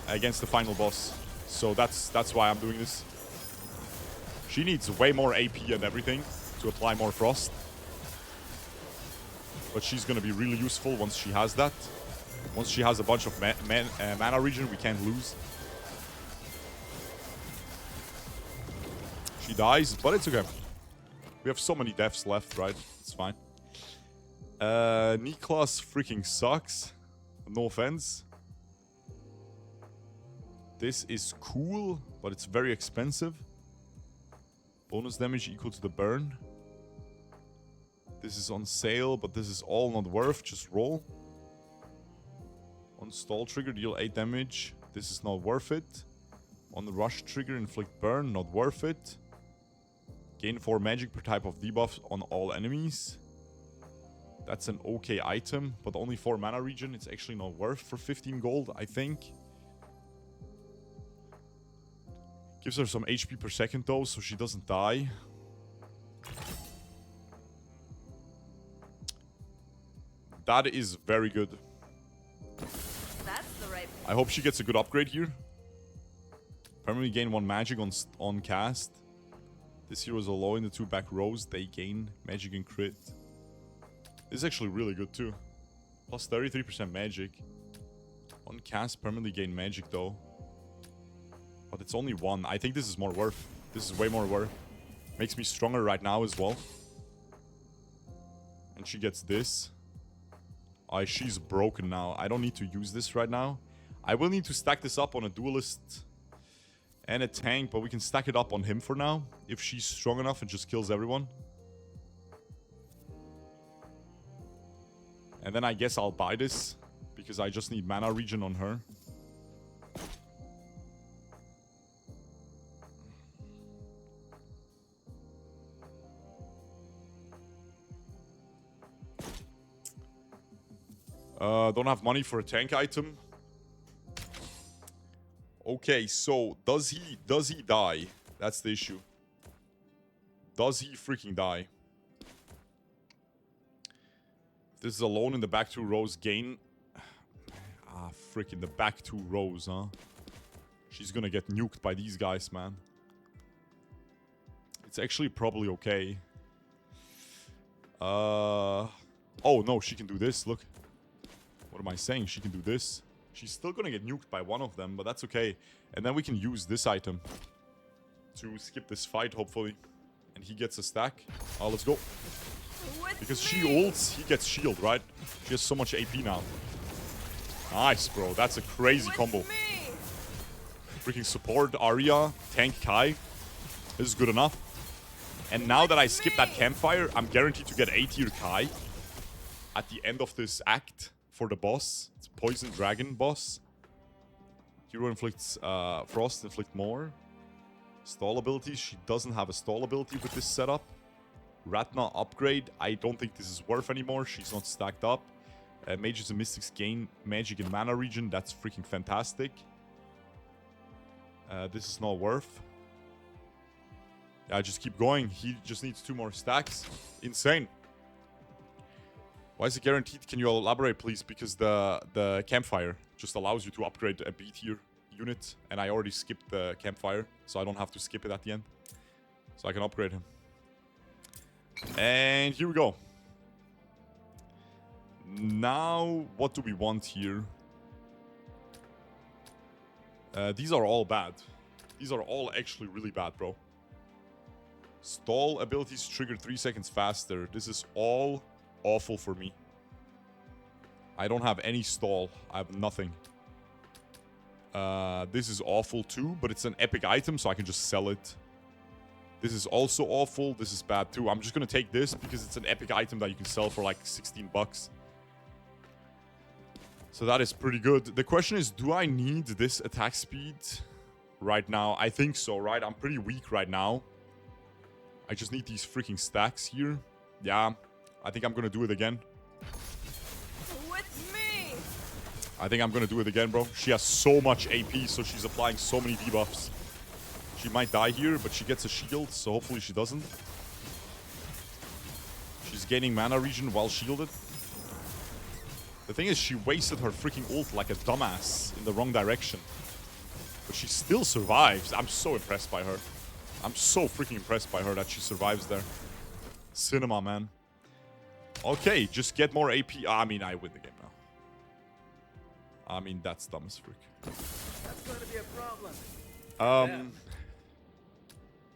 Speaker 1: Against the final boss. So that's why I'm doing this. She needs way more AP and everything to apply more frost. But she's going to be really useful once she has that. Once she has a bunch of mana regen, we can't lose. She dies, but it's okay. We have so many deaths left, right? It's fine. NIKLAS freaking sucks. No offense. This is cool, but it's very expensive. Bonus damage equal to the burn. This is on sale, but this is all not worth. Just roll. On stall trigger, deal 8 damage. This is not worth it. On the rush trigger, inflict burn. Not worth it. Gain 4 magic per type of debuff on all enemies. That's an okay item, but only 4 mana regen. It's actually not worth for 15 gold, I think. Gives her some HP per second though, so she doesn't die. That is very good.
Speaker 4: That's the right.
Speaker 1: I hope she gets a good upgrade here. Permanently gain 1 magic on cast. This hero is alone in the 2 back rows. They gain magic and crit. This is actually really good too. Plus 33% magic. On cast, permanently gain magic though. But it's only 1. I think this is more worth. This is way more worth. Makes me stronger right now as well. And she gets this. Oh, she's broken now. I don't need to use this right now. I will need to stack this up on a duelist and a tank, but we can stack it up on him for now. If she's strong enough and just kills everyone. And then I guess I'll buy this, because I just need mana regen on her. Don't have money for a tank item. Okay, so does he die? That's the issue. Does he freaking die? This is alone in the back 2 rows gain. Ah, freaking the back 2 rows, huh? She's gonna get nuked by these guys, man. It's actually probably okay. Oh no, she can do this, look. What am I saying? She can do this. She's still gonna get nuked by one of them, but that's okay. And then we can use this item to skip this fight, hopefully. And he gets a stack. Oh, let's go. Because she ults, he gets shield, right? She has so much AP now. Nice, bro. That's a crazy combo. Freaking support, Arya, tank Kai. This is good enough. And now that I skip that campfire, I'm guaranteed to get A tier Kai at the end of this act for the boss. It's Poison Dragon boss. Hero inflicts Frost, inflict more. Stall abilities. She doesn't have a stall ability with this setup. Ratna upgrade. I don't think this is worth anymore. She's not stacked up. Mages and Mystics gain magic and mana regen. That's freaking fantastic. This is not worth. Yeah, just keep going. He just needs 2 more stacks. Insane. Why is it guaranteed? Can you elaborate, please? Because the campfire just allows you to upgrade a B tier unit. And I already skipped the campfire, so I don't have to skip it at the end. So I can upgrade him. And here we go. Now, what do we want here? These are all bad. These are all actually really bad, bro. Stall abilities trigger 3 seconds faster. This is all awful for me. I don't have any stall. I have nothing. This is awful too, but it's an epic item, so I can just sell it. This is also awful. This is bad too. I'm just gonna take this because it's an epic item that you can sell for like 16 bucks. So that is pretty good. The question is, do I need this attack speed right now? I think so, right? I'm pretty weak right now. I just need these freaking stacks here. Yeah, I think I'm gonna do it again.
Speaker 4: With me.
Speaker 1: I think I'm gonna do it again, bro. She has so much AP, so she's applying so many debuffs. She might die here, but she gets a shield, so hopefully she doesn't. She's gaining mana regen while shielded. The thing is, she wasted her freaking ult like a dumbass in the wrong direction. But she still survives. I'm so impressed by her. I'm so freaking impressed by her that she survives there. Cinema, man. Okay, just get more AP. I mean, I win the game now. I mean, that's dumb as frick.
Speaker 2: That's going to be a problem.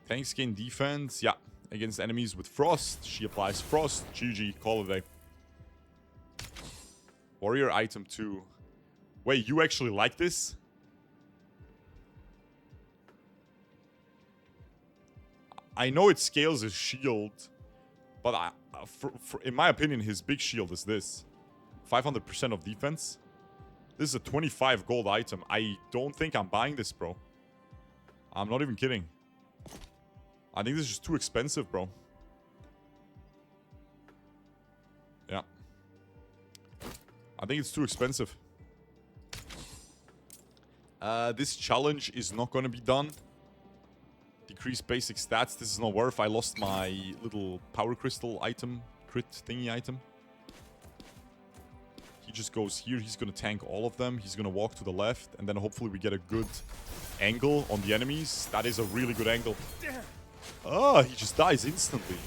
Speaker 1: Tanks gain defense. Yeah, against enemies with Frost. She applies Frost. GG, call it a day. Warrior item 2. Wait, you actually like this? I know it scales his shield, but in my opinion, his big shield is this. 500% of defense. This is a 25 gold item. I don't think I'm buying this, bro. I'm not even kidding. I think this is just too expensive, bro. Yeah. I think it's too expensive. This challenge is not going to be done. Decrease basic stats. This is not worth. I lost my little power crystal item, crit thingy item. He just goes here. He's going to tank all of them. He's going to walk to the left. And then hopefully we get a good angle on the enemies. That is a really good angle. Oh, he just dies instantly.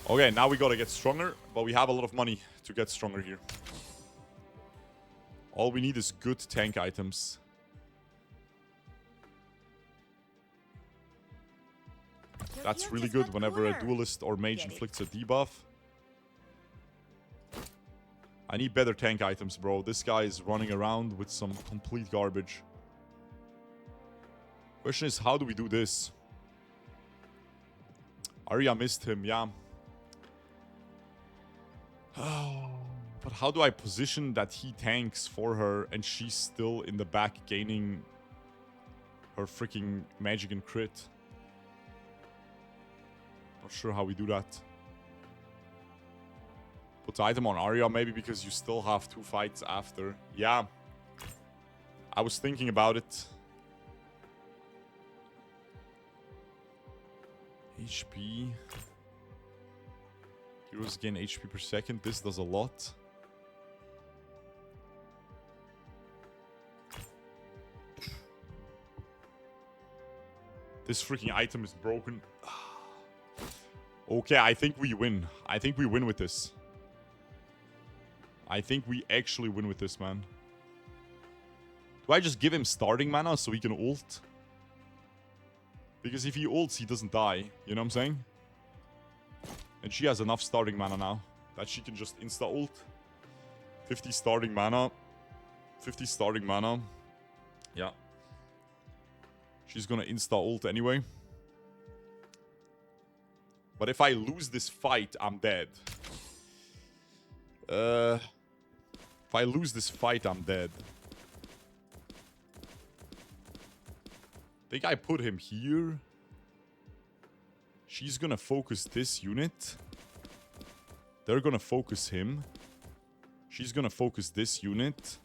Speaker 1: Okay, now we got to get stronger. But we have a lot of money to get stronger here. All we need is good tank items. That's really good whenever a duelist or mage inflicts a debuff. I need better tank items, bro. This guy is running around with some complete garbage. Question is, how do we do this? Arya missed him, yeah. But how do I position that he tanks for her and she's still in the back gaining her freaking magic and crit? Not sure how we do that. Put the item on Arya maybe because you still have 2 fights after. Yeah. I was thinking about it. HP. Heroes gain HP per second. This does a lot. This freaking item is broken. Okay, I think we win. I think we win with this. I think we actually win with this, man. Do I just give him starting mana so he can ult? Because if he ults, he doesn't die. You know what I'm saying? And she has enough starting mana now that she can just insta-ult. 50 starting mana. 50 starting mana. Yeah. She's gonna insta-ult anyway. But if I lose this fight, I'm dead. If I lose this fight, I'm dead. I think I put him here. She's gonna focus this unit. They're gonna focus him. She's gonna focus this unit.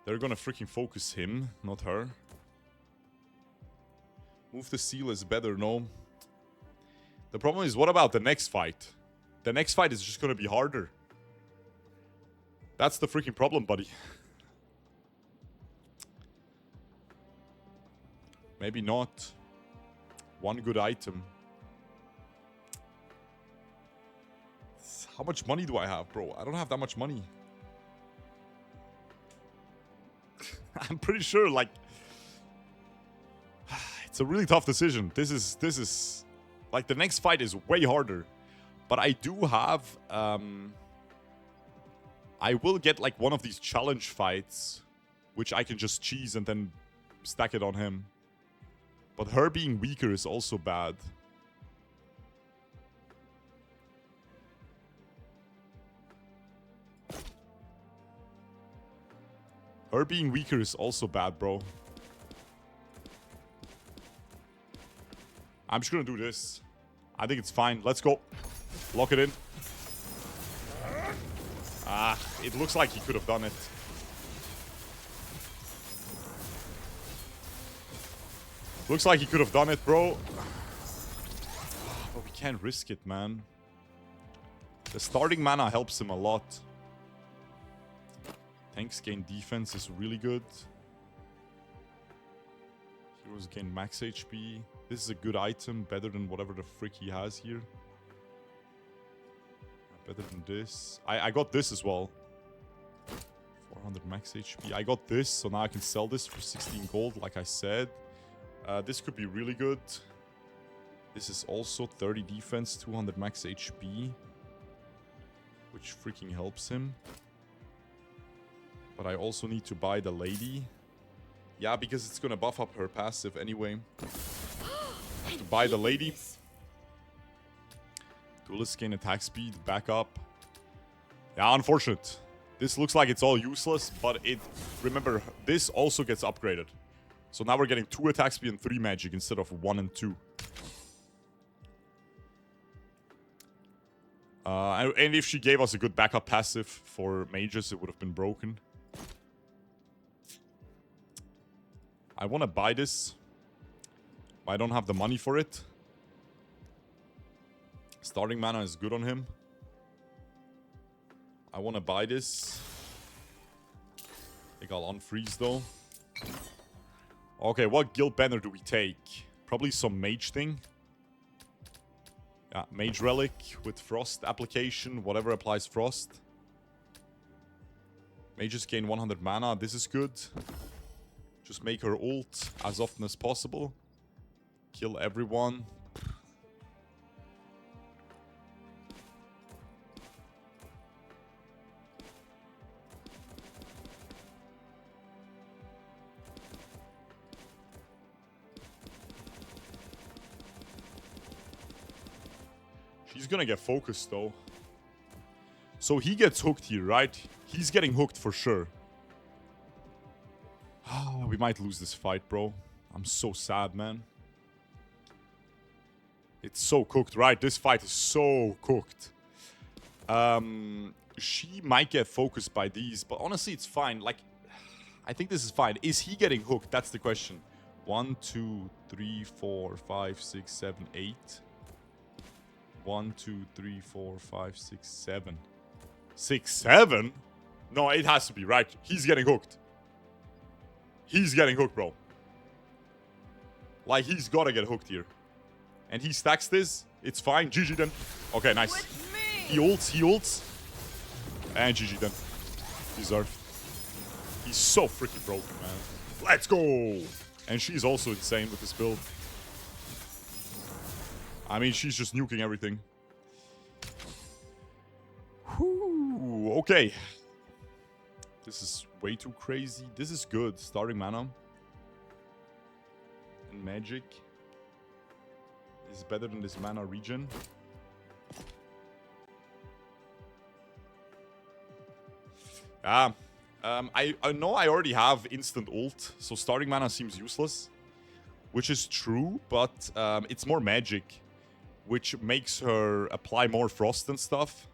Speaker 1: They're gonna freaking focus him, not her. Move the seal is better, no. The problem is, what about the next fight? The next fight is just gonna be harder. That's the freaking problem, buddy. Maybe not. One good item. How much money do I have, bro? I don't have that much money. I'm pretty sure, like... It's a really tough decision. This is... Like, the next fight is way harder. But I do have... I will get, like, one of these challenge fights, which I can just cheese and then stack it on him. But her being weaker is also bad. Her being weaker is also bad, bro. I'm just gonna do this. I think it's fine. Let's go. Lock it in. Ah, it looks like he could have done it. Looks like he could have done it, bro. But we can't risk it, man. The starting mana helps him a lot. Tanks gain defense is really good. Heroes gain max HP. This is a good item, better than whatever the frick he has here. Better than this. I got this as well. 400 max HP. I got this, so now I can sell this for 16 gold, like I said. This could be really good. This is also 30 defense, 200 max HP. Which freaking helps him. But I also need to buy the lady. Yeah, because it's gonna buff up her passive anyway. I have to buy the lady. Duelists gain attack speed, back up. Yeah, unfortunate. This looks like it's all useless, but it... Remember, this also gets upgraded. So now we're getting 2 attack speed and 3 magic instead of 1 and 2. And if she gave us a good backup passive for mages, it would have been broken. I want to buy this. But I don't have the money for it. Starting mana is good on him. I want to buy this. I think I'll unfreeze though. Okay, what guild banner do we take? Probably some mage thing. Yeah, mage relic with frost application. Whatever applies frost. Mages gain 100 mana. This is good. Just make her ult as often as possible. Kill everyone. He's gonna get focused, though. So he gets hooked here, right? He's getting hooked for sure. We might lose this fight, bro. I'm so sad, man. It's so cooked, right? This fight is so cooked. She might get focused by these, but honestly, it's fine. Like, I think this is fine. Is he getting hooked? That's the question. 1, 2, 3, 4, 5, 6, 7, 8. 1, 2, 3, 4, 5, 6, 7. 6, 7? No, it has to be, right? He's getting hooked. He's getting hooked, bro. Like, he's gotta get hooked here. And he stacks this. It's fine. GG then. Okay, nice. He ults. And GG then. Deserved. He's so freaking broken, man. Let's go! And she's also insane with this build. I mean, she's just nuking everything. Whew, okay. This is way too crazy. This is good. Starting mana. And magic. Is better than this mana regen. I know I already have instant ult, so starting mana seems useless. Which is true, but it's more magic. Which makes her apply more frost and stuff.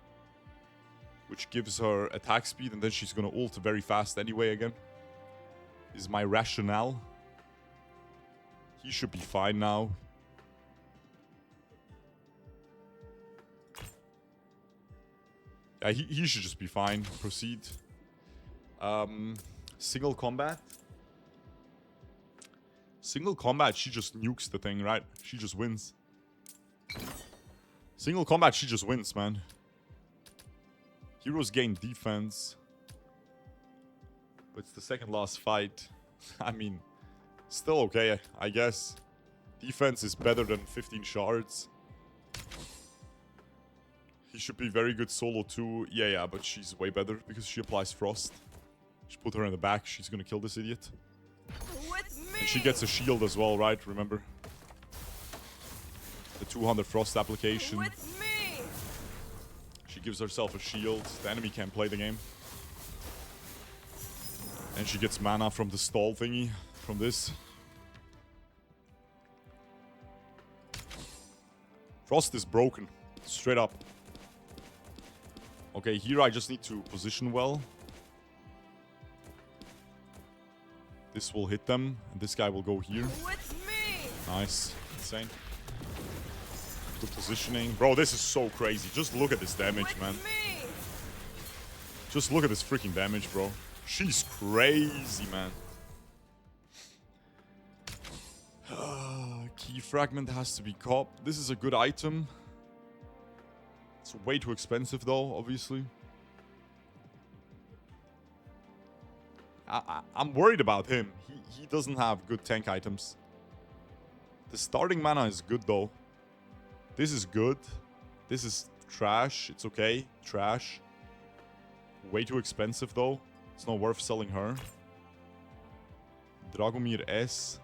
Speaker 1: Which gives her attack speed, and then she's gonna ult very fast anyway again. Is my rationale. He should be fine now. Yeah, he should just be fine. Proceed. Single combat. Single combat, she just nukes the thing, right? She just wins. Single combat, she just wins, man. Heroes gain defense. But it's the second last fight. I mean, still okay, I guess. Defense is better than 15 shards. He should be very good solo too. Yeah, but she's way better because she applies frost. Just put her in the back. She's gonna kill this idiot. And she gets a shield as well, right? Remember? The 200 frost application. She gives herself a shield. The enemy can't play the game. And she gets mana from the stall thingy. From this. Frost is broken. Straight up. Okay, here I just need to position well. This will hit them, and this guy will go here. Nice. Insane. Good positioning. Bro, this is so crazy. Just look at this damage, man. Just look at this freaking damage, bro. She's crazy, man. Key fragment has to be copped. This is a good item. It's way too expensive, though, obviously. I'm worried about him. He doesn't have good tank items. The starting mana is good, though. This is good. This is trash. It's okay. Trash. Way too expensive, though. It's not worth selling her. Dragomir S.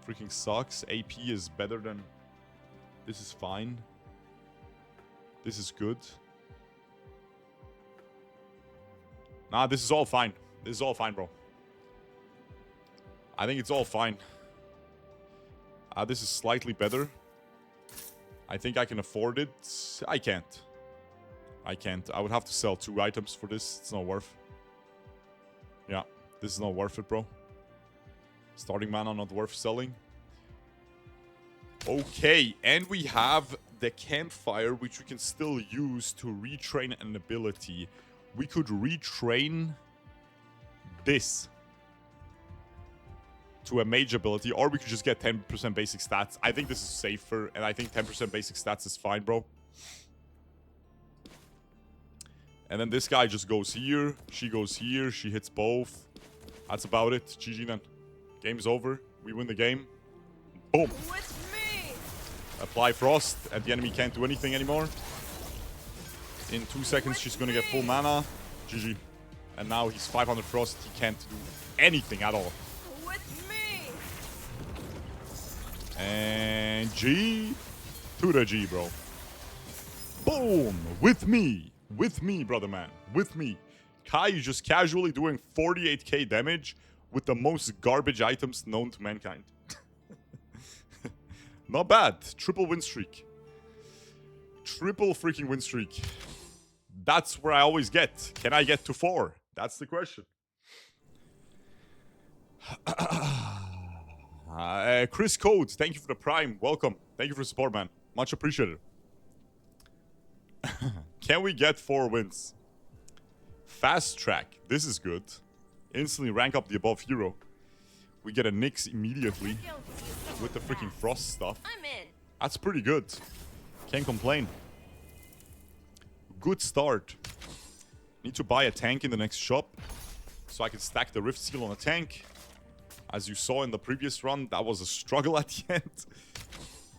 Speaker 1: Freaking sucks. AP is better than... This is fine. This is good. Nah, this is all fine. This is all fine, bro. I think it's all fine. This is slightly better. I think I can afford it. I can't. I can't. I would have to sell 2 items for this. It's not worth. Yeah, this is not worth it, bro. Starting mana not worth selling. Okay, and we have the campfire, which we can still use to retrain an ability. We could retrain this to a mage ability, or we could just get 10% basic stats. I think this is safer, and I think 10% basic stats is fine, bro. And then this guy just goes here, she goes here, she hits both. That's about it. GG then. Game's over. We win the game. Boom. Apply frost, and the enemy can't do anything anymore. In 2 seconds, she's gonna get full mana. GG. And now he's 500 frost. He can't do anything at all. And G to the G, bro. Boom! With me, brother man, with me. Kai is just casually doing 48k damage with the most garbage items known to mankind. Not bad. Triple win streak. Triple freaking win streak. That's where I always get. Can I get to 4? That's the question. Chris Code, thank you for the prime. Welcome. Thank you for the support, man. Much appreciated. Can we get 4 wins? Fast track. This is good. Instantly rank up the above hero. We get a Nyx immediately with the freaking frost stuff.
Speaker 4: I'm in.
Speaker 1: That's pretty good. Can't complain. Good start. Need to buy a tank in the next shop so I can stack the Rift Seal on a tank. As you saw in the previous run, that was a struggle at the end.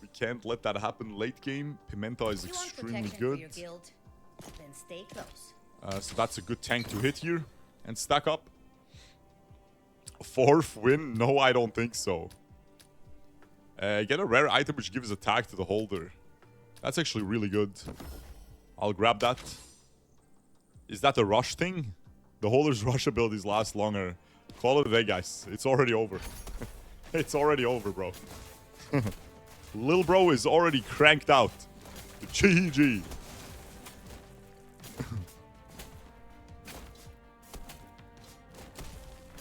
Speaker 1: We can't let that happen late game. Pimenta is extremely good.
Speaker 4: Then stay close.
Speaker 1: So that's a good tank to hit here and stack up. 4th win? No, I don't think so. Get a rare item which gives attack to the holder. That's actually really good. I'll grab that. Is that a rush thing? The holder's rush abilities last longer. Call it a day, guys. It's already over. It's already over, bro. Lil bro is already cranked out. GG.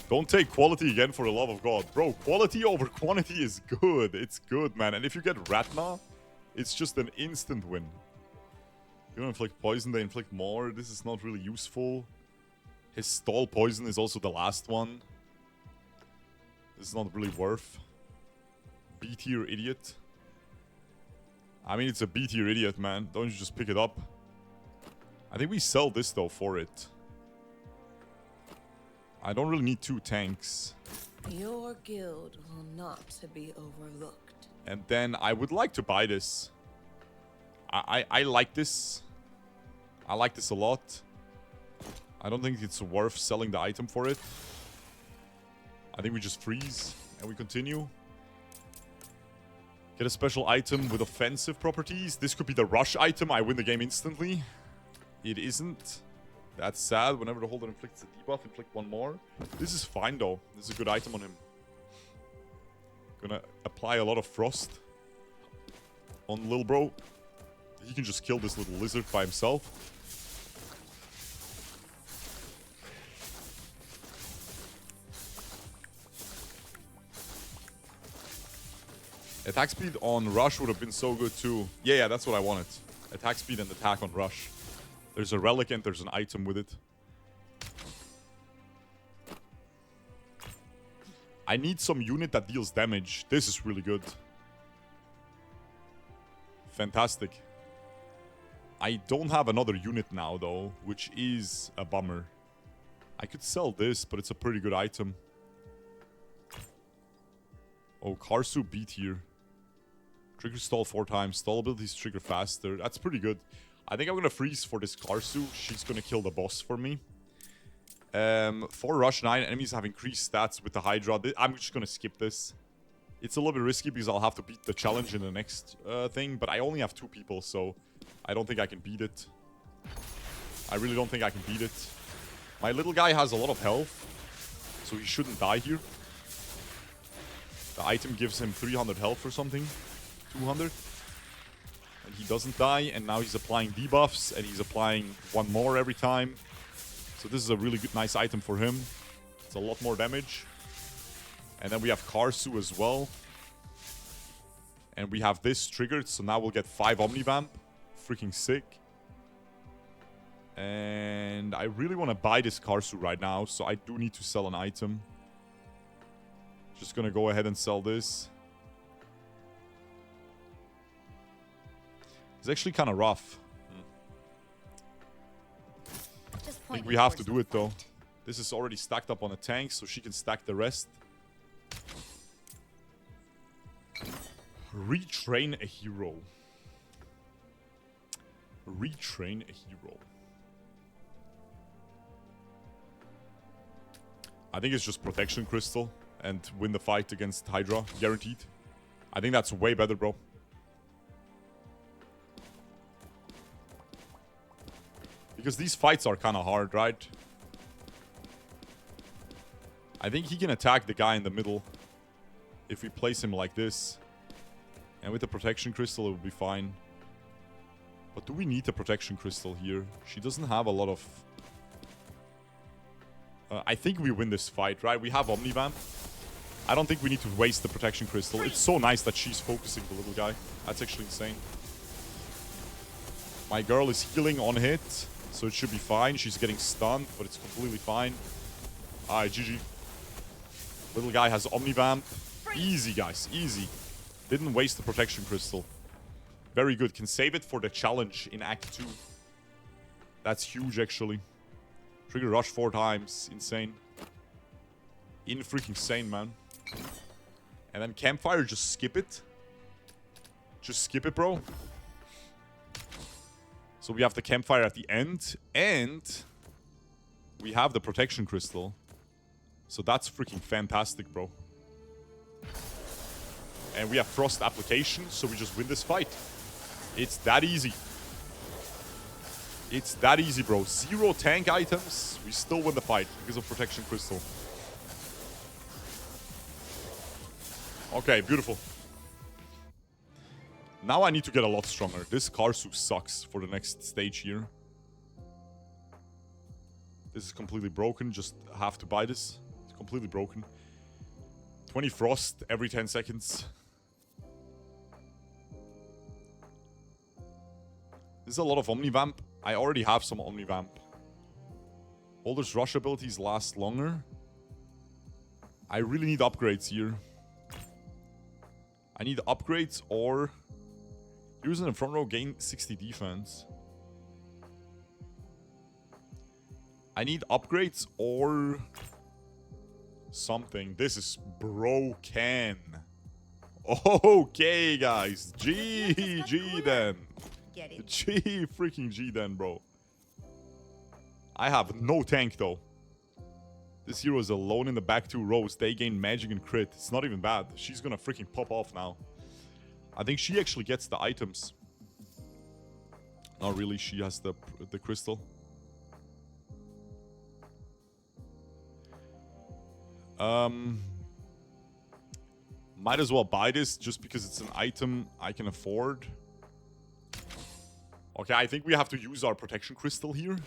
Speaker 1: Don't take quality again for the love of God. Bro, quality over quantity is good. It's good, man. And if you get Ratna, it's just an instant win. You don't inflict poison, they inflict more. This is not really useful. His stall poison is also the last one. This is not really worth. B tier idiot. I mean, it's a B tier idiot, man. Don't you just pick it up? I think we sell this, though, for it. I don't really need 2 tanks.
Speaker 5: Your guild will not be overlooked.
Speaker 1: And then I would like to buy this. I like this. I like this a lot. I don't think it's worth selling the item for it. I think we just freeze and we continue. Get a special item with offensive properties. This could be the rush item. I win the game instantly. It isn't. That's sad. Whenever the holder inflicts a debuff, inflict 1 more. This is fine, though. This is a good item on him. Gonna apply a lot of frost on Lil Bro. He can just kill this little lizard by himself. Attack speed on Rush would have been so good, too. Yeah, that's what I wanted. Attack speed and attack on Rush. There's a relic and there's an item with it. I need some unit that deals damage. This is really good. Fantastic. I don't have another unit now, though, which is a bummer. I could sell this, but it's a pretty good item. Oh, Karsu B tier. Trigger stall 4 times. Stall abilities trigger faster. That's pretty good. I think I'm going to freeze for this Karsu. She's going to kill the boss for me. For Rush 9, enemies have increased stats with the Hydra. I'm just going to skip this. It's a little bit risky because I'll have to beat the challenge in the next thing. But I only have 2 people, so I don't think I can beat it. I really don't think I can beat it. My little guy has a lot of health, so he shouldn't die here. The item gives him 300 health or something. 200. And he doesn't die, and now he's applying debuffs, and he's applying 1 more every time. So this is a really good, nice item for him. It's a lot more damage. And then we have Karsu as well. And we have this triggered, so now we'll get 5 Omnivamp. Freaking sick. And I really want to buy this Karsu right now, so I do need to sell an item. Just gonna go ahead and sell this. It's actually kind of rough. I think we have to do it, though. This is already stacked up on a tank, so she can stack the rest. Retrain a hero. Retrain a hero. I think it's just Protection Crystal and win the fight against Hydra. Guaranteed. I think that's way better, bro. Because these fights are kind of hard, right? I think he can attack the guy in the middle if we place him like this. And with the protection crystal, it will be fine. But do we need the protection crystal here? She doesn't have a lot of... I think we win this fight, right? We have Omnivamp. I don't think we need to waste the protection crystal. It's so nice that she's focusing the little guy. That's actually insane. My girl is healing on hit, so it should be fine. She's getting stunned, but it's completely fine. Alright, GG. Little guy has Omnivamp. Easy, guys. Easy. Didn't waste the protection crystal. Very good. Can save it for the challenge in Act 2. That's huge, actually. Trigger rush 4 times. Insane. Freaking insane, man. And then campfire, just skip it. Just skip it, bro. So we have the campfire at the end. And we have the protection crystal. So that's freaking fantastic, bro. And we have frost application, so we just win this fight. It's that easy. It's that easy, bro. 0 tank items. We still win the fight because of protection crystal. Okay, beautiful. Now I need to get a lot stronger. This Karsu sucks for the next stage here. This is completely broken. Just have to buy this. It's completely broken. 20 frost every 10 seconds. This is a lot of Omnivamp. I already have some Omnivamp. Boulder's rush abilities last longer. I really need upgrades here. I need upgrades or... Using the front row gain 60 defense. I need upgrades or... something. This is broken. Okay, guys. GG then. G freaking G then, bro. I have no tank, though. This hero is alone in the back 2 rows. They gain magic and crit. It's not even bad. She's gonna freaking pop off now. I think she actually gets the items. Not really. She has the crystal. Might as well buy this just because it's an item I can afford. Okay, I think we have to use our protection crystal here.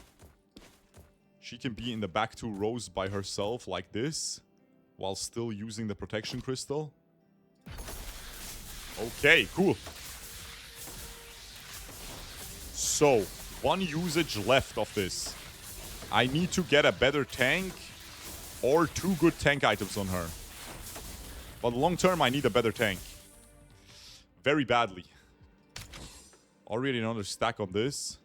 Speaker 1: She can be in the back 2 rows by herself like this, while still using the protection crystal. Okay, cool. So, 1 usage left of this. I need to get a better tank or 2 good tank items on her. But long term, I need a better tank. Very badly. Already another stack on this.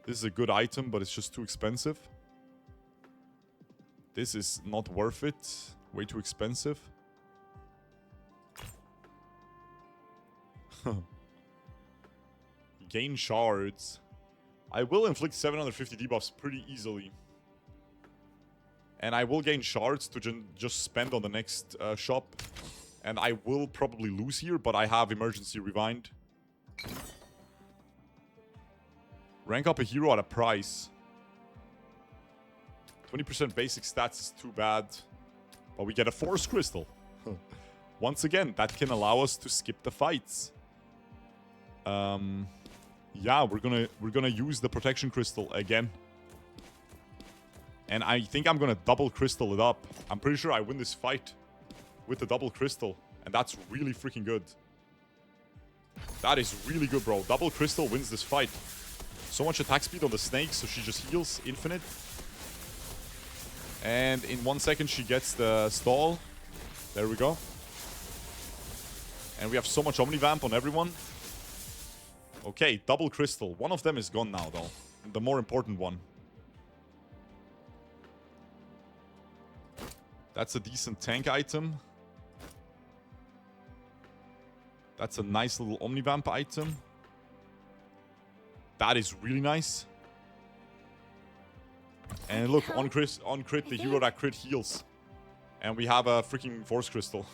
Speaker 1: This is a good item, but it's just too expensive. This is not worth it. Way too expensive. Gain shards. I will inflict 750 debuffs pretty easily. And I will gain shards to just spend on the next shop. And I will probably lose here, but I have emergency rewind. Rank up a hero at a price. 20% basic stats is too bad. But we get a force crystal. Once again, that can allow us to skip the fights. Yeah, we're gonna use the protection crystal again. And I think I'm gonna double crystal it up. I'm pretty sure I win this fight with the double crystal. And that's really freaking good. That is really good, bro. Double crystal wins this fight. So much attack speed on the snake, so she just heals infinite. And in 1 second she gets the stall. There we go. And we have so much Omnivamp on everyone. Okay, double crystal. One of them is gone now, though. The more important one. That's a decent tank item. That's a nice little Omnivamp item. That is really nice. And look, on crit, the hero that crit heals. And we have a freaking force crystal.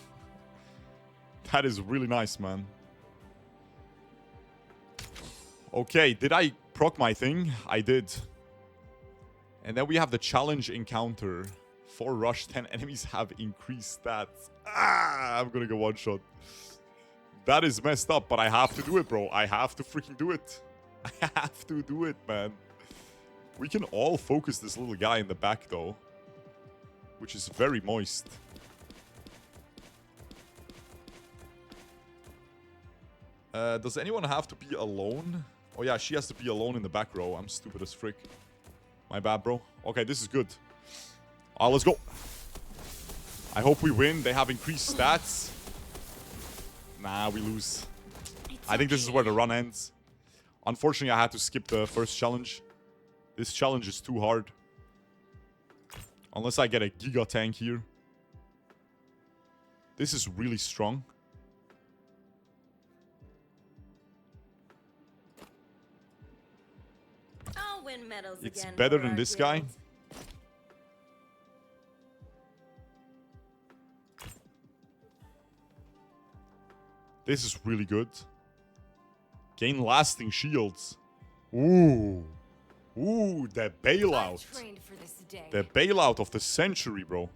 Speaker 1: That is really nice, man. Okay, did I proc my thing? I did. And then we have the challenge encounter. 4 rush, 10 enemies have increased stats. Ah, I'm gonna go one shot. That is messed up, but I have to do it, bro. I have to freaking do it. I have to do it, man. We can all focus this little guy in the back, though. Which is very moist. Does anyone have to be alone? Oh, yeah, she has to be alone in the back row. I'm stupid as frick. My bad, bro. Okay, this is good. Let's go. I hope we win. They have increased stats. Nah, we lose. I think this is where the run ends. Unfortunately, I had to skip the first challenge. This challenge is too hard. Unless I get a Giga Tank here. This is really strong.
Speaker 4: I'll win medals
Speaker 1: It's
Speaker 4: again
Speaker 1: better
Speaker 4: for
Speaker 1: than
Speaker 4: our
Speaker 1: this guy.
Speaker 4: guild.
Speaker 1: This is really good. Gain lasting shields. Ooh. Ooh, the bailout.
Speaker 3: Trained for this day.
Speaker 1: The bailout of the century, bro.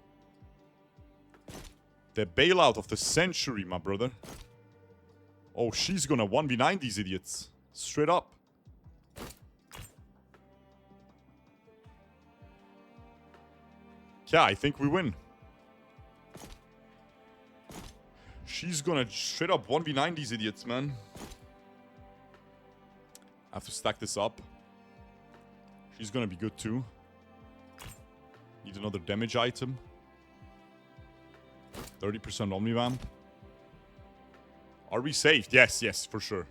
Speaker 1: The bailout of the century, my brother. Oh, she's gonna 1v9 these idiots. Straight up. Yeah, I think we win. She's gonna straight up 1v9 these idiots, man. I have to stack this up. She's gonna be good too. Need another damage item. 30% Omnivamp. Are we saved? Yes, yes, for sure.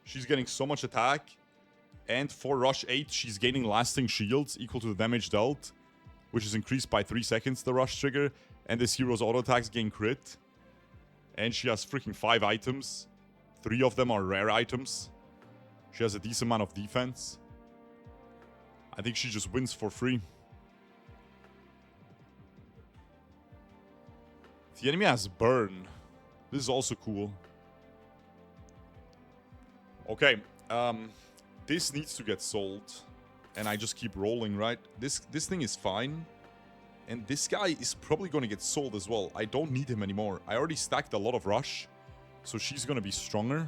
Speaker 1: She's getting so much attack. And for Rush 8, she's gaining lasting shields equal to the damage dealt, which is increased by 3 seconds, the Rush trigger. And this hero's auto attacks gain crit. And she has freaking 5 items. 3 of them are rare items. She has a decent amount of defense. I think she just wins for free. The enemy has burn. This is also cool. Okay. This needs to get sold. And I just keep rolling, right? This thing is fine. And this guy is probably going to get sold as well. I don't need him anymore. I already stacked a lot of rush. So she's going to be stronger.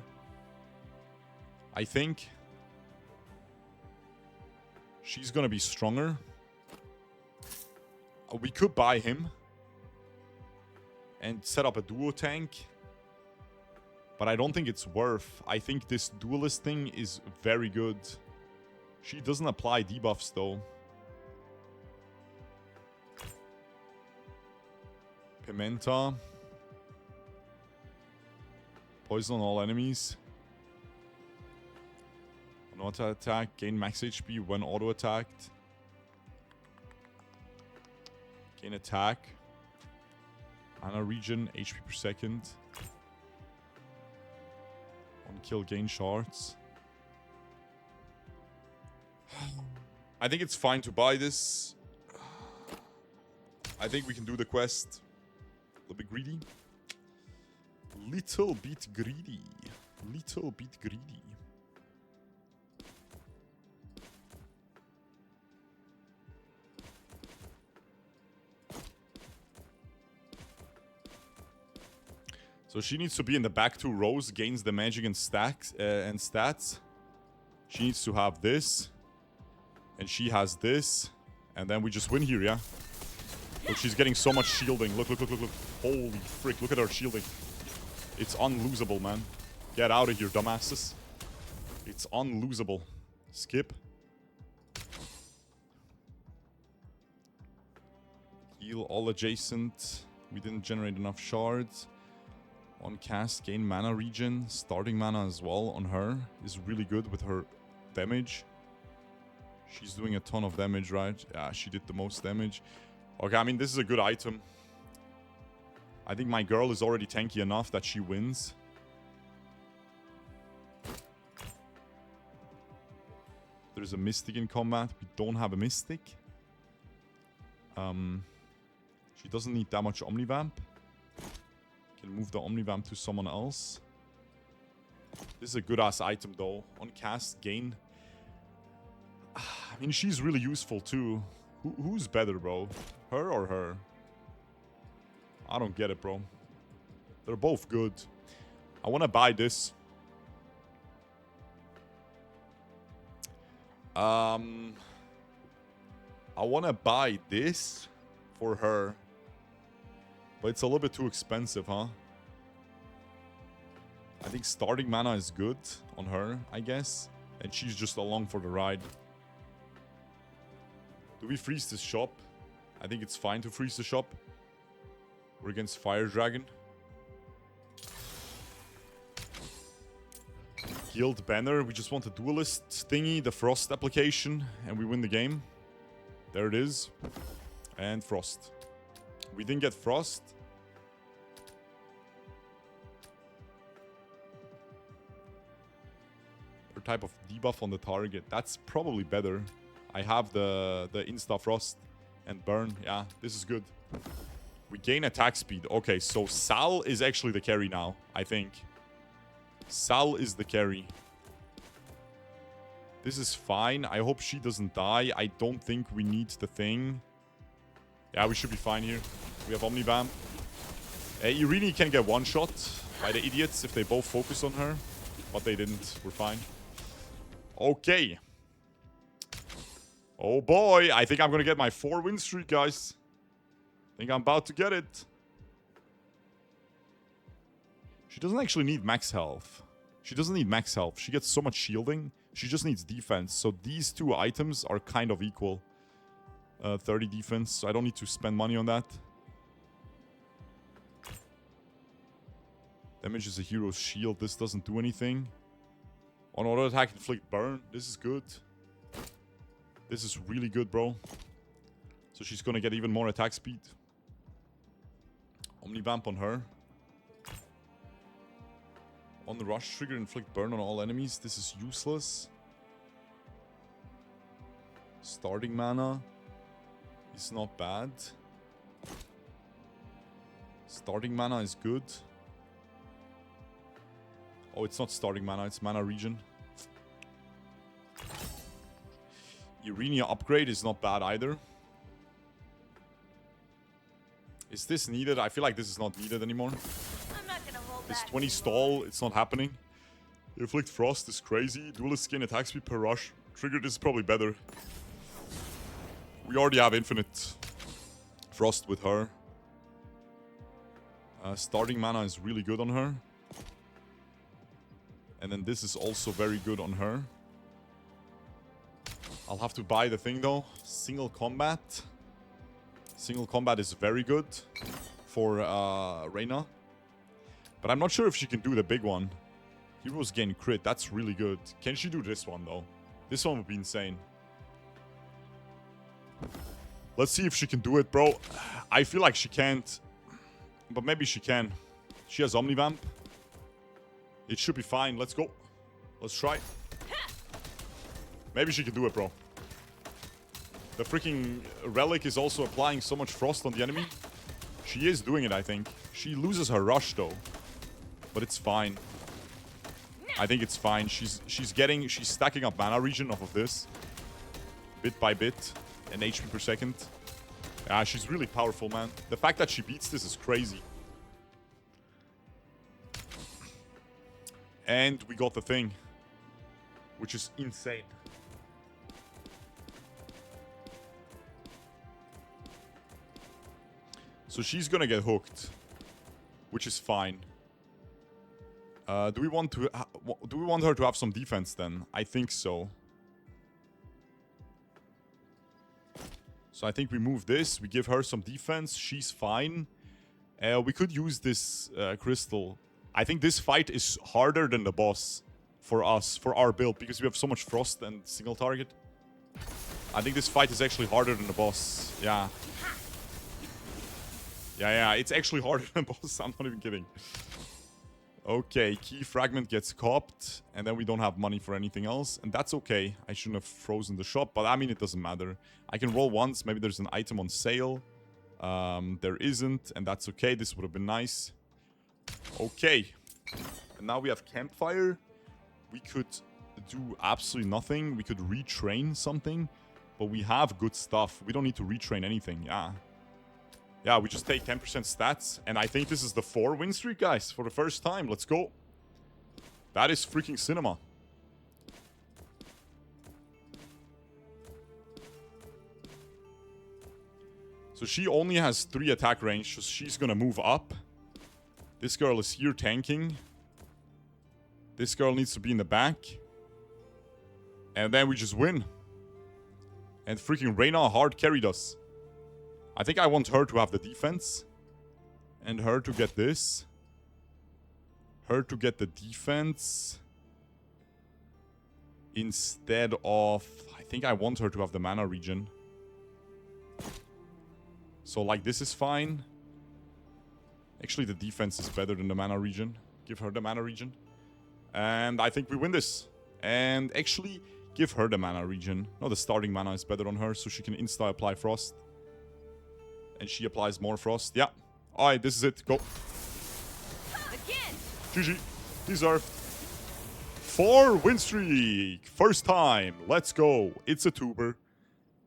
Speaker 1: I think. She's going to be stronger. We could buy him. And set up a duo tank. But I don't think it's worth. I think this duelist thing is very good. She doesn't apply debuffs though. Pimenta. Poison on all enemies. On auto attack. Gain max HP when auto attacked. Gain attack. Mana regen. HP per second. On kill gain shards. I think it's fine to buy this. I think we can do the quest. A little bit greedy. Little bit greedy. Little bit greedy. So she needs to be in the back 2 rows, gains the magic and stacks and stats. She needs to have this. And she has this. And then we just win here, yeah? Look, she's getting so much shielding. Look, look, look, look, look. Holy frick, look at her shielding. It's unlosable, man. Get out of here, dumbasses. It's unlosable. Skip. Heal all adjacent. We didn't generate enough shards. On cast, gain mana regen. Starting mana as well on her is really good with her damage. She's doing a ton of damage, right? Yeah, she did the most damage. Okay, I mean, this is a good item. I think my girl is already tanky enough that she wins. There's a Mystic in combat. We don't have a Mystic. She doesn't need that much Omnivamp. Can move the Omnivamp to someone else. This is a good-ass item, though. On cast, gain I mean, she's really useful too. Who's better, bro? Her or her? I don't get it, bro. They're both good. I want to buy this. I want to buy this for her. But it's a little bit too expensive, huh? I think starting mana is good on her, I guess. And she's just along for the ride. Do we freeze this shop? I think it's fine to freeze the shop. We're against Fire Dragon. Guild banner. We just want the duelist thingy, the frost application, and we win the game. There it is. And frost. We didn't get frost. Or type of debuff on the target. That's probably better. I have the insta frost and burn. Yeah, this is good. We gain attack speed. Okay, so Sal is actually the carry now, I think. Sal is the carry. This is fine. I hope she doesn't die. I don't think we need the thing. Yeah, we should be fine here. We have Omnibam. Irini can get one shot by the idiots if they both focus on her. But they didn't. We're fine. Okay. Oh boy. I think I'm going to get my 4-win streak, guys. I think I'm about to get it. She doesn't actually need max health. She doesn't need max health. She gets so much shielding. She just needs defense. So these two items are kind of equal. 30 defense. So I don't need to spend money on that. Damage is a hero's shield. This doesn't do anything. On auto attack, inflict burn. This is good. This is really good, bro. So she's gonna get even more attack speed. Omnivamp on her. On the rush trigger, inflict burn on all enemies. This is useless. Starting mana is not bad. Starting mana is good. Oh, it's not starting mana, it's mana regen. Irini upgrade is not bad either. Is this needed? I feel like this is not needed anymore.
Speaker 4: I'm not gonna hold
Speaker 1: This
Speaker 4: back
Speaker 1: 20
Speaker 4: anymore.
Speaker 1: stall, it's not happening. Inflict frost is crazy. Duelist skin attack speed per rush. Trigger, this is probably better. We already have infinite frost with her. Starting mana is really good on her. And then this is also very good on her. I'll have to buy the thing though. Single combat. Single combat is very good for Reyna. But I'm not sure if she can do the big one. Heroes gain crit. That's really good. Can she do this one though? This one would be insane. Let's see if she can do it, bro. I feel like she can't. But maybe she can. She has Omnivamp. It should be fine. Let's go. Let's try. Maybe she can do it, bro. The freaking relic is also applying so much frost on the enemy. She is doing it, I think. She loses her rush, though. But it's fine. I think it's fine. She's stacking up mana regen off of this. Bit by bit. And HP per second. Yeah, she's really powerful, man. The fact that she beats this is crazy. And we got the thing. Which is insane. So she's gonna get hooked. Which is fine. Do we want her to have some defense then? I think so. So I think we move this. We give her some defense. She's fine. We could use this crystal. I think this fight is harder than the boss for us, for our build, because we have so much frost and single target. I think this fight is actually harder than the boss. Yeah. Yeah, it's actually harder than the boss. I'm not even kidding. Okay, key fragment gets copped, and then we don't have money for anything else, and that's okay. I shouldn't have frozen the shop, but I mean, it doesn't matter. I can roll once. Maybe there's an item on sale. There isn't, and that's okay. This would have been nice. Okay. And now we have campfire. We could do absolutely nothing. We could retrain something. But we have good stuff. We don't need to retrain anything. Yeah. Yeah, we just take 10% stats. And I think this is the 4 win streak, guys, for the first time. Let's go. That is freaking cinema. So she only has 3 attack range, so she's gonna move up. This girl is here tanking. This girl needs to be in the back. And then we just win. And freaking Reyna hard carried us. I think I want her to have the defense. And her to get this. Her to get the defense. Instead of... I think I want her to have the mana regen. So, like, this is fine. Actually, the defense is better than the mana regen. Give her the mana regen. And I think we win this. And actually, give her the mana regen. No, the starting mana is better on her, so she can insta-apply frost. And she applies more frost. Yeah. Alright, this is it. Go.
Speaker 4: Again.
Speaker 1: GG. Deserved. 4 win streak. First time. Let's go. It's a tuber.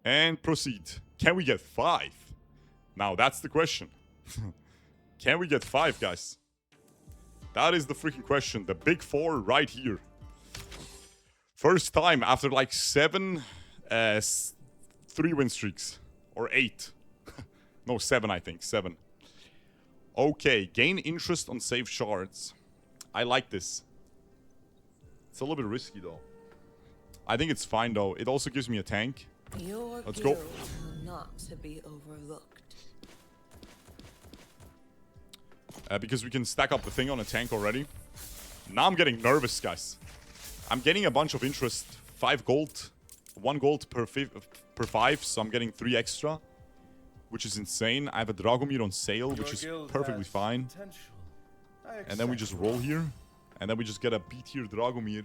Speaker 1: And proceed. Can we get 5? Now, that's the question. Can we get 5, guys? That is the freaking question. The big 4 right here. First time after like 7 3 win streaks. Or 8. No, 7, I think. 7. Okay. Gain interest on saved shards. I like this. It's a little bit risky, though. I think it's fine, though. It also gives me a tank. Let's go.
Speaker 5: Not to be overlooked.
Speaker 1: Because we can stack up the thing on a tank already. Now I'm getting nervous, guys. I'm getting a bunch of interest. 5 gold. 1 gold per 5, so I'm getting 3 extra. Which is insane. I have a Dragomir on sale, which is perfectly fine. And then we just roll here. And then we just get a B-tier Dragomir.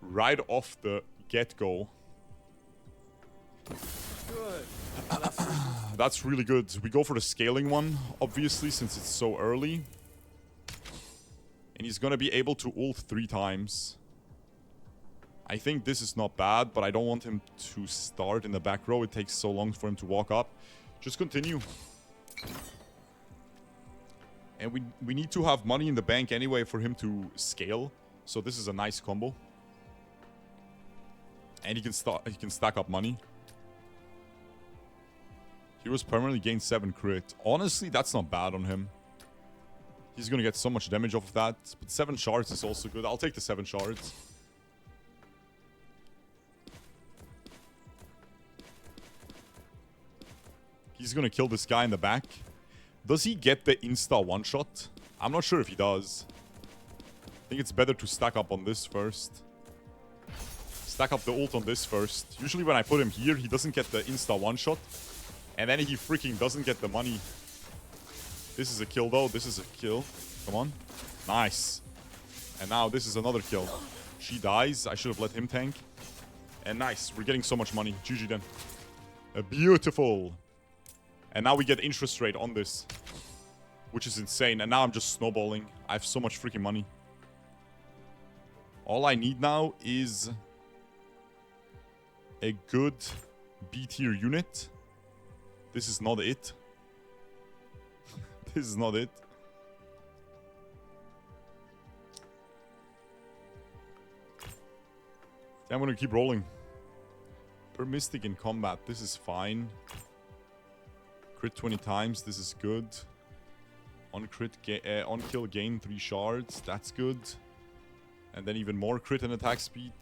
Speaker 1: Right off the get-go.
Speaker 2: Good.
Speaker 1: That's really good. We go for the scaling one, obviously, since it's so early. And he's gonna be able to ult 3 times. I think this is not bad, but I don't want him to start in the back row. It takes so long for him to walk up. Just continue. And we need to have money in the bank anyway for him to scale. So this is a nice combo. And he can stack up money. Heroes permanently gain 7 crit. Honestly, that's not bad on him. He's gonna get so much damage off of that. But 7 shards is also good. I'll take the 7 shards. He's gonna kill this guy in the back. Does he get the insta one-shot? I'm not sure if he does. I think it's better to stack up on this first. Stack up the ult on this first. Usually when I put him here, he doesn't get the insta one-shot. And then he freaking doesn't get the money. This is a kill, though. This is a kill. Come on. Nice. And now this is another kill. She dies. I should have let him tank. And nice. We're getting so much money. GG then. Beautiful. And now we get interest rate on this. Which is insane. And now I'm just snowballing. I have so much freaking money. All I need now is a good B-tier unit. This is not it. This is not it. I'm gonna keep rolling. Per Mystic in combat. This is fine. Crit 20 times. This is good. On kill gain 3 shards. That's good. And then even more crit and attack speed.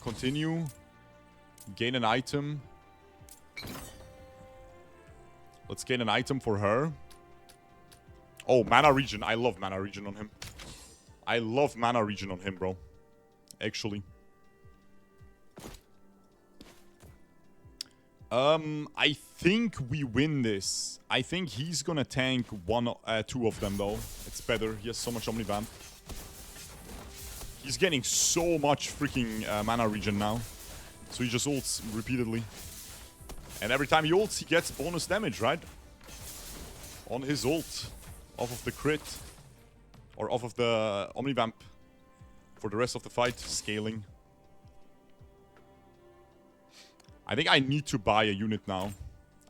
Speaker 1: Continue. Gain an item. Let's gain an item for her. Oh, mana regen. I love mana regen on him. I love mana regen on him, bro. Actually. I think we win this. I think he's gonna tank 2 of them, though. It's better. He has so much Omnivamp. He's getting so much freaking mana regen now. So he just ults repeatedly. And every time he ults, he gets bonus damage, right? On his ult. Off of the crit. Or off of the Omnivamp. for the rest of the fight. Scaling. I think I need to buy a unit now.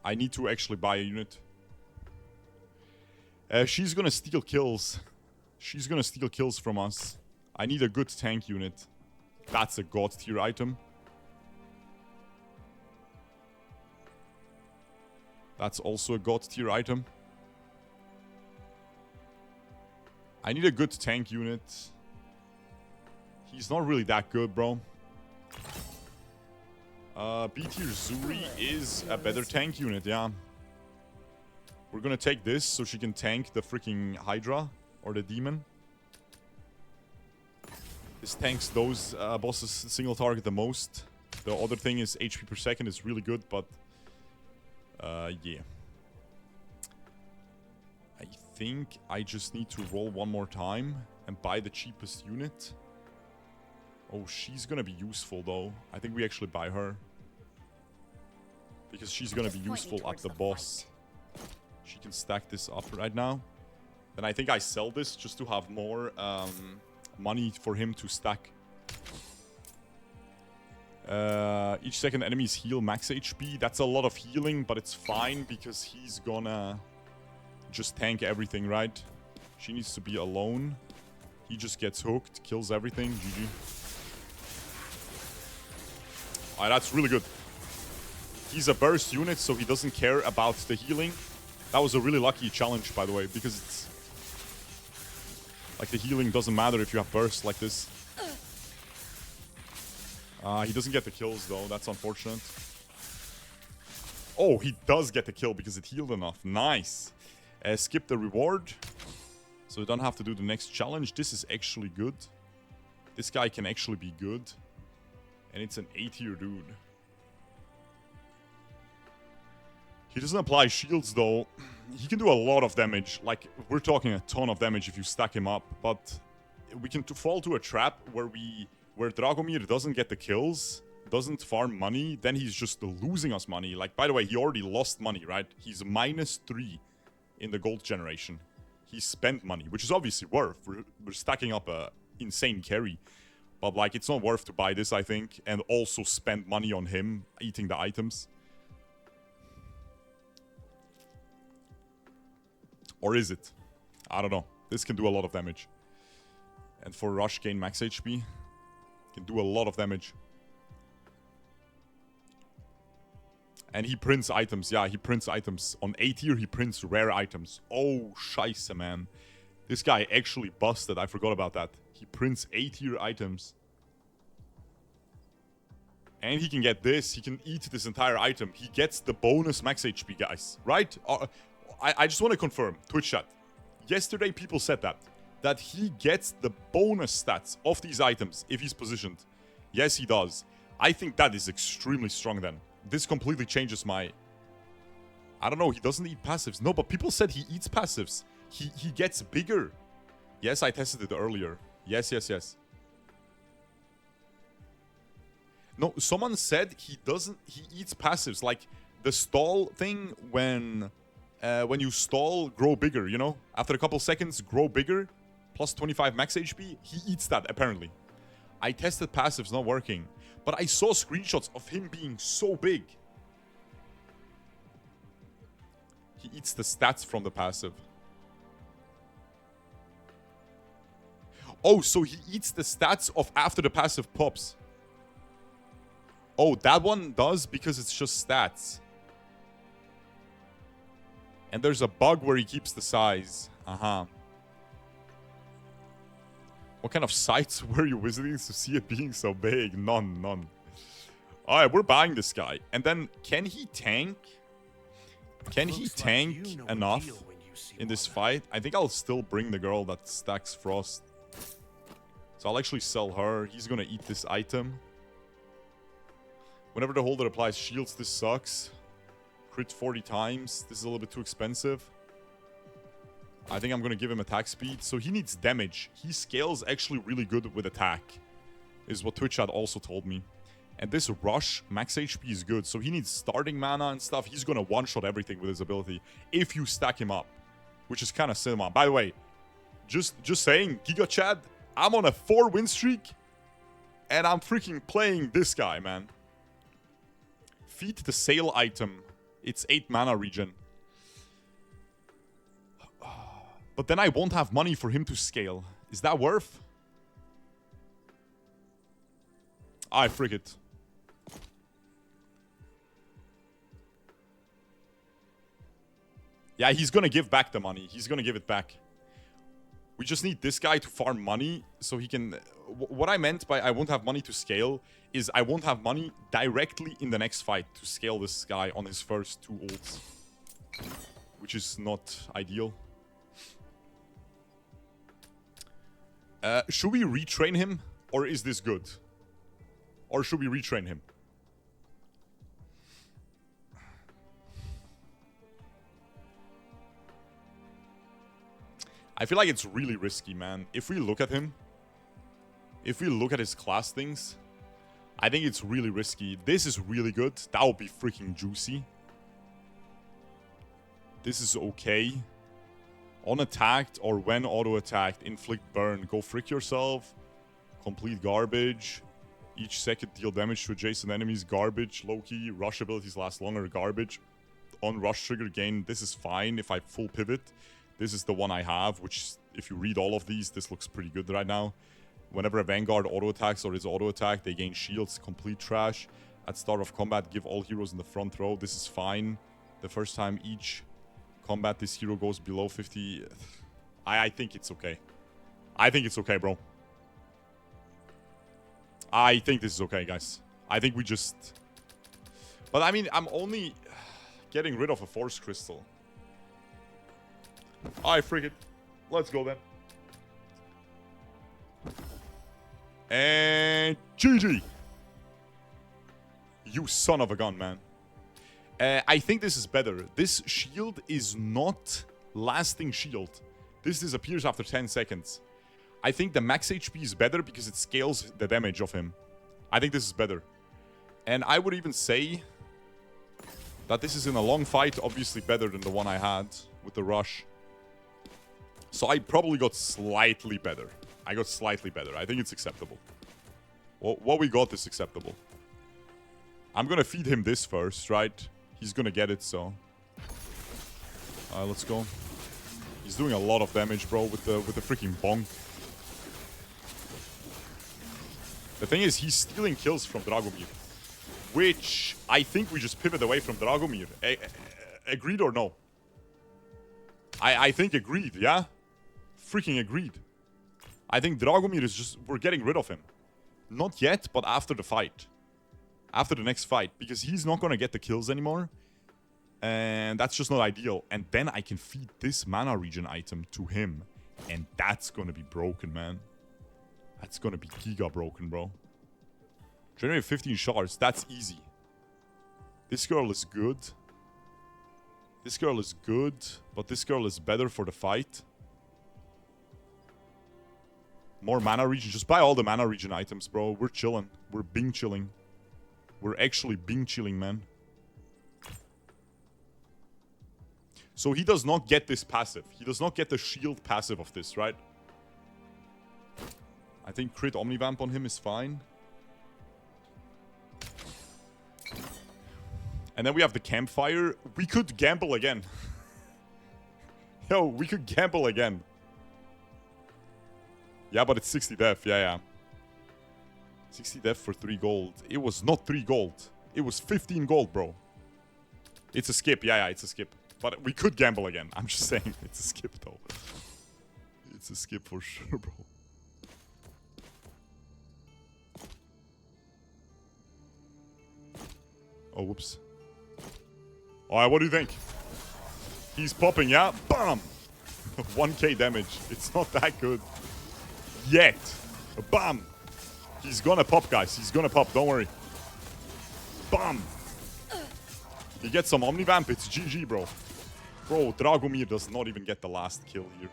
Speaker 1: I need to actually buy a unit. She's gonna steal kills. She's gonna steal kills from us. I need a good tank unit. That's a god tier item. That's also a god tier item. I need a good tank unit. He's not really that good, bro. B tier Zuri is a better tank unit, yeah. We're gonna take this so she can tank the freaking Hydra or the Demon. This tanks those bosses single target the most. The other thing is HP per second is really good, but yeah. I think I just need to roll one more time and buy the cheapest unit. Oh, she's gonna be useful though. I think we actually buy her. Because she's gonna be useful at the boss. She can stack this up right now. Then I think I sell this just to have more money for him to stack. Each second enemies heal max HP. That's a lot of healing, but it's fine because he's gonna just tank everything, right? She needs to be alone. He just gets hooked, kills everything. GG. Alright, that's really good. He's a burst unit, so he doesn't care about the healing. That was a really lucky challenge, by the way, because it's... like, the healing doesn't matter if you have burst like this. He doesn't get the kills, though. That's unfortunate. Oh, he does get the kill because it healed enough. Nice. Skip the reward. So we don't have to do the next challenge. This is actually good. This guy can actually be good. And it's an A tier dude. He doesn't apply shields, though. He can do a lot of damage. Like, we're talking a ton of damage if you stack him up. But we can fall to a trap where Dragomir doesn't get the kills, doesn't farm money, then he's just losing us money. Like, by the way, he already lost money, right? He's -3 in the gold generation. He spent money, which is obviously worth. We're stacking up a insane carry. But, like, it's not worth to buy this, I think, and also spend money on him eating the items. Or is it? I don't know. This can do a lot of damage. And for rush gain max HP, can do a lot of damage. And he prints items. Yeah, he prints items. On A tier, he prints rare items. Oh, scheisse, man. This guy actually busted. I forgot about that. He prints A tier items. And he can get this. He can eat this entire item. He gets the bonus max HP, guys. Right? I just want to confirm. Twitch chat. Yesterday, people said that he gets the bonus stats of these items if he's positioned. Yes, he does. I think that is extremely strong then. This completely changes my... I don't know, he doesn't eat passives. No, but people said he eats passives. He gets bigger. Yes, I tested it earlier. Yes. No, someone said he eats passives. Like, the stall thing when you stall, grow bigger, you know? After a couple seconds, grow bigger. Plus 25 max HP. He eats that, apparently. I tested passives, not working. But I saw screenshots of him being so big. He eats the stats from the passive. Oh, so he eats the stats of after the passive pops. Oh, that one does because it's just stats. And there's a bug where he keeps the size. What kind of sites were you visiting to see it being so big? None. Alright, we're buying this guy. And then, can he tank? Can he tank enough in this fight? I think I'll still bring the girl that stacks Frost. So I'll actually sell her. He's gonna eat this item. Whenever the holder applies shields, this sucks. Crit 40 times. This is a little bit too expensive. I think I'm going to give him attack speed. So he needs damage. He scales actually really good with attack. Is what Twitch had also told me. And this rush, max HP is good. So he needs starting mana and stuff. He's going to one-shot everything with his ability. If you stack him up. Which is kind of cinema. By the way, just saying, Giga Chad, I'm on a 4-win streak. And I'm freaking playing this guy, man. Feed the sale item. It's 8 mana regen. But then I won't have money for him to scale. Is that worth? I frig it. Yeah, he's gonna give back the money. He's gonna give it back. We just need this guy to farm money so he can... What I meant by I won't have money to scale is I won't have money directly in the next fight to scale this guy on his first 2 ults. Which is not ideal. Should we retrain him? Or is this good? Or should we retrain him? I feel like it's really risky, man. If we look at him, if we look at his class things, I think it's really risky. This is really good. That would be freaking juicy. This is okay. Unattacked or when auto-attacked, inflict burn. Go frick yourself. Complete garbage. Each second deal damage to adjacent enemies. Garbage. Low-key. Rush abilities last longer. Garbage. On rush trigger gain. This is fine if I full pivot. This is the one I have, which, if you read all of these, this looks pretty good right now. Whenever a Vanguard auto-attacks or is auto-attacked, they gain shields. Complete trash. At start of combat, give all heroes in the front row. This is fine. The first time each combat this hero goes below 50... I think it's okay. I think it's okay, bro. I think this is okay, guys. I think we just... But, I mean, I'm only getting rid of a Force Crystal. Alright, frig it. Let's go then. And GG. You son of a gun, man. I think this is better. This shield is not lasting shield. This disappears after 10 seconds. I think the max HP is better because it scales the damage of him. I think this is better. And I would even say that this is in a long fight obviously better than the one I had with the rush. So I probably got slightly better. I got slightly better. I think it's acceptable. Well, what we got is acceptable. I'm gonna feed him this first, right? He's gonna get it, so... let's go. He's doing a lot of damage, bro, with the freaking bonk. The thing is, he's stealing kills from Dragomir. Which, I think we just pivot away from Dragomir. Agreed or no? I think agreed, yeah? Freaking agreed. I think Dragomir is just... We're getting rid of him. Not yet, but after the fight. After the next fight. Because he's not gonna get the kills anymore. And that's just not ideal. And then I can feed this mana regen item to him. And that's gonna be broken, man. That's gonna be giga broken, bro. Generate 15 shards. That's easy. This girl is good. This girl is good. But this girl is better for the fight. More mana regen. Just buy all the mana regen items, bro. We're chilling. We're Bing chilling. We're actually Bing chilling, man. So he does not get this passive. He does not get the shield passive of this, right? I think crit Omnivamp on him is fine. And then we have the campfire. We could gamble again. Yo, we could gamble again. Yeah, but it's 60 def. Yeah. 60 def for 3 gold. It was not 3 gold. It was 15 gold, bro. It's a skip. Yeah, it's a skip. But we could gamble again. I'm just saying. It's a skip, though. It's a skip for sure, bro. Oh, whoops. Alright, what do you think? He's popping, yeah? Bam! 1k damage. It's not that good. Yet. Bam! He's gonna pop, guys. He's gonna pop. Don't worry. Bam! He gets some Omnivamp. It's GG, bro. Bro, Dragomir does not even get the last kill here.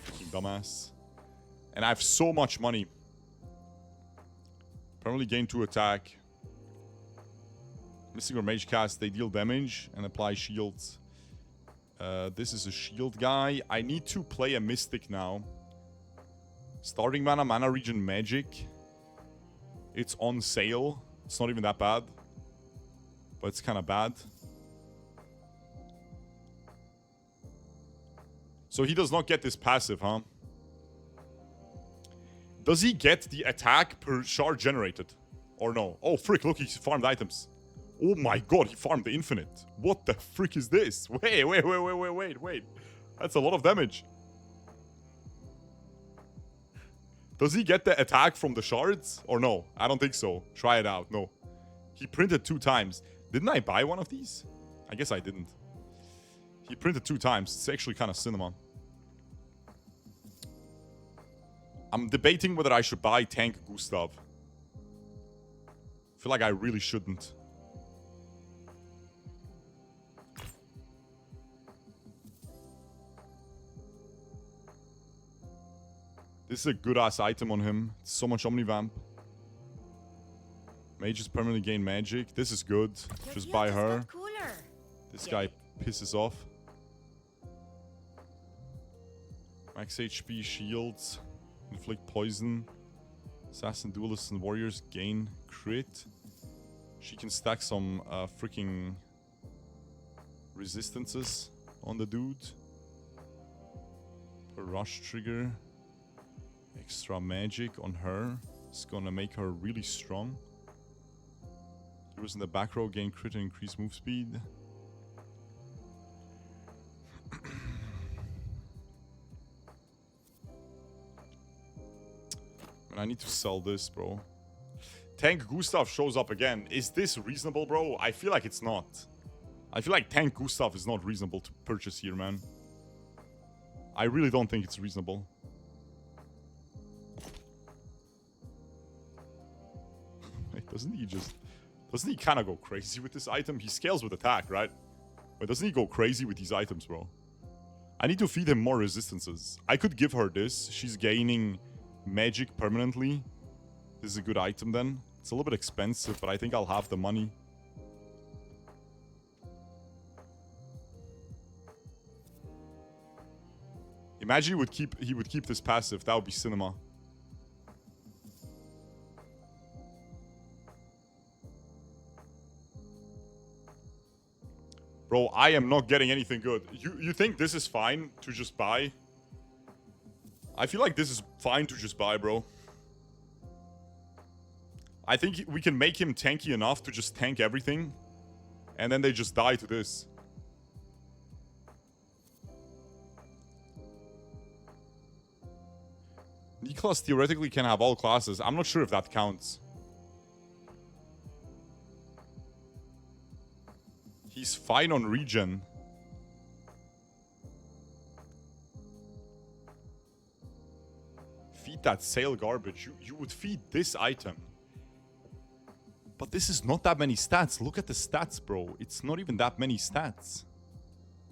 Speaker 1: Freaking dumbass. And I have so much money. Permanently gain 2 attack. Mystic or Mage cast. They deal damage and apply shields. This is a shield guy. I need to play a Mystic now. Starting mana, mana regen, magic. It's on sale. It's not even that bad. But it's kind of bad. So he does not get this passive, huh? Does he get the attack per shard generated? Or no? Oh, frick, look, he's farmed items. Oh my god, he farmed the infinite. What the frick is this? Wait. That's a lot of damage. Does he get the attack from the shards? Or no? I don't think so. Try it out. No. He printed 2 times. Didn't I buy one of these? I guess I didn't. He printed 2 times. It's actually kind of cinema. I'm debating whether I should buy Tank Gustav. I feel like I really shouldn't. This is a good-ass item on him. So much Omnivamp. Mages permanently gain magic. This is good. Just buy her. This guy pisses off. Max HP, shields. Inflict poison. Assassin, duelists, and warriors gain crit. She can stack some freaking resistances on the dude. Per rush trigger. Extra magic on her. It's gonna make her really strong. Heroes in the back row gain crit and increase move speed. Man, I need to sell this, bro. Tank Gustav shows up again. Is this reasonable, bro? I feel like it's not. I feel like Tank Gustav is not reasonable to purchase here, man. I really don't think it's reasonable. Wait, doesn't he kind of go crazy with this item? He scales with attack, right? But doesn't he go crazy with these items, bro? I need to feed him more resistances. I could give her this. She's gaining magic permanently. This is a good item then. It's a little bit expensive, but I think I'll have the money. Imagine he would keep this passive. That would be cinema. Bro, I am not getting anything good. You think this is fine to just buy? I feel like this is fine to just buy, bro. I think we can make him tanky enough to just tank everything. And then they just die to this. NIKLAS theoretically can have all classes. I'm not sure if that counts. He's fine on regen. Feed that sale garbage. You would feed this item. But this is not that many stats. Look at the stats, bro. It's not even that many stats.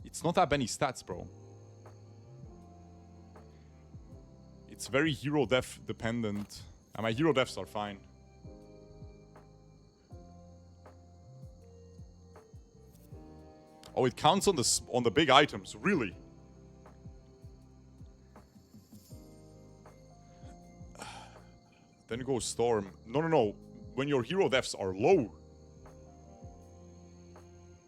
Speaker 1: It's not that many stats, bro. It's very hero def dependent. And my hero defs are fine. Oh, it counts on the big items, really? Then go Storm. No. When your hero defs are low,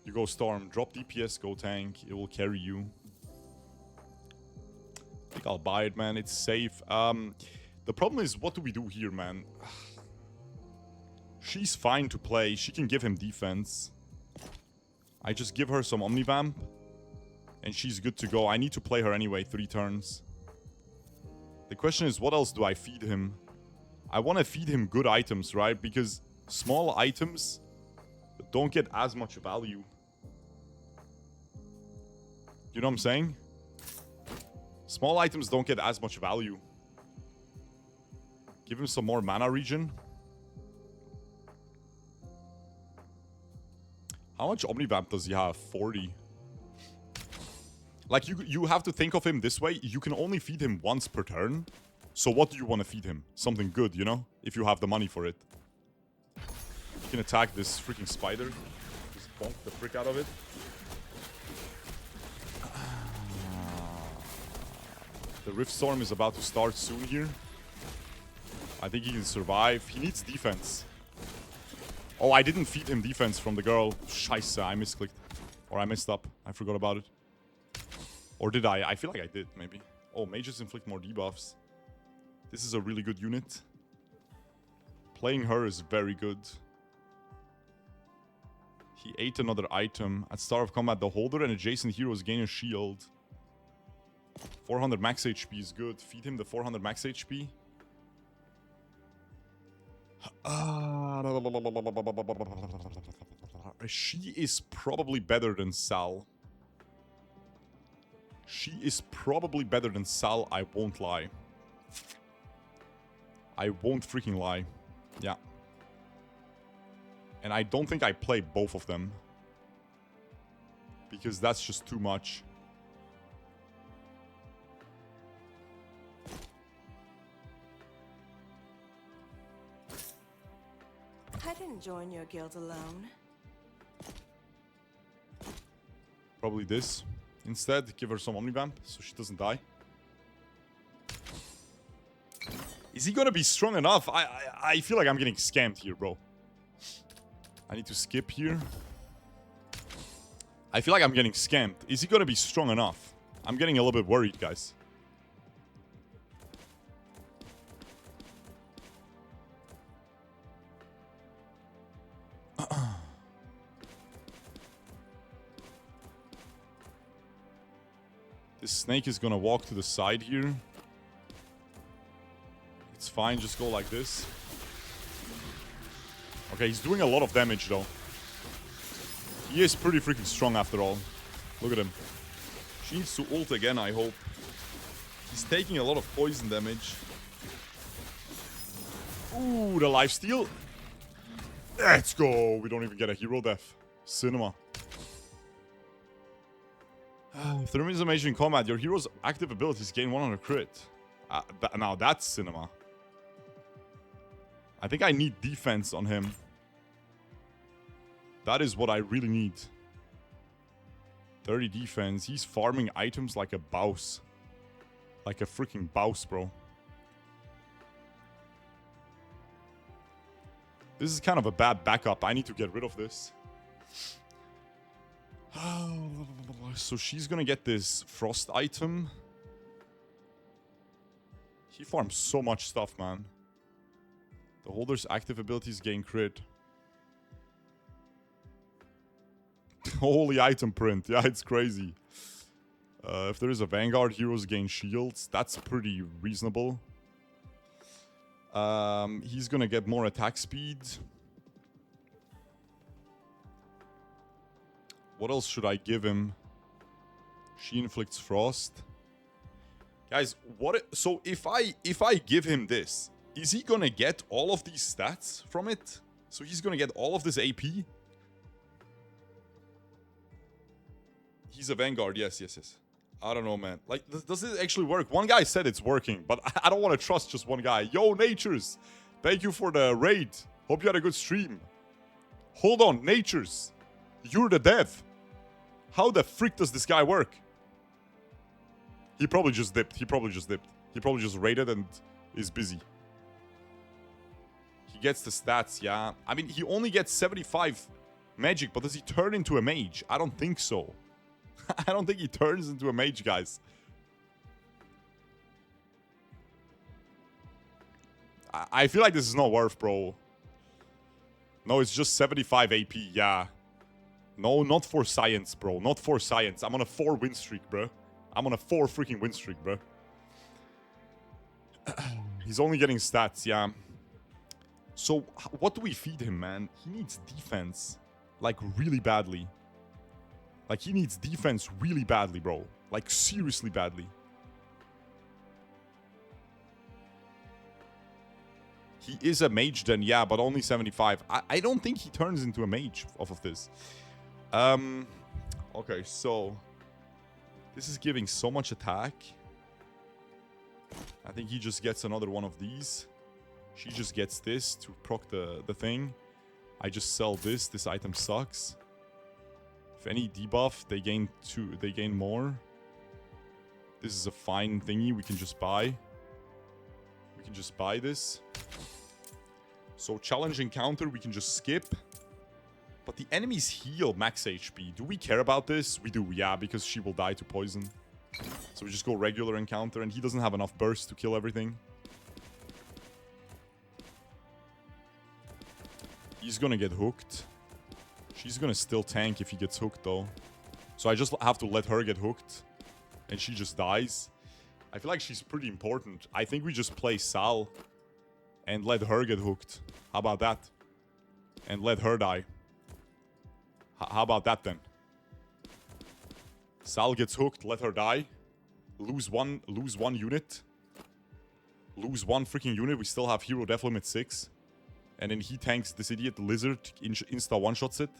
Speaker 1: you go Storm. Drop DPS, go tank. It will carry you. I think I'll buy it, man. It's safe. The problem is, what do we do here, man? She's fine to play. She can give him defense. I just give her some Omnivamp. And she's good to go. I need to play her anyway, 3 turns. The question is, what else do I feed him? I want to feed him good items, right? Because small items don't get as much value. You know what I'm saying? Small items don't get as much value. Give him some more mana regen. How much Omnivamp does he have? 40. Like, you have to think of him this way. You can only feed him once per turn. So what do you want to feed him? Something good, you know? If you have the money for it. You can attack this freaking spider. Just bonk the frick out of it. The Rift Storm is about to start soon here. I think he can survive. He needs defense. Oh, I didn't feed him defense from the girl. Scheiße, I misclicked. Or I messed up. I forgot about it. Or did I? I feel like I did, maybe. Oh, mages inflict more debuffs. This is a really good unit. Playing her is very good. He ate another item. At start of combat, the holder and adjacent heroes gain a shield. 400 max HP is good. Feed him the 400 max HP. She is probably better than Sal. She is probably better than Sal, I won't lie. I won't freaking lie. Yeah. And I don't think I play both of them. Because that's just too much.
Speaker 5: I didn't join your guild alone.
Speaker 1: Probably this. Instead, give her some Omnivamp so she doesn't die. Is he gonna be strong enough? I feel like I'm getting scammed here, bro. I need to skip here. I feel like I'm getting scammed. Is he gonna be strong enough? I'm getting a little bit worried, guys. This snake is gonna walk to the side here. It's fine, just go like this. Okay, he's doing a lot of damage though. He is pretty freaking strong after all. Look at him. She needs to ult again, I hope. He's taking a lot of poison damage. Ooh, the lifesteal. Let's go. We don't even get a hero death. Cinema. If the remains of mage in combat, your hero's active abilities gain 100 crit. Now that's cinema. I think I need defense on him. That is what I really need. 30 defense. He's farming items like a bouse. Like a freaking bouse, bro. This is kind of a bad backup. I need to get rid of this. So she's gonna get this frost item. He farms so much stuff, man. The holder's active abilities gain crit. Holy item print. Yeah, it's crazy. If there is a Vanguard, heroes gain shields. That's pretty reasonable. He's gonna get more attack speed. What else should I give him? She inflicts frost. Guys, so if I give him this, is he gonna get all of these stats from it? So he's gonna get all of this AP? He's a Vanguard, yes. I don't know, man. Like, does it actually work? One guy said it's working, but I don't want to trust just one guy. Yo, Natures, thank you for the raid. Hope you had a good stream. Hold on, Natures. You're the dev. How the frick does this guy work? He probably just dipped. He probably just raided and is busy. He gets the stats, yeah. I mean, he only gets 75 magic, but does he turn into a mage? I don't think so. I don't think he turns into a mage, guys. I feel like this is not worth, bro. No, it's just 75 AP, yeah. No, not for science, bro. Not for science. I'm on a 4 win streak, bro. I'm on a 4 freaking win streak, bro. He's only getting stats, yeah. So, what do we feed him, man? He needs defense. Like, really badly. Like, he needs defense really badly, bro. Like, seriously badly. He is a mage then, yeah, but only 75. I don't think he turns into a mage off of this. Okay, so this is giving so much attack. I think he just gets another one of these. She just gets this to proc the thing. I just sell this. This item sucks. If any debuff, they gain more. This is a fine thingy we can just buy. We can just buy this. So challenge encounter, we can just skip. But the enemies heal max HP. Do we care about this? We do, yeah, because she will die to poison. So we just go regular encounter, and he doesn't have enough burst to kill everything. He's gonna get hooked. She's gonna still tank if he gets hooked, though. So I just have to let her get hooked. And she just dies. I feel like she's pretty important. I think we just play Sal. And let her get hooked. How about that? And let her die. How about that then? Sal gets hooked, let her die. Lose one unit. Lose one freaking unit. We still have hero def limit 6. And then he tanks this idiot, the lizard, insta one-shots it.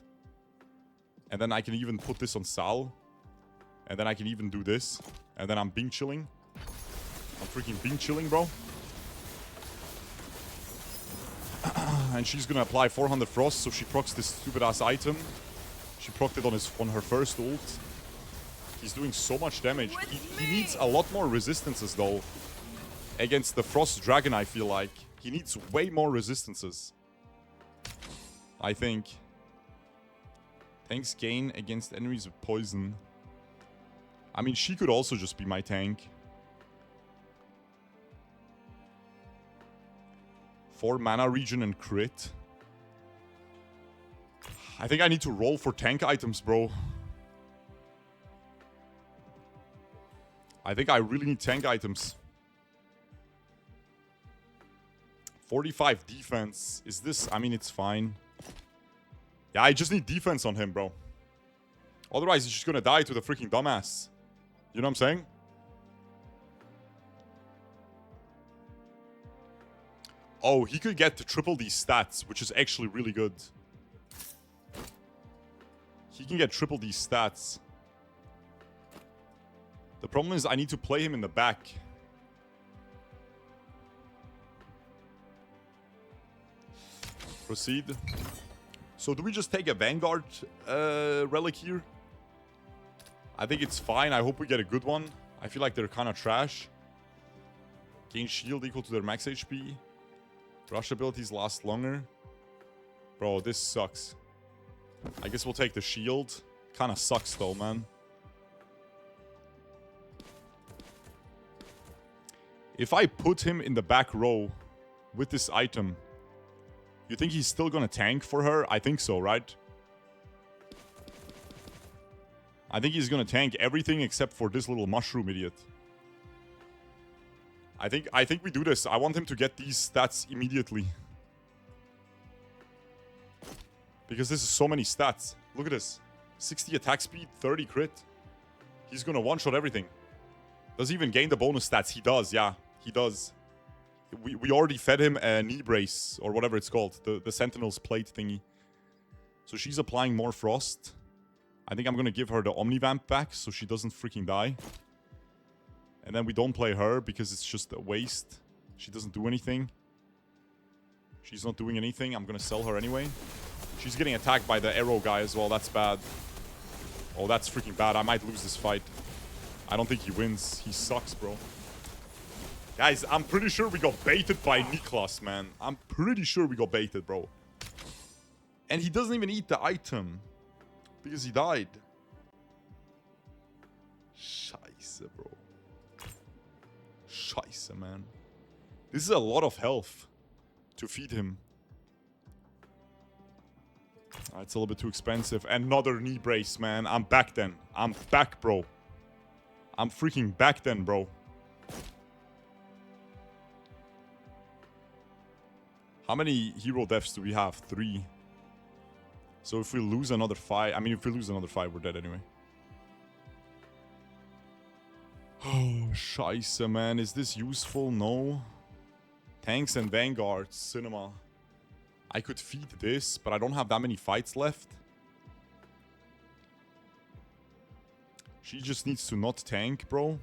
Speaker 1: And then I can even put this on Sal. And then I can even do this. And then I'm Bing chilling. I'm freaking Bing chilling, bro. And she's gonna apply 400 frost, so she procs this stupid ass item. She procced it on her first ult. He's doing so much damage. He needs a lot more resistances though. Against the frost dragon, I feel like. He needs way more resistances. I think. Tanks gain against enemies with poison. I mean, she could also just be my tank. 4 mana regen and crit. I think I need to roll for tank items, bro. I think I really need tank items. 45 defense. Is this... I mean, it's fine. Yeah, I just need defense on him, bro. Otherwise, he's just gonna die to the freaking dumbass. You know what I'm saying? Oh, he could get to triple these stats, which is actually really good. He can get triple these stats. The problem is I need to play him in the back. Proceed. So do we just take a Vanguard relic here? I think it's fine. I hope we get a good one. I feel like they're kind of trash. Gain shield equal to their max HP. Rush abilities last longer. Bro, this sucks. I guess we'll take the shield. Kind of sucks though, man. If I put him in the back row with this item, you think he's still gonna tank for her? I think so, right? I think he's gonna tank everything except for this little mushroom idiot. I think we do this. I want him to get these stats immediately. Because this is so many stats. Look at this. 60 attack speed, 30 crit. He's gonna one-shot everything. Does he even gain the bonus stats? He does, yeah. He does. We already fed him a knee brace, or whatever it's called. The Sentinel's plate thingy. So she's applying more frost. I think I'm gonna give her the Omnivamp back so she doesn't freaking die. And then we don't play her because it's just a waste. She doesn't do anything. She's not doing anything. I'm gonna sell her anyway. She's getting attacked by the arrow guy as well. That's bad. Oh, that's freaking bad. I might lose this fight. I don't think he wins. He sucks, bro. Guys, I'm pretty sure we got baited by NIKLAS, man. I'm pretty sure we got baited, bro. And he doesn't even eat the item. Because he died. Scheiße, bro. Scheiße, man. This is a lot of health to feed him. It's a little bit too expensive. Another knee brace, man. I'm back then. I'm back, bro. I'm freaking back then, bro. How many hero deaths do we have? 3. So if we lose another 5... I mean, if we lose another 5, we're dead anyway. Oh, scheiße, man. Is this useful? No. Tanks and Vanguards. Cinema. I could feed this, but I don't have that many fights left. She just needs to not tank, bro.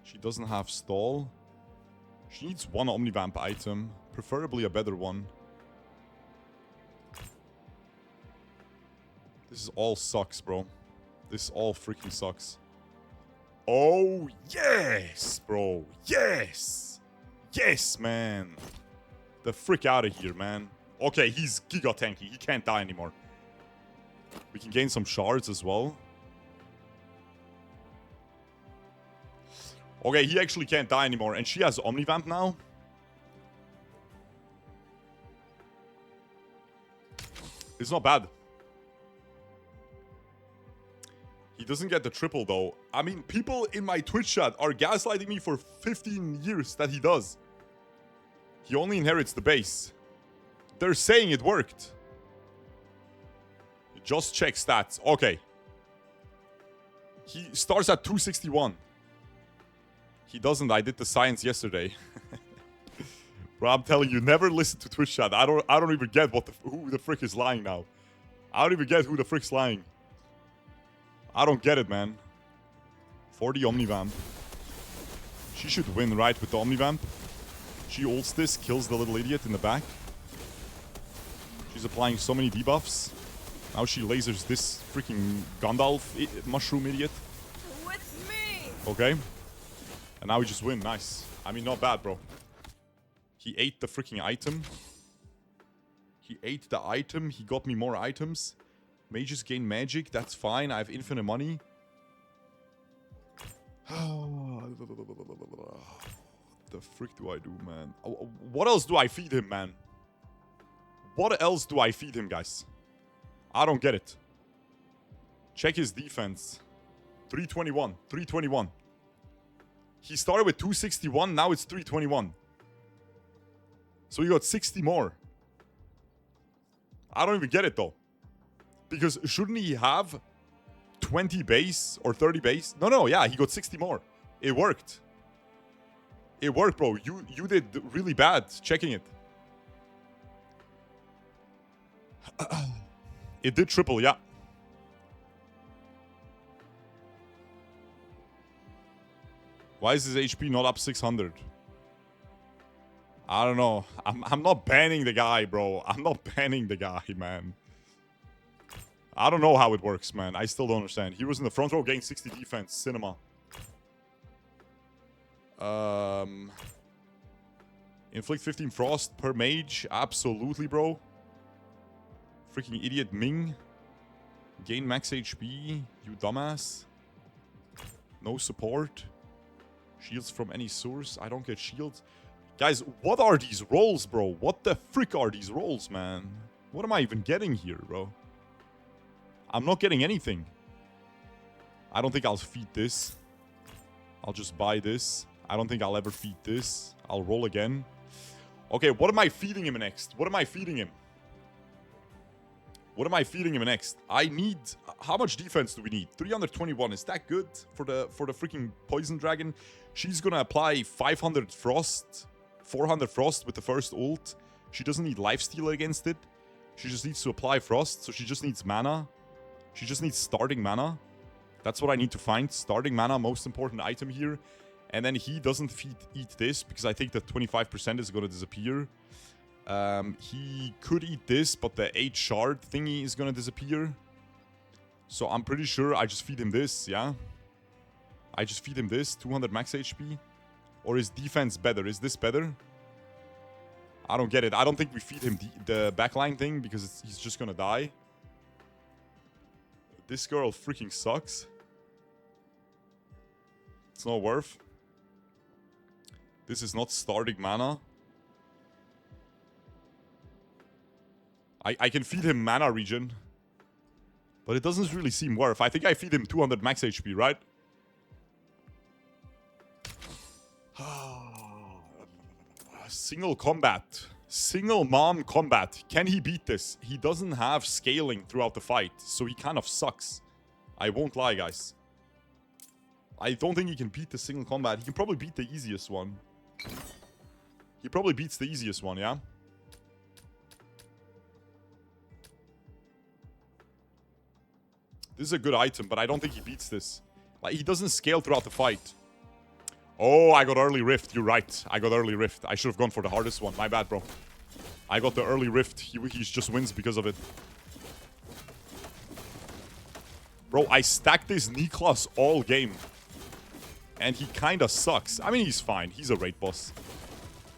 Speaker 1: She doesn't have stall. She needs one Omnivamp item. Preferably a better one. This all sucks, bro. This all freaking sucks. Oh, yes, bro. Yes. Yes, man. The frick out of here, man. Okay, he's giga tanky. He can't die anymore. We can gain some shards as well. Okay, he actually can't die anymore. And she has Omnivamp now. It's not bad. He doesn't get the triple, though. I mean, people in my Twitch chat are gaslighting me for 15 years that he does. He only inherits the base. They're saying it worked. Just check stats. Okay. He starts at 261. He doesn't. I did the science yesterday. Bro, I'm telling you, never listen to Twitch chat. I don't even get who the frick is lying now. I don't even get who the frick's lying. I don't get it, man. 40 Omnivamp. She should win, right, with the Omnivamp. She ults this, kills the little idiot in the back. She's applying so many debuffs. Now she lasers this freaking Gandalf mushroom idiot.
Speaker 5: With me.
Speaker 1: Okay. And now we just win. Nice. I mean, not bad, bro. He ate the freaking item. He ate the item. He got me more items. Mages gain magic. That's fine. I have infinite money. The frick do I do, man? What else do I feed him, man? What else do I feed him, guys? I don't get it. Check his defense. 321. 321. He started with 261. Now it's 321. So he got 60 more. I don't even get it, though. Because shouldn't he have 20 base or 30 base? No, yeah, he got 60 more. It worked. It worked, bro. You did really bad checking it. It did triple, yeah. Why is his HP not up 600? I don't know. I'm not banning the guy, bro. I'm not banning the guy, man. I don't know how it works, man. I still don't understand. He was in the front row, getting 60 defense. Cinema. Inflict 15 frost per mage. Absolutely, bro. Freaking idiot Ming. Gain max HP. You dumbass. No support. Shields from any source. I don't get shields. Guys, what are these rolls, bro? What the frick are these rolls, man? What am I even getting here, bro? I'm not getting anything. I don't think I'll feed this. I'll just buy this. I don't think I'll ever feed this. I'll roll again. Okay, what am I feeding him next? What am I feeding him? What am I feeding him next? I need... How much defense do we need? 321. Is that good for the freaking poison dragon? She's gonna apply 500 frost. 400 frost with the first ult. She doesn't need lifesteal against it. She just needs to apply frost. So she just needs mana. She just needs starting mana. That's what I need to find. Starting mana, most important item here. And then he doesn't eat this because I think that 25% is going to disappear. He could eat this, but the 8 shard thingy is going to disappear. So I'm pretty sure I just feed him this, yeah? I just feed him this, 200 max HP. Or is defense better? Is this better? I don't get it. I don't think we feed him the backline thing because he's just going to die. This girl freaking sucks. It's not worth. This is not starting mana. I can feed him mana regen. But it doesn't really seem worth. I think I feed him 200 max HP, right? Single combat. Single mom combat. Can he beat this? He doesn't have scaling throughout the fight, so he kind of sucks. I won't lie, guys. I don't think he can beat the single combat. He can probably beat the easiest one. He probably beats the easiest one, yeah? This is a good item, but I don't think he beats this. Like, he doesn't scale throughout the fight. Oh, I got early rift. You're right. I got early rift. I should have gone for the hardest one. My bad, bro. I got the early rift. He just wins because of it. Bro, I stacked this NIKLAS all game. And he kind of sucks. I mean, he's fine. He's a raid boss.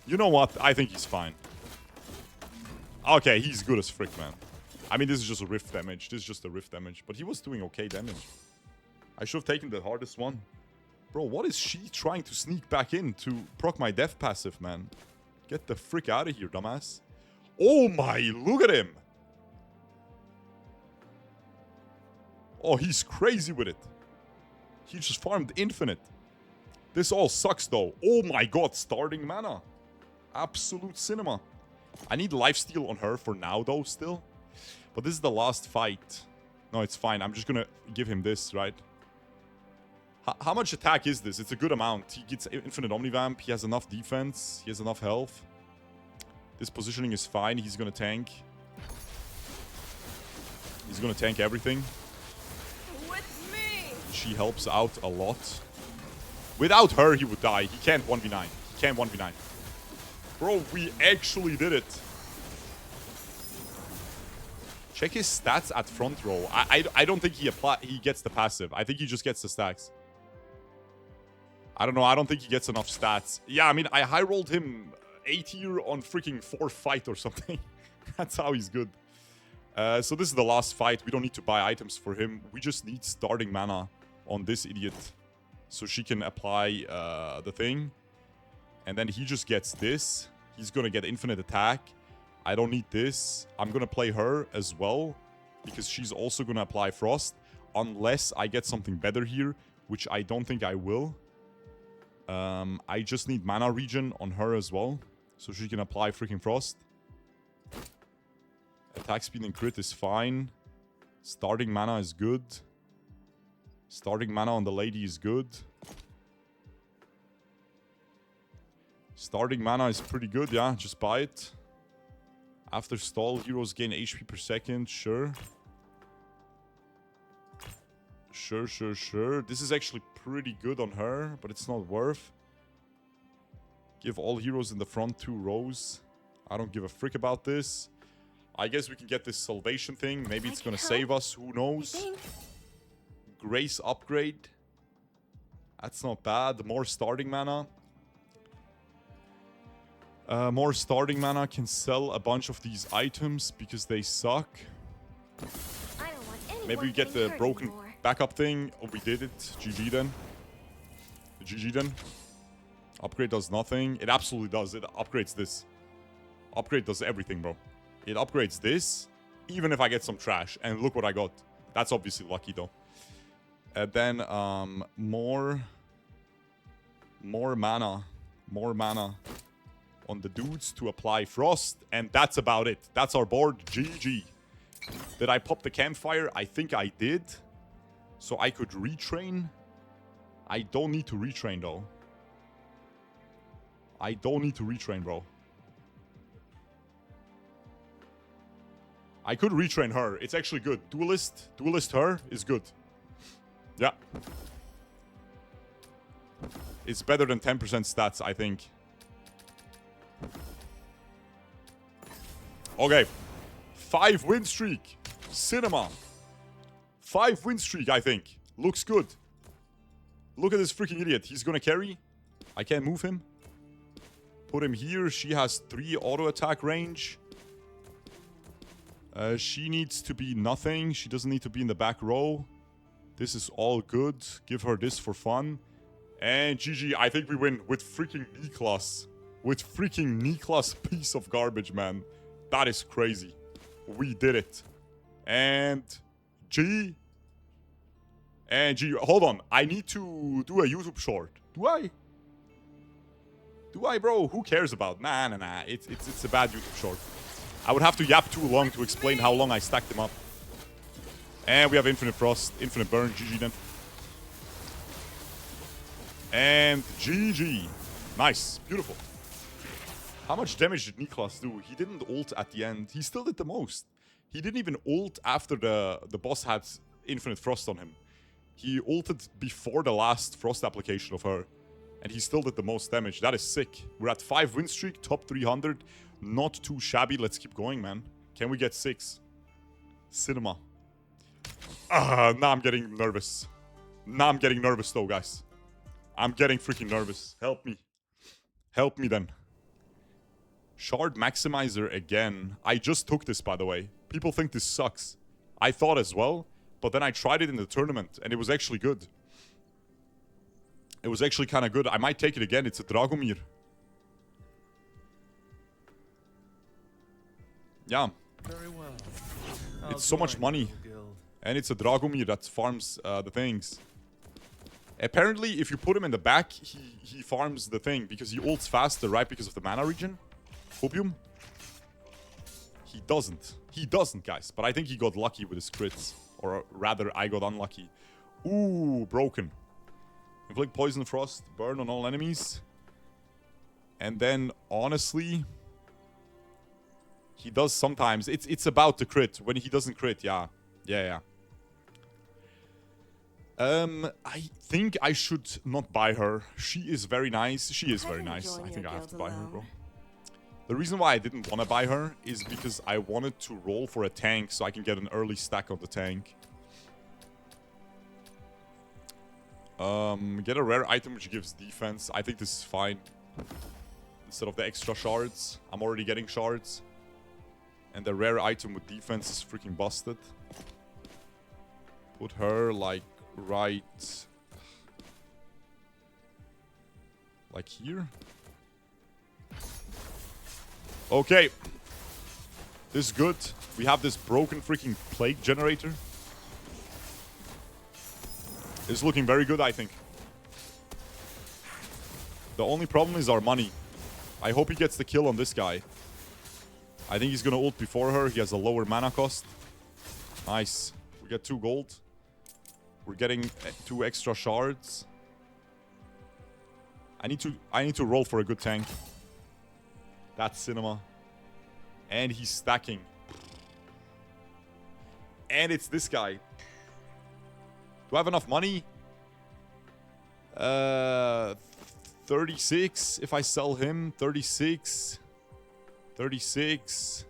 Speaker 1: You know what? I think he's fine. Okay, he's good as frick, man. I mean, this is just a rift damage. This is just a rift damage. But he was doing okay damage. I should have taken the hardest one. Bro, what is she trying to sneak back in to proc my death passive, man? Get the frick out of here, dumbass. Oh my, look at him. Oh, he's crazy with it. He just farmed infinite. This all sucks, though. Oh my god, starting mana. Absolute cinema. I need lifesteal on her for now, though, still. But this is the last fight. No, it's fine. I'm just gonna give him this, right? How much attack is this? It's a good amount. He gets infinite Omnivamp. He has enough defense. He has enough health. This positioning is fine. He's gonna tank. He's gonna tank everything.
Speaker 5: With me.
Speaker 1: She helps out a lot. Without her, he would die. He can't 1v9. He can't 1v9. Bro, we actually did it. Check his stats at front row. I don't think he gets the passive. I think he just gets the stacks. I don't know. I don't think he gets enough stats. Yeah, I mean, I high rolled him A tier on freaking 4th fight or something. That's how he's good. So this is the last fight. We don't need to buy items for him. We just need starting mana on this idiot. So she can apply the thing. And then he just gets this. He's going to get infinite attack. I don't need this. I'm going to play her as well. Because she's also going to apply frost. Unless I get something better here. Which I don't think I will. I just need mana regen on her as well. So she can apply freaking frost. Attack speed and crit is fine. Starting mana is good. Starting mana on the lady is good. Starting mana is pretty good, yeah. Just buy it. After stall, heroes gain HP per second. Sure. Sure. This is actually pretty good on her, but it's not worth. Give all heroes in the front 2 rows. I don't give a frick about this. I guess we can get this salvation thing. Maybe it's gonna save us. Who knows? Grace upgrade. That's not bad. More starting mana. More starting mana can sell a bunch of these items because they suck.
Speaker 4: I don't want anyone
Speaker 1: Maybe we get the
Speaker 4: getting hurt
Speaker 1: broken
Speaker 4: anymore.
Speaker 1: backup thing. Oh, we did it. GG then. GG then. Upgrade does nothing. It absolutely does. It upgrades this. Upgrade does everything, bro. It upgrades this, even if I get some trash. And look what I got. That's obviously lucky, though. And then, more mana. More mana on the dudes to apply frost. And that's about it. That's our board. GG. Did I pop the campfire? I think I did. So I could retrain. I don't need to retrain, though. I don't need to retrain, bro. I could retrain her. It's actually good. Duelist her is good. Yeah. It's better than 10% stats, I think. Okay. 5 win streak. Cinema. 5 win streak, I think. Looks good. Look at this freaking idiot. He's gonna carry. I can't move him. Put him here. She has 3 auto attack range. She needs to be nothing. She doesn't need to be in the back row. This is all good. Give her this for fun. And GG, I think we win with freaking NIKLAS. With freaking NIKLAS piece of garbage, man. That is crazy. We did it. And G. And G. Hold on. I need to do a YouTube short. Do I? Do I, bro? Who cares about? Nah. It's a bad YouTube short. I would have to yap too long to explain how long I stacked him up. And we have infinite frost, infinite burn. GG then. And GG. Nice. Beautiful. How much damage did NIKLAS do? He didn't ult at the end. He still did the most. He didn't even ult after the boss had infinite frost on him. He ulted before the last frost application of her. And he still did the most damage. That is sick. We're at 5 win streak, top 300. Not too shabby. Let's keep going, man. Can we get 6? Cinema. Now I'm getting nervous. Now I'm getting nervous, though, guys. I'm getting freaking nervous. Help me. Help me, then. Shard Maximizer again. I just took this, by the way. People think this sucks. I thought as well, but then I tried it in the tournament, and it was actually good. It was actually kind of good. I might take it again. It's a Dragomir. Yeah.
Speaker 2: Very well.
Speaker 1: It's so much money. And it's a Dragomir that farms the things. Apparently, if you put him in the back, he farms the thing. Because he ults faster, right? Because of the mana regen. Opium. He doesn't. He doesn't, guys. But I think he got lucky with his crits. Or rather, I got unlucky. Ooh, broken. Inflict poison, frost, burn on all enemies. And then, honestly... He does sometimes. It's about the crit. When he doesn't crit, yeah. Yeah. I think I should not buy her. She is very nice. She is very nice. I think I have to buy her, bro. The reason why I didn't want to buy her is because I wanted to roll for a tank so I can get an early stack on the tank. Get a rare item which gives defense. I think this is fine. Instead of the extra shards. I'm already getting shards. And the rare item with defense is freaking busted. Put her like right... Like here? Okay. This is good. We have this broken freaking plague generator. It's looking very good, I think. The only problem is our money. I hope he gets the kill on this guy. I think he's gonna ult before her. He has a lower mana cost. Nice. We get 2 gold. We're getting 2 extra shards. I need to roll for a good tank. That's cinema. And he's stacking. And it's this guy. Do I have enough money? 36 if I sell him. 36. 36.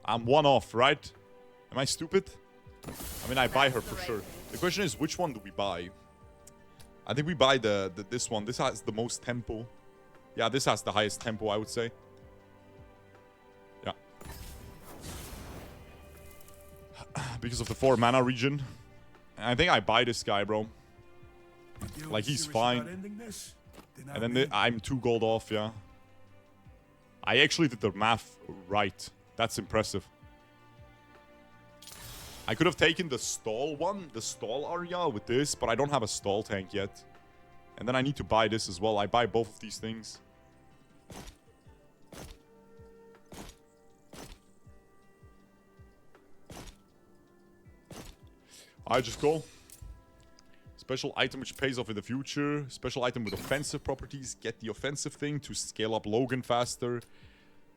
Speaker 1: I'm 1 off, right? Am I stupid? I mean, I buy her for sure. The question is, which one do we buy? I think we buy this one. This has the most tempo. Yeah, this has the highest tempo, I would say. Yeah. Because of the 4 mana regen. And I think I buy this guy, bro. Like, he's fine. And then I'm 2 gold off, yeah. I actually did the math right. That's impressive. I could have taken the stall one, the stall area with this, but I don't have a stall tank yet. And then I need to buy this as well. I buy both of these things. I just go. Special item which pays off in the future. Special item with offensive properties. Get the offensive thing to scale up Logan faster.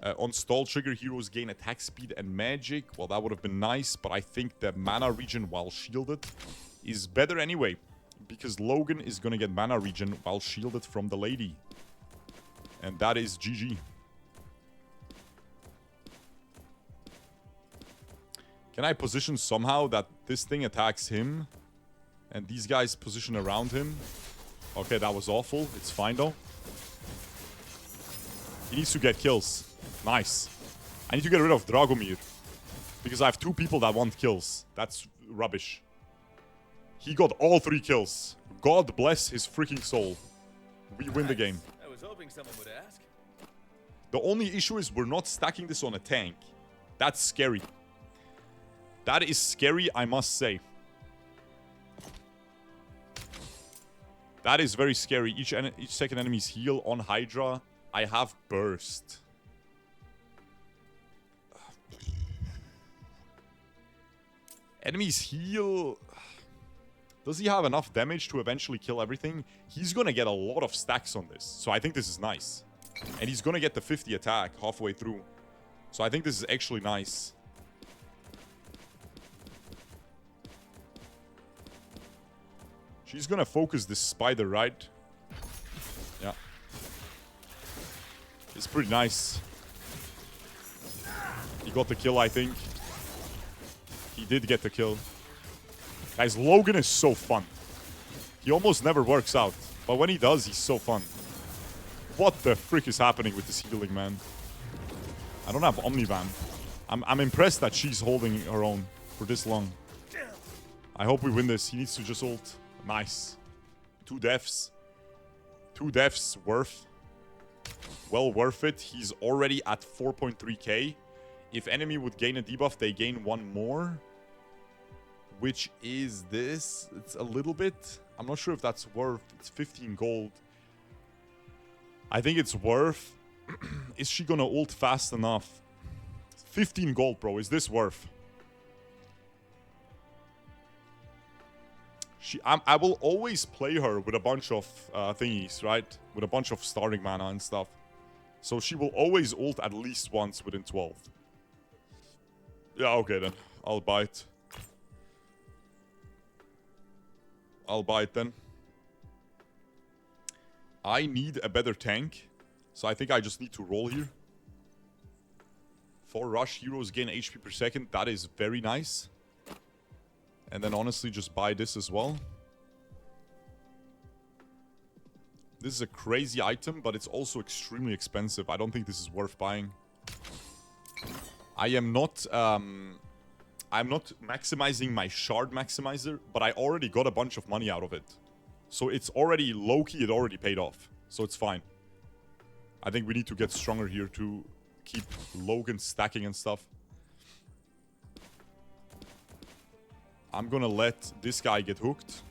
Speaker 1: On stall trigger, heroes gain attack speed and magic. Well, that would have been nice, but I think the mana regen while shielded is better anyway. Because Logan is going to get mana regen while shielded from the lady. And that is GG. Can I position somehow that this thing attacks him? And these guys position around him? Okay, that was awful. It's fine though. He needs to get kills. Nice. I need to get rid of Dragomir. Because I have 2 people that want kills. That's rubbish. He got all 3 kills. God bless his freaking soul. We win the game.
Speaker 2: I was hoping someone would ask.
Speaker 1: The only issue is we're not stacking this on a tank. That's scary. That is scary, I must say. That is very scary. Each second enemy's heal on Hydra. I have burst. Enemies heal. Does he have enough damage to eventually kill everything? He's gonna get a lot of stacks on this. So I think this is nice. And he's gonna get the 50 attack halfway through. So I think this is actually nice. She's gonna focus this spider, right? Yeah. It's pretty nice. He got the kill, I think. He did get the kill. Guys, Logan is so fun. He almost never works out. But when he does, he's so fun. What the frick is happening with this healing, man? I don't have Omnivan. I'm impressed that she's holding her own for this long. I hope we win this. He needs to just ult. Nice. 2 deaths. 2 deaths worth. Well worth it. He's already at 4.3k. If enemy would gain a debuff, they gain 1 more. Which is this. It's a little bit. I'm not sure if that's worth. It's 15 gold. I think it's worth. Is she gonna ult fast enough? 15 gold, bro. Is this worth? I will always play her with a bunch of thingies, right? With a bunch of starting mana and stuff. So she will always ult at least once within 12. Yeah, okay then. I'll buy it. I'll buy it then. I need a better tank. So I think I just need to roll here. 4 rush heroes gain HP per second. That is very nice. And then honestly just buy this as well. This is a crazy item, but it's also extremely expensive. I don't think this is worth buying. I am not I'm not maximizing my shard maximizer, but I already got a bunch of money out of it. So it's already low-key, it already paid off. So it's fine. I think we need to get stronger here to keep Logan stacking and stuff. I'm gonna let this guy get hooked.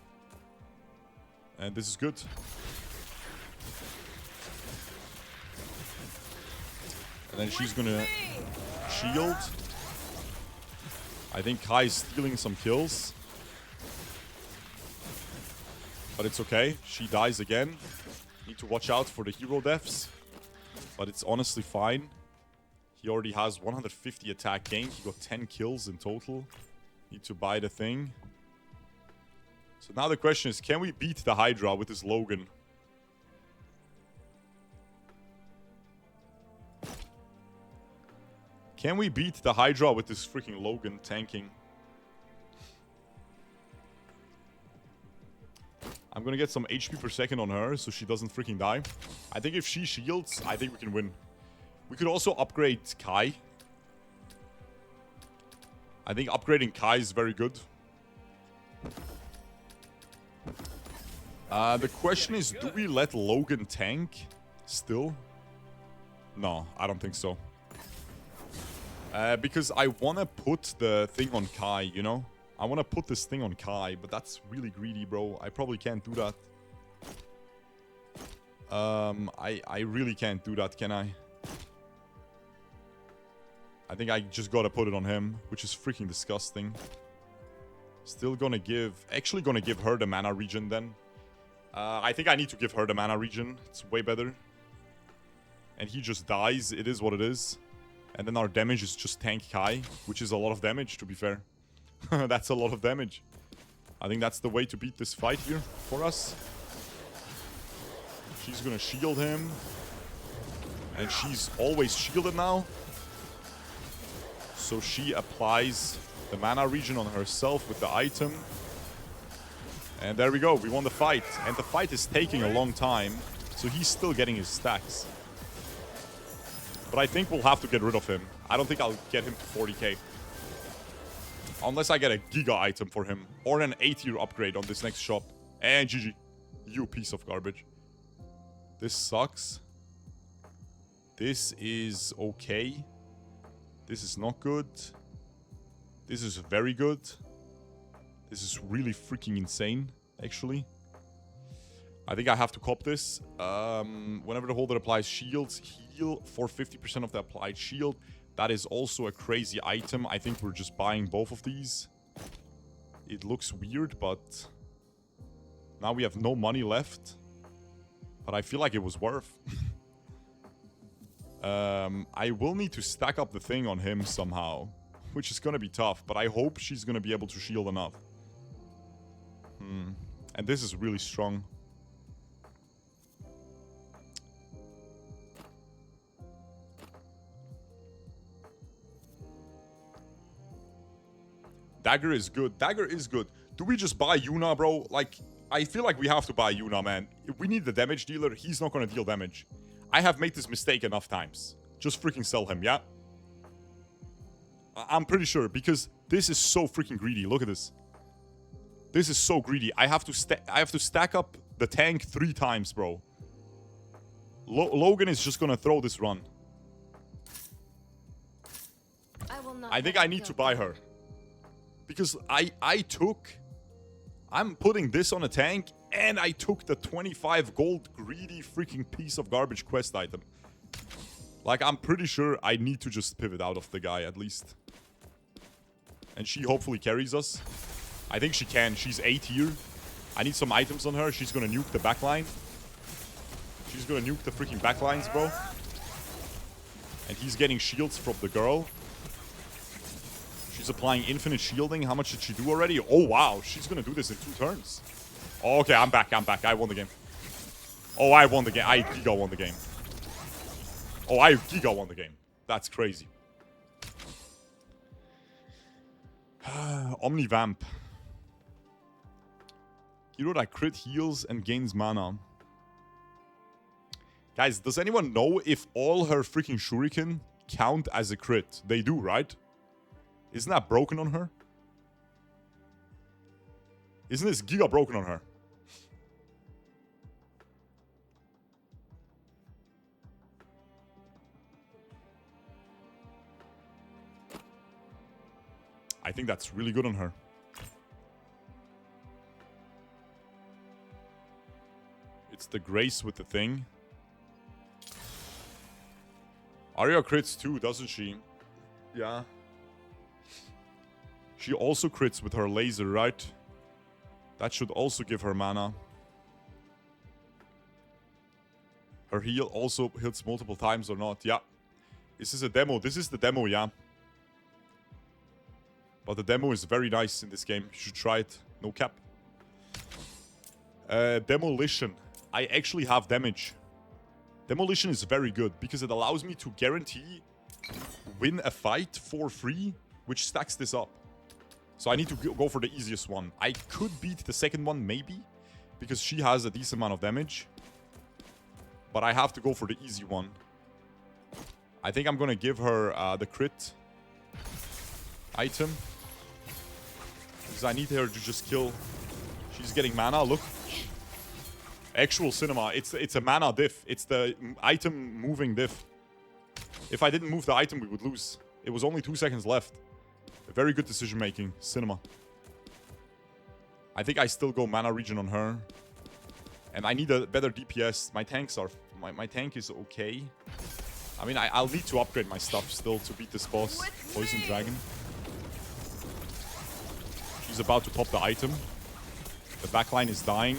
Speaker 1: And this is good. And then she's gonna shield. I think Kai is stealing some kills. But it's okay. She dies again. Need to watch out for the hero deaths. But it's honestly fine. He already has 150 attack gained. He got 10 kills in total. Need to buy the thing. So now the question is, can we beat the Hydra with this Logan? Can we beat the Hydra with this freaking Logan tanking? I'm gonna get some HP per second on her so she doesn't freaking die. I think if she shields, I think we can win. We could also upgrade Kai. I think upgrading Kai is very good. The question is, do we let Logan tank still? No, I don't think so. Because I want to put the thing on Kai, you know? I want to put this thing on Kai, but that's really greedy, bro. I probably can't do that. I really can't do that, can I? I think I just gotta put it on him, which is freaking disgusting. Still gonna give... Actually gonna give her the mana regen then. I think I need to give her the mana regen. It's way better. And he just dies. It is what it is. And then our damage is just tank Kai, which is a lot of damage, to be fair. That's a lot of damage. I think that's the way to beat this fight here for us. She's gonna shield him. And she's always shielded now. So she applies the mana regen on herself with the item. And there we go. We won the fight. And the fight is taking a long time. So he's still getting his stacks. But I think we'll have to get rid of him. I don't think I'll get him to 40k. Unless I get a Giga item for him. Or an 8-tier upgrade on this next shop. And GG. You piece of garbage. This sucks. This is okay. This is not good. This is very good. This is really freaking insane, actually. I think I have to cop this. Whenever the holder applies shields, heal for 50% of the applied shield. That is also a crazy item. I think we're just buying both of these. It looks weird, but now we have no money left. But I feel like it was worth. I will need to stack up the thing on him somehow, which is going to be tough, but I hope she's going to be able to shield enough. And this is really strong. Dagger is good. Dagger is good. Do we just buy Yuna, bro? Like, I feel like we have to buy Yuna, man. If we need the damage dealer, he's not going to deal damage. I have made this mistake enough times. Just freaking sell him, yeah? I'm pretty sure, because this is so freaking greedy. Look at this. This is so greedy. I have to stack up the tank 3 times, bro. Logan is just gonna throw this run. I think I need to buy her. Because I'm putting this on a tank, and I took the 25 gold greedy freaking piece of garbage quest item. Like, I'm pretty sure I need to just pivot out of the guy, at least. And she hopefully carries us. I think she can. She's 8 here. I need some items on her. She's gonna nuke the backline. She's gonna nuke the freaking backlines, bro. And he's getting shields from the girl. She's applying infinite shielding. How much did she do already? Oh, wow. She's gonna do this in 2 turns. Oh, okay, I'm back. I won the game. Oh, I won the game. I Giga won the game. Oh, I Giga won the game. That's crazy. Omnivamp. Hero that crit heals and gains mana. Guys, does anyone know if all her freaking shuriken count as a crit? They do, right? Isn't that broken on her? Isn't this Giga broken on her? I think that's really good on her. It's the grace with the thing. Arya crits too, doesn't she? Yeah. She also crits with her laser, right? That should also give her mana. Her heal also hits multiple times or not. Yeah. This is a demo. This is the demo, yeah. But the demo is very nice in this game. You should try it. No cap. Demolition. I actually have damage. Demolition is very good because it allows me to guarantee win a fight for free, which stacks this up. So I need to go for the easiest one. I could beat the second one, maybe, because she has a decent amount of damage. But I have to go for the easy one. I think I'm going to give her the crit item. Because I need her to just kill. She's getting mana, look. Actual cinema. It's a mana diff. It's the item moving diff. If I didn't move the item, we would lose. It was only 2 seconds left. A very good decision making. Cinema. I think I still go mana regen on her. And I need a better DPS. My tanks are... My tank is okay. I mean, I'll need to upgrade my stuff still to beat this boss. Poison Dragon. She's about to pop the item. The backline is dying.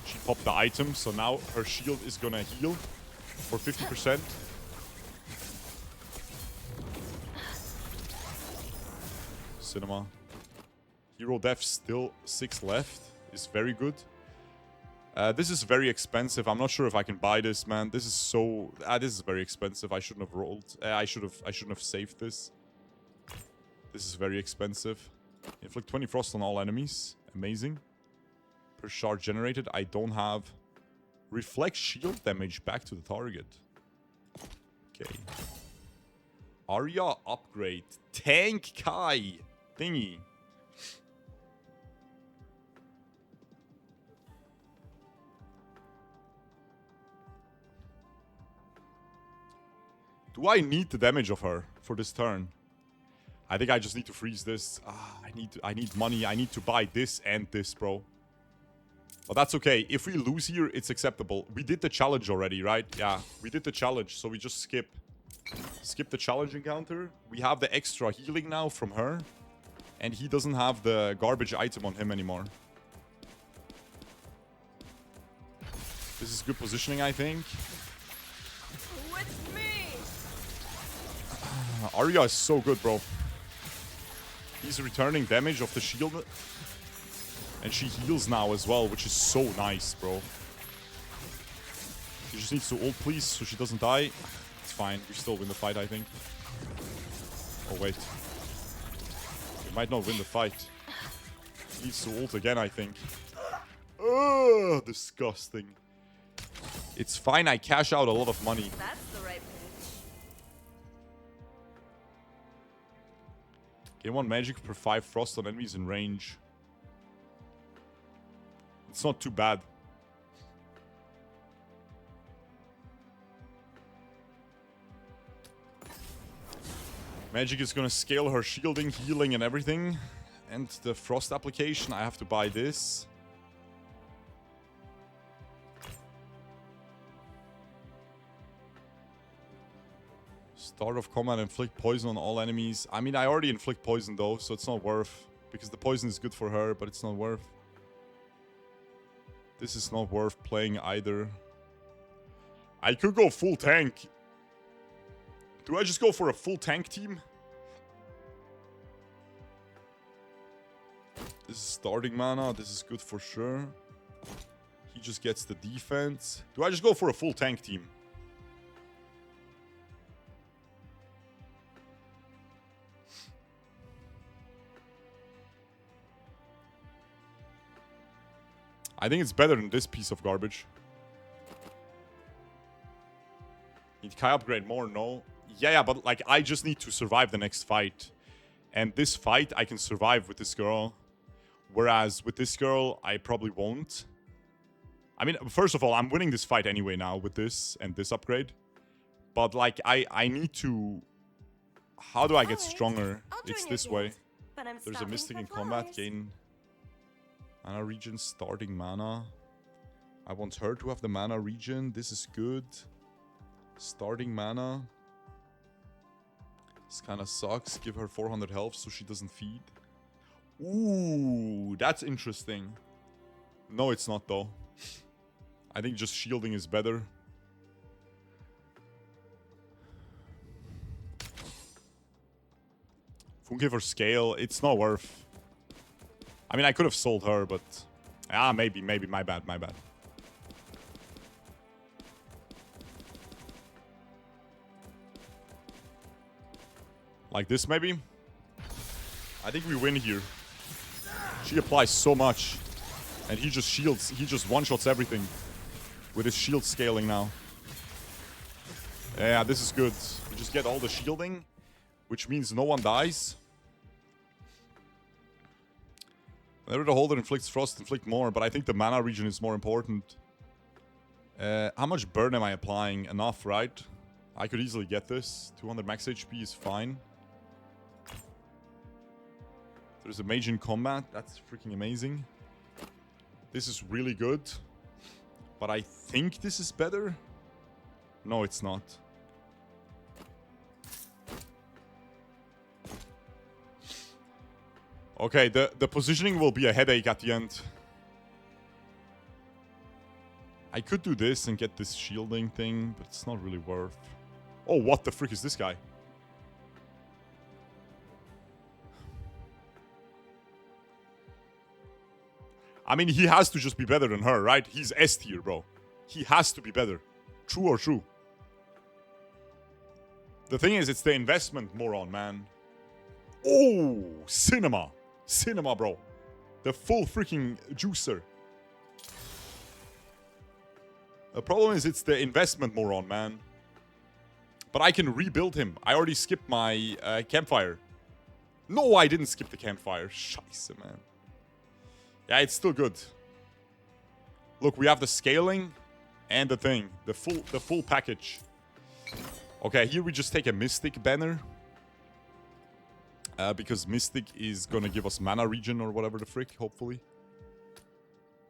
Speaker 1: She popped the item, so now her shield is gonna heal for 50%. Cinema. Hero def still 6 left. Is very good. This is very expensive. I'm not sure if I can buy this, man. This is so... this is very expensive. I shouldn't have rolled. I shouldn't have saved this. This is very expensive. Inflict 20 frost on all enemies. Amazing. Per shard generated. I don't have... Reflect shield damage back to the target. Okay. Arya upgrade. Tank Kai. Thingy. Do I need the damage of her for this turn? I think I just need to freeze this. I need money. I need to buy this and this, bro. But that's okay. If we lose here, it's acceptable. We did the challenge already, right? Yeah, we did the challenge, so we just skip. Skip the challenge encounter. We have the extra healing now from her. And he doesn't have the garbage item on him anymore. This is good positioning, I think.
Speaker 5: With me.
Speaker 1: Arya is so good, bro. He's returning damage of the shield. And she heals now as well, which is so nice, bro. She just needs to ult, please, so she doesn't die. It's fine. We still win the fight, I think. Oh, wait. We might not win the fight. He needs to ult again, I think. Ugh, disgusting. It's fine. I cash out a lot of money.
Speaker 5: That's the right pitch.
Speaker 1: Gain 1 magic per 5 frost on enemies in range. It's not too bad. Magic is gonna scale her shielding, healing, and everything. And the frost application, I have to buy this. Start of combat, inflict poison on all enemies. I mean, I already inflict poison though, so it's not worth. Because the poison is good for her, but it's not worth. This is not worth playing either. I could go full tank. Do I just go for a full tank team? This is starting mana. This is good for sure. He just gets the defense. Do I just go for a full tank team? I think it's better than this piece of garbage. Need Kai upgrade more? No. Yeah, but like I just need to survive the next fight. And this fight I can survive with this girl. Whereas with this girl, I probably won't. I mean, first of all, I'm winning this fight anyway now with this and this upgrade. But like I need to... How do I get stronger? It's this way. There's a Mystic in combat. Gain... Mana regen, starting mana. I want her to have the mana regen. This is good. Starting mana. This kind of sucks. Give her 400 health so she doesn't feed. Ooh, that's interesting. No, it's not though. I think just shielding is better. Funke for scale, it's not worth. I mean, I could have sold her, but... maybe, my bad. Like this, maybe? I think we win here. She applies so much. And he just shields, he just one-shots everything. With his shield scaling now. Yeah, this is good. We just get all the shielding. Which means no one dies. Whenever the holder inflicts frost, inflict more, but I think the mana regen is more important. How much burn am I applying? Enough, right? I could easily get this. 200 max HP is fine. There's a mage in combat. That's freaking amazing. This is really good. But I think this is better. No, it's not. Okay, the positioning will be a headache at the end. I could do this and get this shielding thing, but it's not really worth. Oh, what the frick is this guy? I mean, he has to just be better than her, right? He's S tier, bro. He has to be better. True or true? The thing is, it's the investment, moron, man. Oh, cinema. Cinema, bro. The full freaking juicer. The problem is it's the investment, moron, man. But I can rebuild him. I already skipped my campfire. No, I didn't skip the campfire. Scheiße, man. Yeah, it's still good. Look, we have the scaling and the thing. The full package. Okay, here we just take a Mystic banner. Because Mystic is gonna give us mana regen or whatever the frick, hopefully.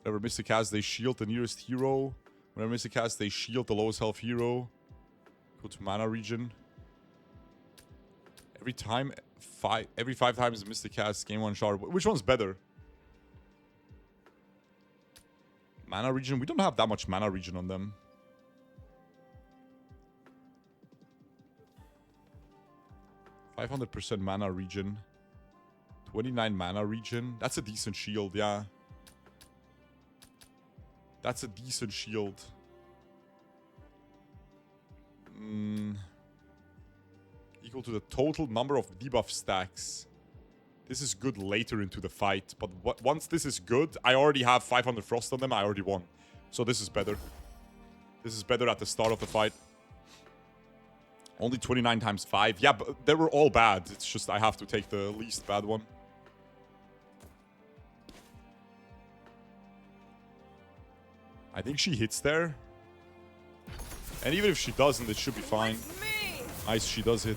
Speaker 1: Whenever Mystic has, they shield the nearest hero. Whenever Mystic has, they shield the lowest health hero. Go to mana regen. Every 5 times Mystic has, gain 1 shard. Which one's better? Mana regen? We don't have that much mana regen on them. 500% mana regen. 29 mana regen. That's a decent shield, yeah. That's a decent shield. Equal to the total number of debuff stacks. This is good later into the fight. But once this is good, I already have 500 frost on them. I already won. So this is better. This is better at the start of the fight. Only 29 times 5. Yeah, but they were all bad. It's just I have to take the least bad one. I think she hits there. And even if she doesn't, it should be fine. Nice, she does hit.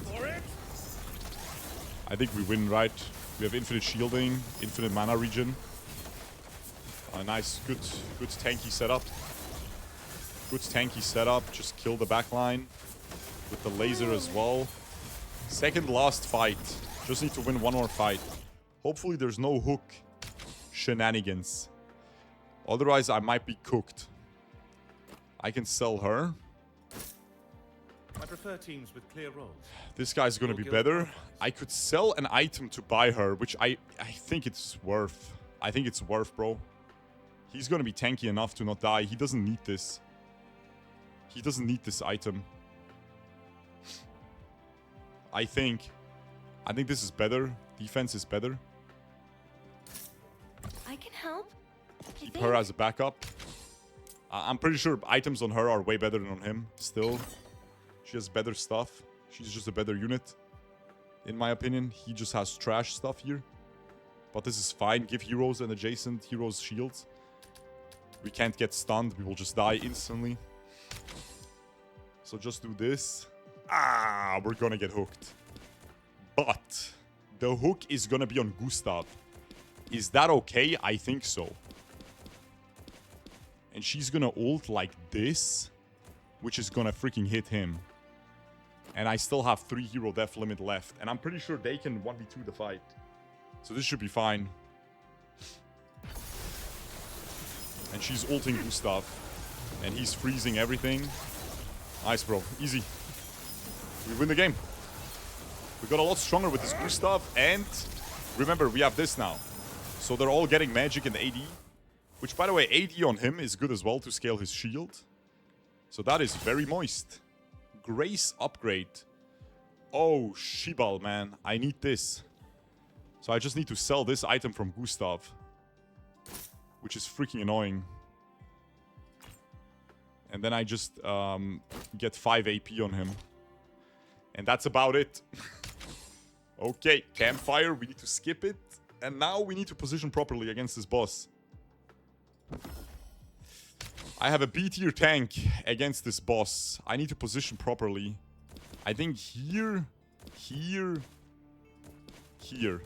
Speaker 1: I think we win, right? We have infinite shielding, infinite mana regen. Nice, good tanky setup. Good tanky setup. Just kill the backline with the laser as well. Second last fight. Just need to win one more fight. Hopefully there's no hook shenanigans. Otherwise, I might be cooked. I can sell her.
Speaker 2: I prefer teams with clear roles.
Speaker 1: This guy's gonna be better. I could sell an item to buy her, which I think it's worth. I think it's worth, bro. He's gonna be tanky enough to not die. He doesn't need this. He doesn't need this item. I think this is better. Defense is better.
Speaker 4: I can help.
Speaker 1: Keep her as a backup. I'm pretty sure items on her are way better than on him. Still, she has better stuff. She's just a better unit, in my opinion. He just has trash stuff here. But this is fine. Give heroes and adjacent heroes shields. We can't get stunned. We will just die instantly. So just do this. Ah, we're gonna get hooked. But the hook is gonna be on Gustav. Is that okay? I think so. And she's gonna ult like this, which is gonna freaking hit him. And I still have 3 hero death limit left. And I'm pretty sure they can 1v2 the fight. So this should be fine. And she's ulting Gustav. And he's freezing everything. Nice, bro. Easy. We win the game. We got a lot stronger with this Gustav. And remember, we have this now. So they're all getting magic and AD. Which, by the way, AD on him is good as well to scale his shield. So that is very moist. Grace upgrade. Oh, Shibal, man. I need this. So I just need to sell this item from Gustav. Which is freaking annoying. And then I just get 5 AP on him. And that's about it. Okay, campfire. We need to skip it. And now we need to position properly against this boss. I have a B tier tank against this boss. I need to position properly. I think here, here, here.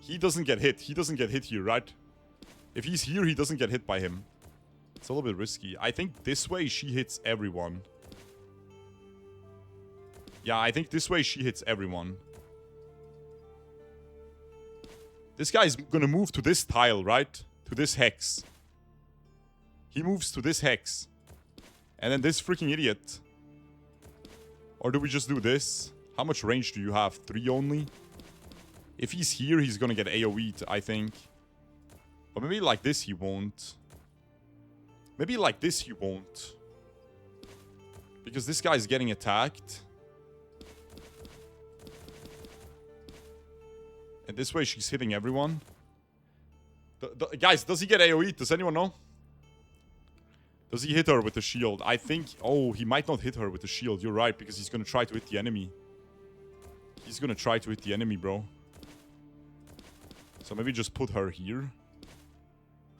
Speaker 1: He doesn't get hit. He doesn't get hit here, right? If he's here, he doesn't get hit by him. It's a little bit risky. I think this way she hits everyone. Yeah, I think this way she hits everyone. This guy's gonna move to this tile, right? To this hex. He moves to this hex. And then this freaking idiot. Or do we just do this? How much range do you have? 3 only? If he's here, he's gonna get AoE'd, I think. But maybe like this he won't. Maybe like this he won't. Because this guy's getting attacked. And this way she's hitting everyone. Guys, does he get AoE? Does anyone know? Does he hit her with the shield? I think... Oh, he might not hit her with the shield. You're right, because he's going to try to hit the enemy. He's going to try to hit the enemy, bro. So maybe just put her here.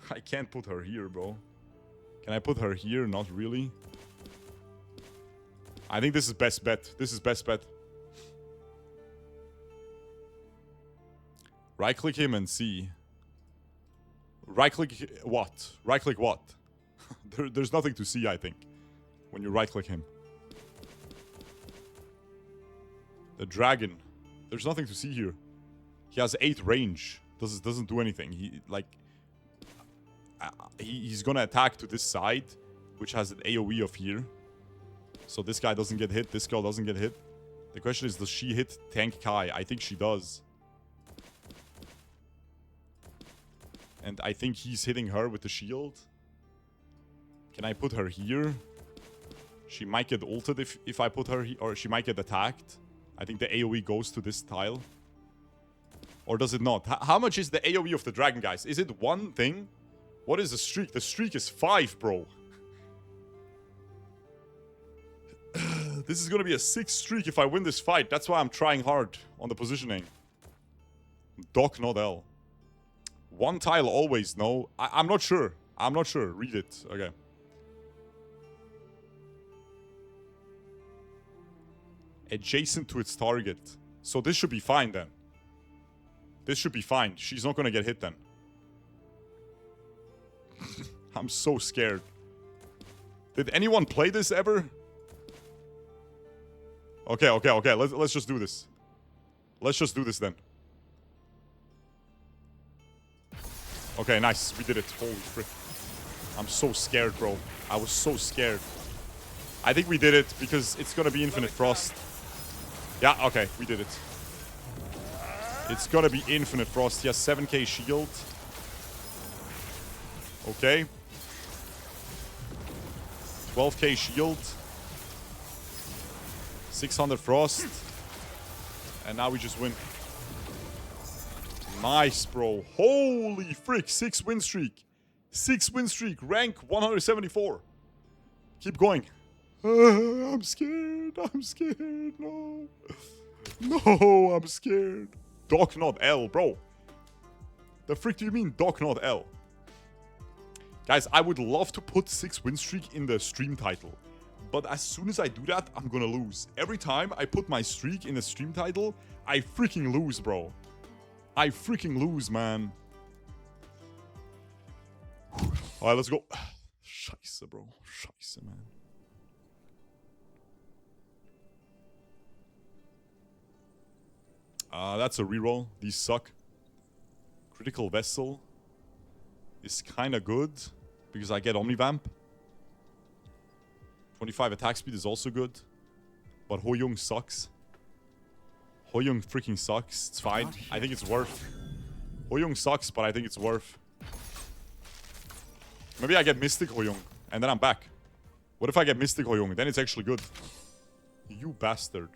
Speaker 1: I can't put her here, bro. Can I put her here? Not really. I think this is best bet. This is best bet. Right-click him and see. Right-click what? Right-click what? There's nothing to see, I think, when you right-click him. The dragon. There's nothing to see here. He has 8 range. Doesn't do anything. He's gonna attack to this side, which has an AoE of here. So this guy doesn't get hit. This girl doesn't get hit. The question is, does she hit Tank Kai? I think she does. And I think he's hitting her with the shield. Can I put her here? She might get ulted if I put her here. Or she might get attacked. I think the AoE goes to this tile. Or does it not? How much is the AoE of the dragon, guys? Is it 1 thing? What is the streak? The streak is 5, bro. This is gonna be a 6 streak if I win this fight. That's why I'm trying hard on the positioning. Doc, not L. One tile always, no. I'm not sure. I'm not sure. Read it. Okay. Adjacent to its target. So this should be fine then. This should be fine. She's not gonna get hit then. I'm so scared. Did anyone play this ever? Okay. Let's just do this. Let's just do this then. Okay, nice. We did it. Holy frick. I'm so scared, bro. I was so scared. I think we did it because it's gonna be Infinite Frost. Yeah, okay. We did it. It's gonna be Infinite Frost. He has 7k shield. Okay. 12k shield. 600 Frost. And now we just win. Nice, bro. Holy frick. 6 win streak. 6 win streak. Rank 174. Keep going. I'm scared. I'm scared. No. No, I'm scared. Doc, not L, bro. The frick do you mean Doc, not L? Guys, I would love to put 6 win streak in the stream title. But as soon as I do that, I'm gonna lose. Every time I put my streak in the stream title, I freaking lose, bro. I freaking lose, man. Alright, let's go. Scheiße, bro. Scheiße, man. That's a reroll. These suck. Critical Vessel is kind of good because I get Omnivamp. 25 attack speed is also good. But Ho-Young sucks. Ho-Young freaking sucks. It's fine. I think it's worth. Ho-Young sucks, but I think it's worth. Maybe I get Mystic Ho-Young and then I'm back. What if I get Mystic Ho-Young? Then it's actually good. You bastard.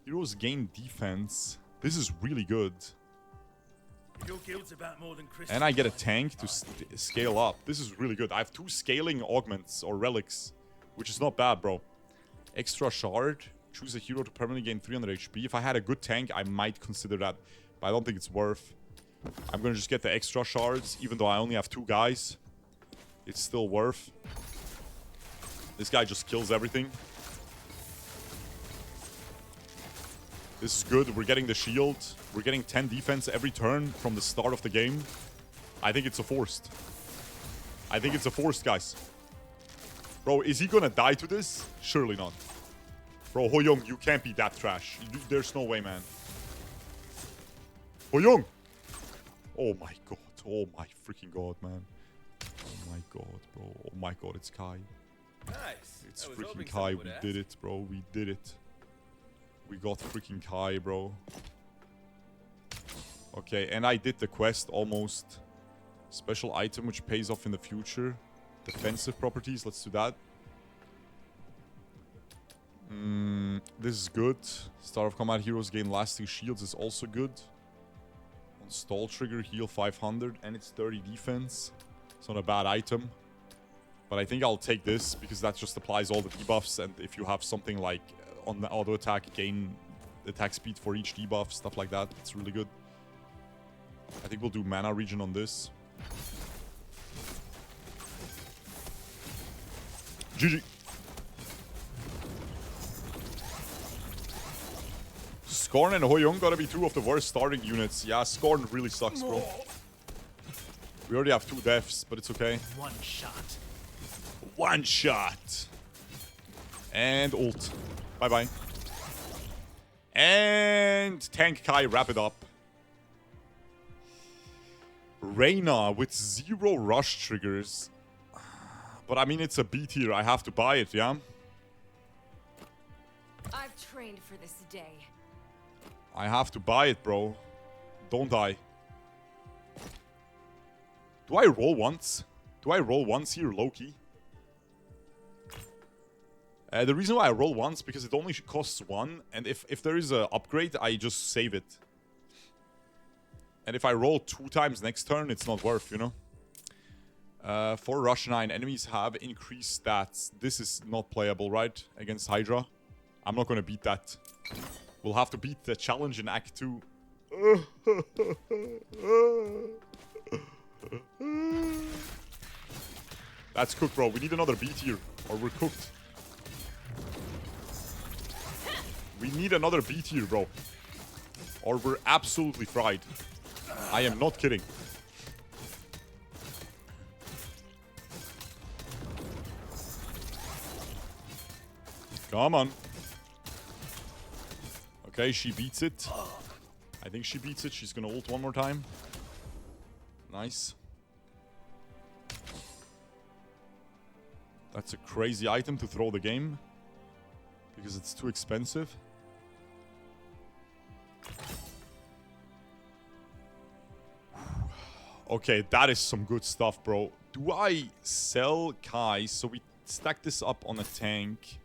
Speaker 1: Heroes gain defense. This is really good.
Speaker 2: Your guild's about more than
Speaker 1: And I get a tank to scale up. This is really good. I have 2 scaling augments or relics, which is not bad, bro. Extra shard. Choose a hero to permanently gain 300 HP. If I had a good tank, I might consider that, but I don't think it's worth. I'm gonna just get the extra shards, even though I only have 2 guys. It's still worth. This guy just kills everything. This is good. We're getting the shield. We're getting 10 defense every turn from the start of the game. I think it's a forced. I think it's a forced, guys. Bro, is he gonna die to this? Surely not. Bro, Ho-Young, you can't be that trash. There's no way, man. Ho-Young! Oh my god. Oh my freaking god, man. Oh my god, bro. Oh my god, it's Kai.
Speaker 2: Nice.
Speaker 1: It's freaking Kai. We did it, bro. We did it. We got freaking Kai, bro. Okay, and I did the quest almost. Special item which pays off in the future. Defensive properties. Let's do that. This is good. Start of combat heroes gain lasting shields is also good. On stall trigger, heal 500 and it's 30 defense. It's not a bad item. But I think I'll take this because that just applies all the debuffs. And if you have something like on the auto attack, gain attack speed for each debuff, stuff like that, it's really good. I think we'll do mana regen on this. GG. Scorn and Ho-Young gotta be 2 of the worst starting units. Yeah, Scorn really sucks, bro. We already have 2 deaths, but it's okay.
Speaker 2: One shot.
Speaker 1: One shot. And ult. Bye-bye. And tank Kai, wrap it up. Reyna with 0 rush triggers. But I mean, it's a B tier. I have to buy it, yeah?
Speaker 3: I've trained for this day.
Speaker 1: I have to buy it, bro. Don't die. Do I roll once? Do I roll once here, low-key? The reason why I roll once, because it only costs 1. And if there is an upgrade, I just save it. And if I roll 2 times next turn, it's not worth, you know? For Rush 9, enemies have increased stats. This is not playable, right? Against Hydra. I'm not going to beat that. We'll have to beat the challenge in Act 2. That's cooked, bro. We need another B tier, or we're cooked. We need another B tier, bro. Or we're absolutely fried. I am not kidding. Come on. Okay, she beats it. I think she beats it. She's gonna ult one more time. Nice. That's a crazy item to throw the game. Because it's too expensive. Okay, that is some good stuff, bro. Do I sell Kai so we stack this up on a tank?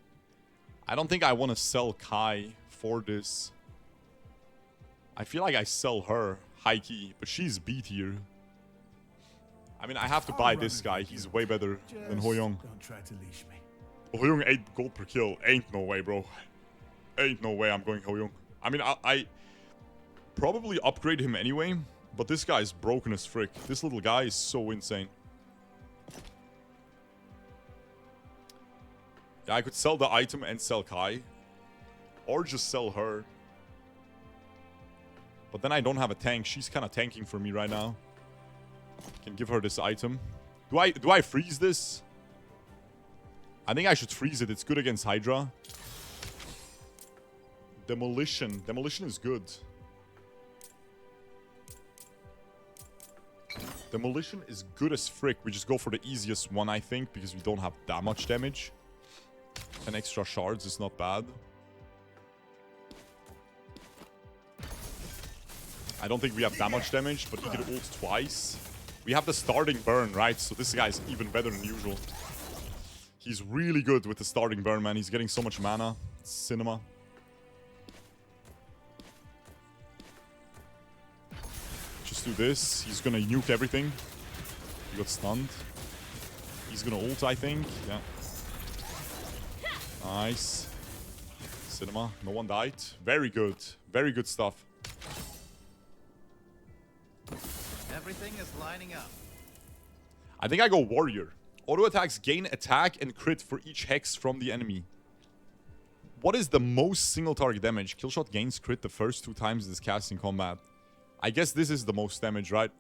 Speaker 1: I don't think I want to sell Kai for this. I feel like I sell her, high key, but she's B tier. I mean, I have to buy this guy. He's way better than Hoyoung.
Speaker 2: Don't try to leash me.
Speaker 1: Hoyoung 8 gold per kill. Ain't no way, bro. Ain't no way I'm going Hoyoung. I mean, I probably upgrade him anyway, but this guy is broken as frick. This little guy is so insane. Yeah, I could sell the item and sell Kai. Or just sell her. But then I don't have a tank. She's kind of tanking for me right now. Can give her this item. Do I freeze this? I think I should freeze it. It's good against Hydra. Demolition. Demolition is good. Demolition is good as frick. We just go for the easiest one, I think, because we don't have that much damage. 10 extra shards is not bad. I don't think we have that much damage, but he could ult twice. We have the starting burn, right? So this guy is even better than usual. He's really good with the starting burn, man. He's getting so much mana. It's cinema. Just do this. He's gonna nuke everything. He got stunned. He's gonna ult, I think. Yeah. Nice. Cinema. No one died. Very good. Very good stuff.
Speaker 2: Everything is lining up.
Speaker 1: I think I go Warrior. Auto attacks gain attack and crit for each hex from the enemy. What is the most single target damage? Killshot gains crit the first 2 times it is cast in combat. I guess this is the most damage, right?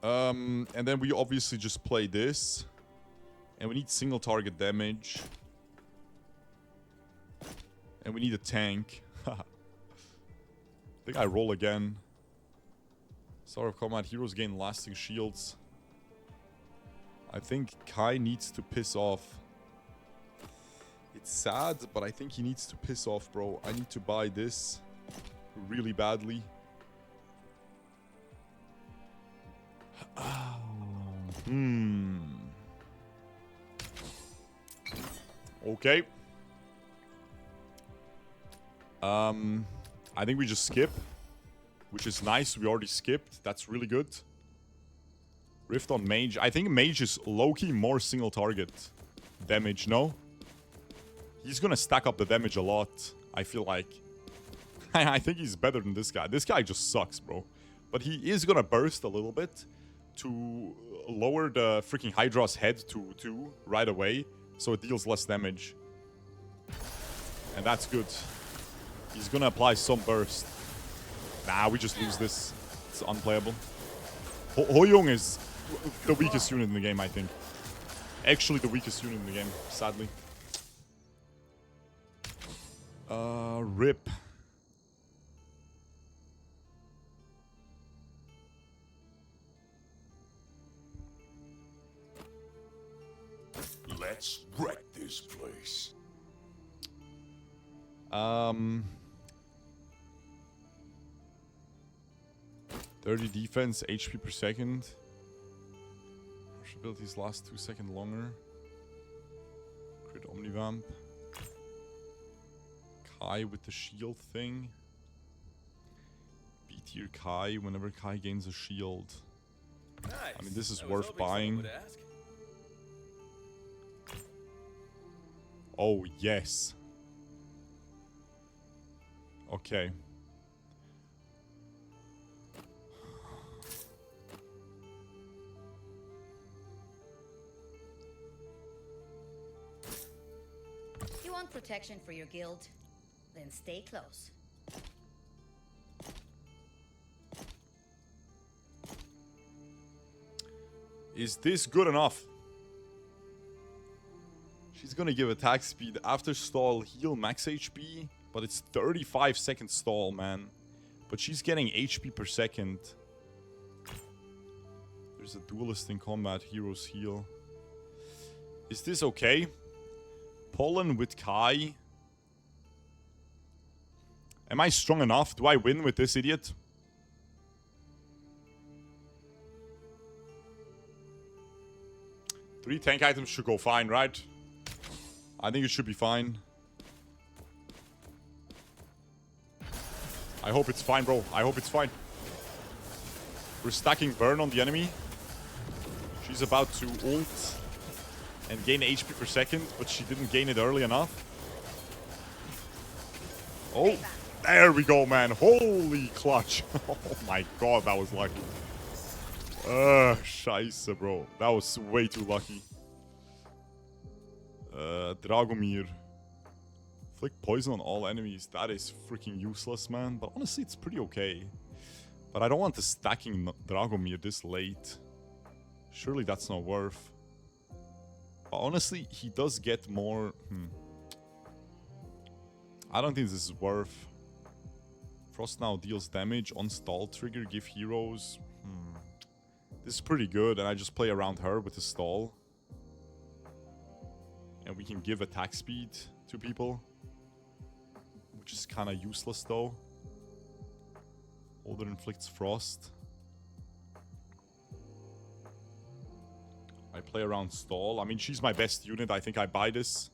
Speaker 1: And then we obviously just play this. And we need single target damage. And we need a tank. I think I roll again. Start of combat. Heroes gain lasting shields. I think Kai needs to piss off. It's sad, but I think he needs to piss off, bro. I need to buy this really badly. Okay. I think we just skip, which is nice. We already skipped. That's really good. Rift on Mage. I think Mage is low-key more single target damage, no? He's gonna stack up the damage a lot, I feel like. I think he's better than this guy. This guy just sucks, bro. But he is gonna burst a little bit to lower the freaking Hydra's head to 2 right away, so it deals less damage. And that's good. He's gonna apply some burst. Nah, we just lose this. It's unplayable. Hoyoung is the weakest unit in the game, I think. Actually the weakest unit in the game, sadly. Rip.
Speaker 7: Let's wreck this place.
Speaker 1: 30 defense, HP per second. Rush abilities last 2 seconds longer. Crit Omnivamp. Kai with the shield thing. B tier Kai whenever Kai gains a shield.
Speaker 2: Nice.
Speaker 1: I mean, this is
Speaker 2: I was
Speaker 1: worth
Speaker 2: hoping someone
Speaker 1: buying.
Speaker 2: would ask.
Speaker 1: Oh, yes. Okay.
Speaker 8: You want protection for your guild? Then stay close.
Speaker 1: Is this good enough? She's gonna give attack speed after stall, heal max HP, but it's 35-second stall, man. But she's getting HP per second. There's a duelist in combat, heroes heal. Is this okay? Pollen with Kai. Am I strong enough? Do I win with this idiot? Three tank items should go fine, right? I think it should be fine. I hope it's fine, bro. I hope it's fine. We're stacking burn on the enemy. She's about to ult and gain HP per second, but she didn't gain it early enough. Oh, there we go, man. Holy clutch. Oh my god, that was lucky. Scheiße, bro. That was way too lucky. Dragomir. Inflict poison on all enemies. That is freaking useless, man. But honestly, it's pretty okay. But I don't want the stacking Dragomir this late. Surely that's not worth. But honestly, he does get more... I don't think this is worth. Frost now deals damage on stall trigger. Give heroes... This is pretty good, and I just play around her with the stall. And we can give attack speed to people. Which is kind of useless, though. Older inflicts frost. I play around stall. I mean, she's my best unit. I think I buy this.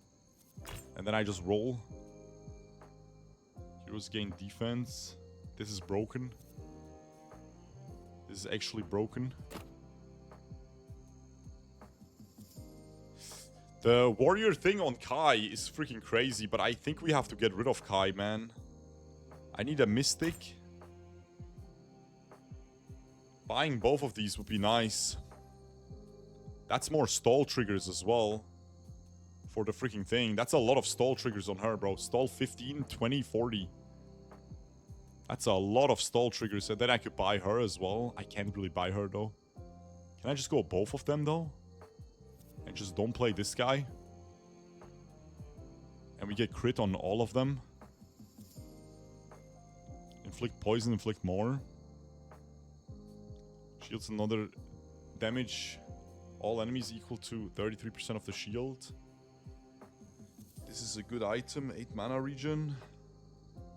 Speaker 1: And then I just roll. Heroes gain defense. This is broken. This is actually broken. The warrior thing on Kai is freaking crazy, but I think we have to get rid of Kai, man. I need a mystic. Buying both of these would be nice. That's more stall triggers as well. For the freaking thing. That's a lot of stall triggers on her, bro. Stall 15, 20, 40. That's a lot of stall triggers. And then I could buy her as well. I can't really buy her, though. Can I just go both of them, though? And just don't play this guy? And we get crit on all of them. Inflict poison, inflict more. Shields another damage. All enemies equal to 33% of the shield. This is a good item. 8 mana regen.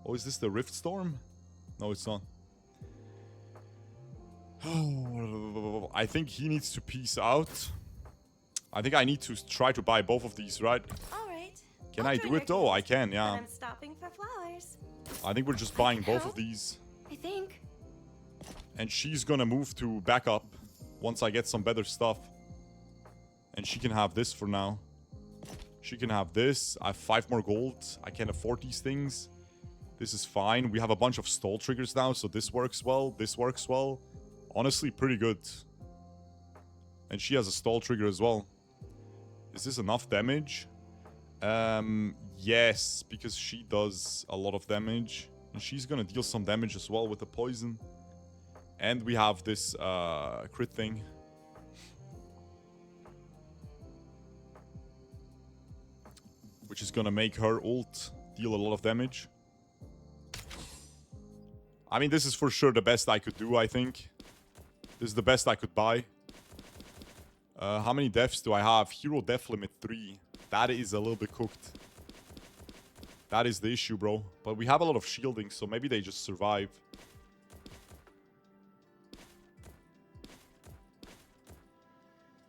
Speaker 1: Oh, is this the Rift Storm? No, it's not. I think he needs to peace out. I think I need to try to buy both of these, right?
Speaker 4: All right.
Speaker 1: Can
Speaker 4: I'll
Speaker 1: I
Speaker 4: join
Speaker 1: do
Speaker 4: your
Speaker 1: it though?
Speaker 4: guild,
Speaker 1: I can,
Speaker 4: but
Speaker 1: yeah.
Speaker 4: I'm stopping for flowers.
Speaker 1: I think we're just buying both of these.
Speaker 4: I think.
Speaker 1: And she's gonna move to backup once I get some better stuff. And she can have this for now. She can have this. I have 5 more gold. I can afford these things. This is fine. We have a bunch of stall triggers now, so this works well. This works well. Honestly, pretty good. And she has a stall trigger as well. Is this enough damage? Yes, because she does a lot of damage. And she's gonna deal some damage as well with the poison. And we have this crit thing. Which is gonna make her ult deal a lot of damage. I mean, this is for sure the best I could do, I think. This is the best I could buy. How many deaths do I have? Hero death limit 3. That is a little bit cooked. That is the issue, bro. But we have a lot of shielding, so maybe they just survive.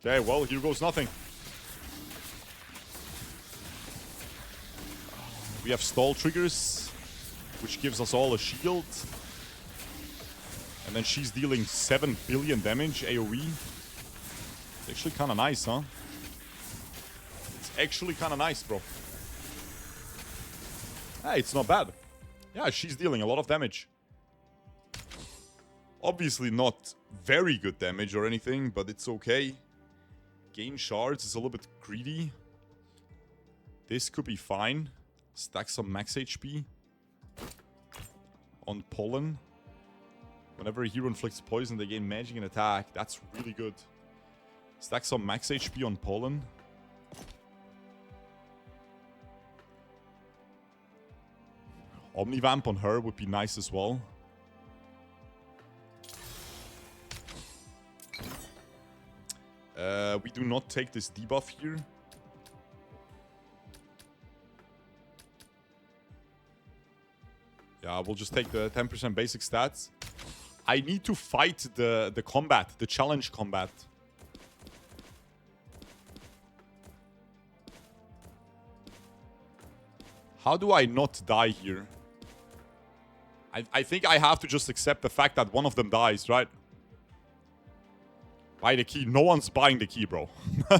Speaker 1: Okay, well, here goes nothing. We have stall triggers, which gives us all a shield. And then she's dealing 7 billion damage AoE. It's actually kind of nice, huh? It's actually kind of nice, bro. Hey, it's not bad. Yeah, she's dealing a lot of damage. Obviously not very good damage or anything, but it's okay. Gain shards is a little bit greedy. This could be fine. Stack some max HP on pollen. Whenever a hero inflicts poison, they gain magic and attack. That's really good. Stack some max HP on pollen. Omnivamp on her would be nice as well. We do not take this debuff here. Yeah, we'll just take the 10% basic stats. I need to fight the combat, the challenge combat. How do I not die here? I think I have to just accept the fact that one of them dies, right? Buy the key. No one's buying the key, bro.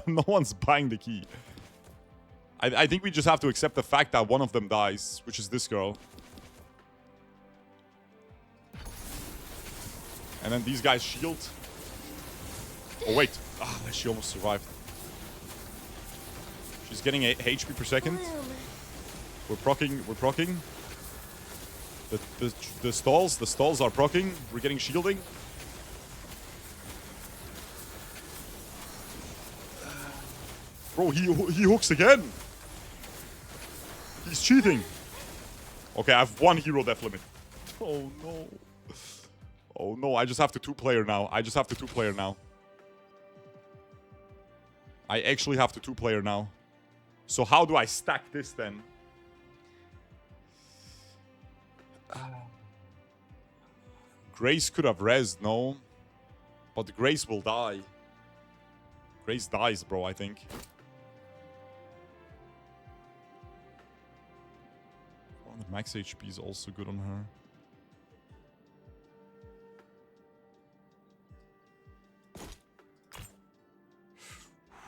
Speaker 1: No one's buying the key. I think we just have to accept the fact that one of them dies, which is this girl. And then these guys shield. Oh, wait. Ah, she almost survived. She's getting 8 HP per second. We're proccing. We're proccing. The stalls are proccing. We're getting shielding. Bro, he hooks again. He's cheating. Okay, I have one hero death limit. Oh no. Oh no, I just have to 2-player now. I actually have to 2-player now. So how do I stack this then? Grace could have rezzed, no. But Grace will die. Grace dies, bro, I think. Oh, the max HP is also good on her.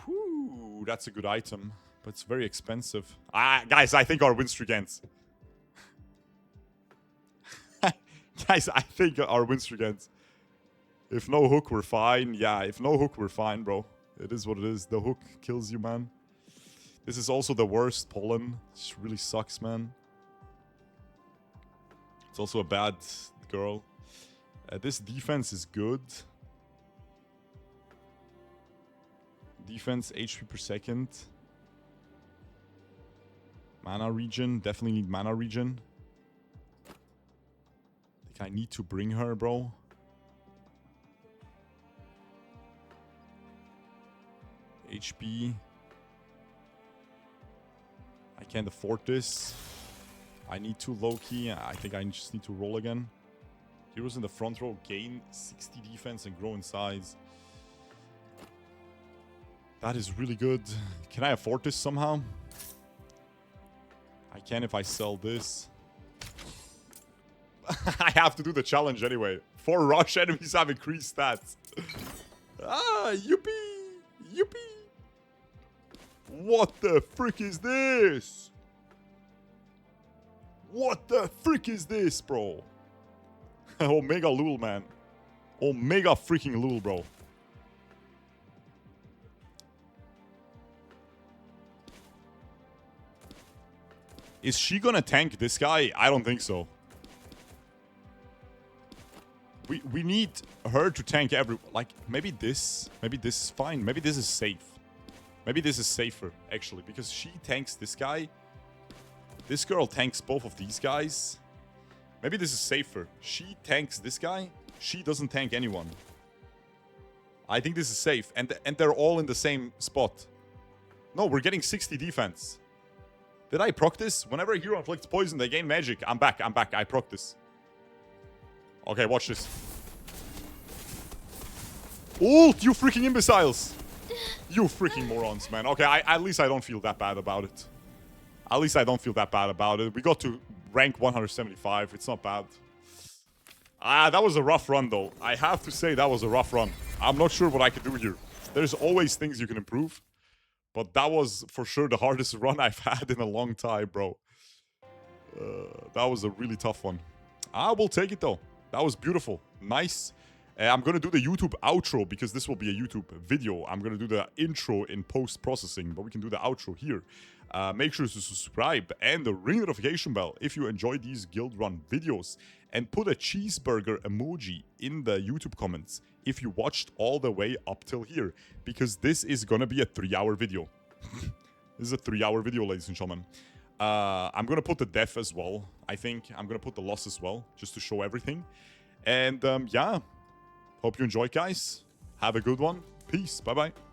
Speaker 1: Whew, that's a good item. But it's very expensive. Ah, guys, I think our win streak ends. Guys, I think our win streak ends. If no hook, we're fine. Yeah, if no hook, we're fine, bro. It is what it is. The hook kills you, man. This is also the worst pollen. It really sucks, man. It's also a bad girl. This defense is good. Defense, HP per second. Mana regen. Definitely need mana regen. I think I need to bring her, bro. HP. I can't afford this. I need to low-key. I think I just need to roll again. Heroes in the front row gain 60 defense and grow in size. That is really good. Can I afford this somehow? I can if I sell this. I have to do the challenge anyway. 4 rush enemies have increased stats. Ah, yippee! Yippee! What the frick is this? What the frick is this, bro? Omega Lul, man. Omega freaking Lul, bro. Is she gonna tank this guy? I don't think so. We need her to tank every... Like, maybe this is fine. Maybe this is safe. Maybe this is safer, actually. Because she tanks this guy. This girl tanks both of these guys. Maybe this is safer. She tanks this guy. She doesn't tank anyone. I think this is safe. And they're all in the same spot. No, we're getting 60 defense. Did I proc this? Whenever a hero inflicts poison, they gain magic. I'm back. I proc this. Okay, watch this. Ult, you freaking imbeciles. You freaking morons, man. Okay, at least I don't feel that bad about it. At least I don't feel that bad about it. We got to rank 175. It's not bad. That was a rough run, though. I have to say that was a rough run. I'm not sure what I can do here. There's always things you can improve. But that was, for sure, the hardest run I've had in a long time, bro. That was a really tough one. I will take it, though. That was beautiful. Nice. I'm going to do the YouTube outro because this will be a YouTube video. I'm going to do the intro in post-processing, but we can do the outro here. Make sure to subscribe and ring the notification bell if you enjoy these Guildrun videos. And put a cheeseburger emoji in the YouTube comments if you watched all the way up till here. Because this is going to be a 3-hour video. This is a 3-hour video, ladies and gentlemen. I'm going to put the death as well. I think I'm going to put the loss as well, just to show everything. And yeah, hope you enjoyed, guys. Have a good one. Peace. Bye-bye.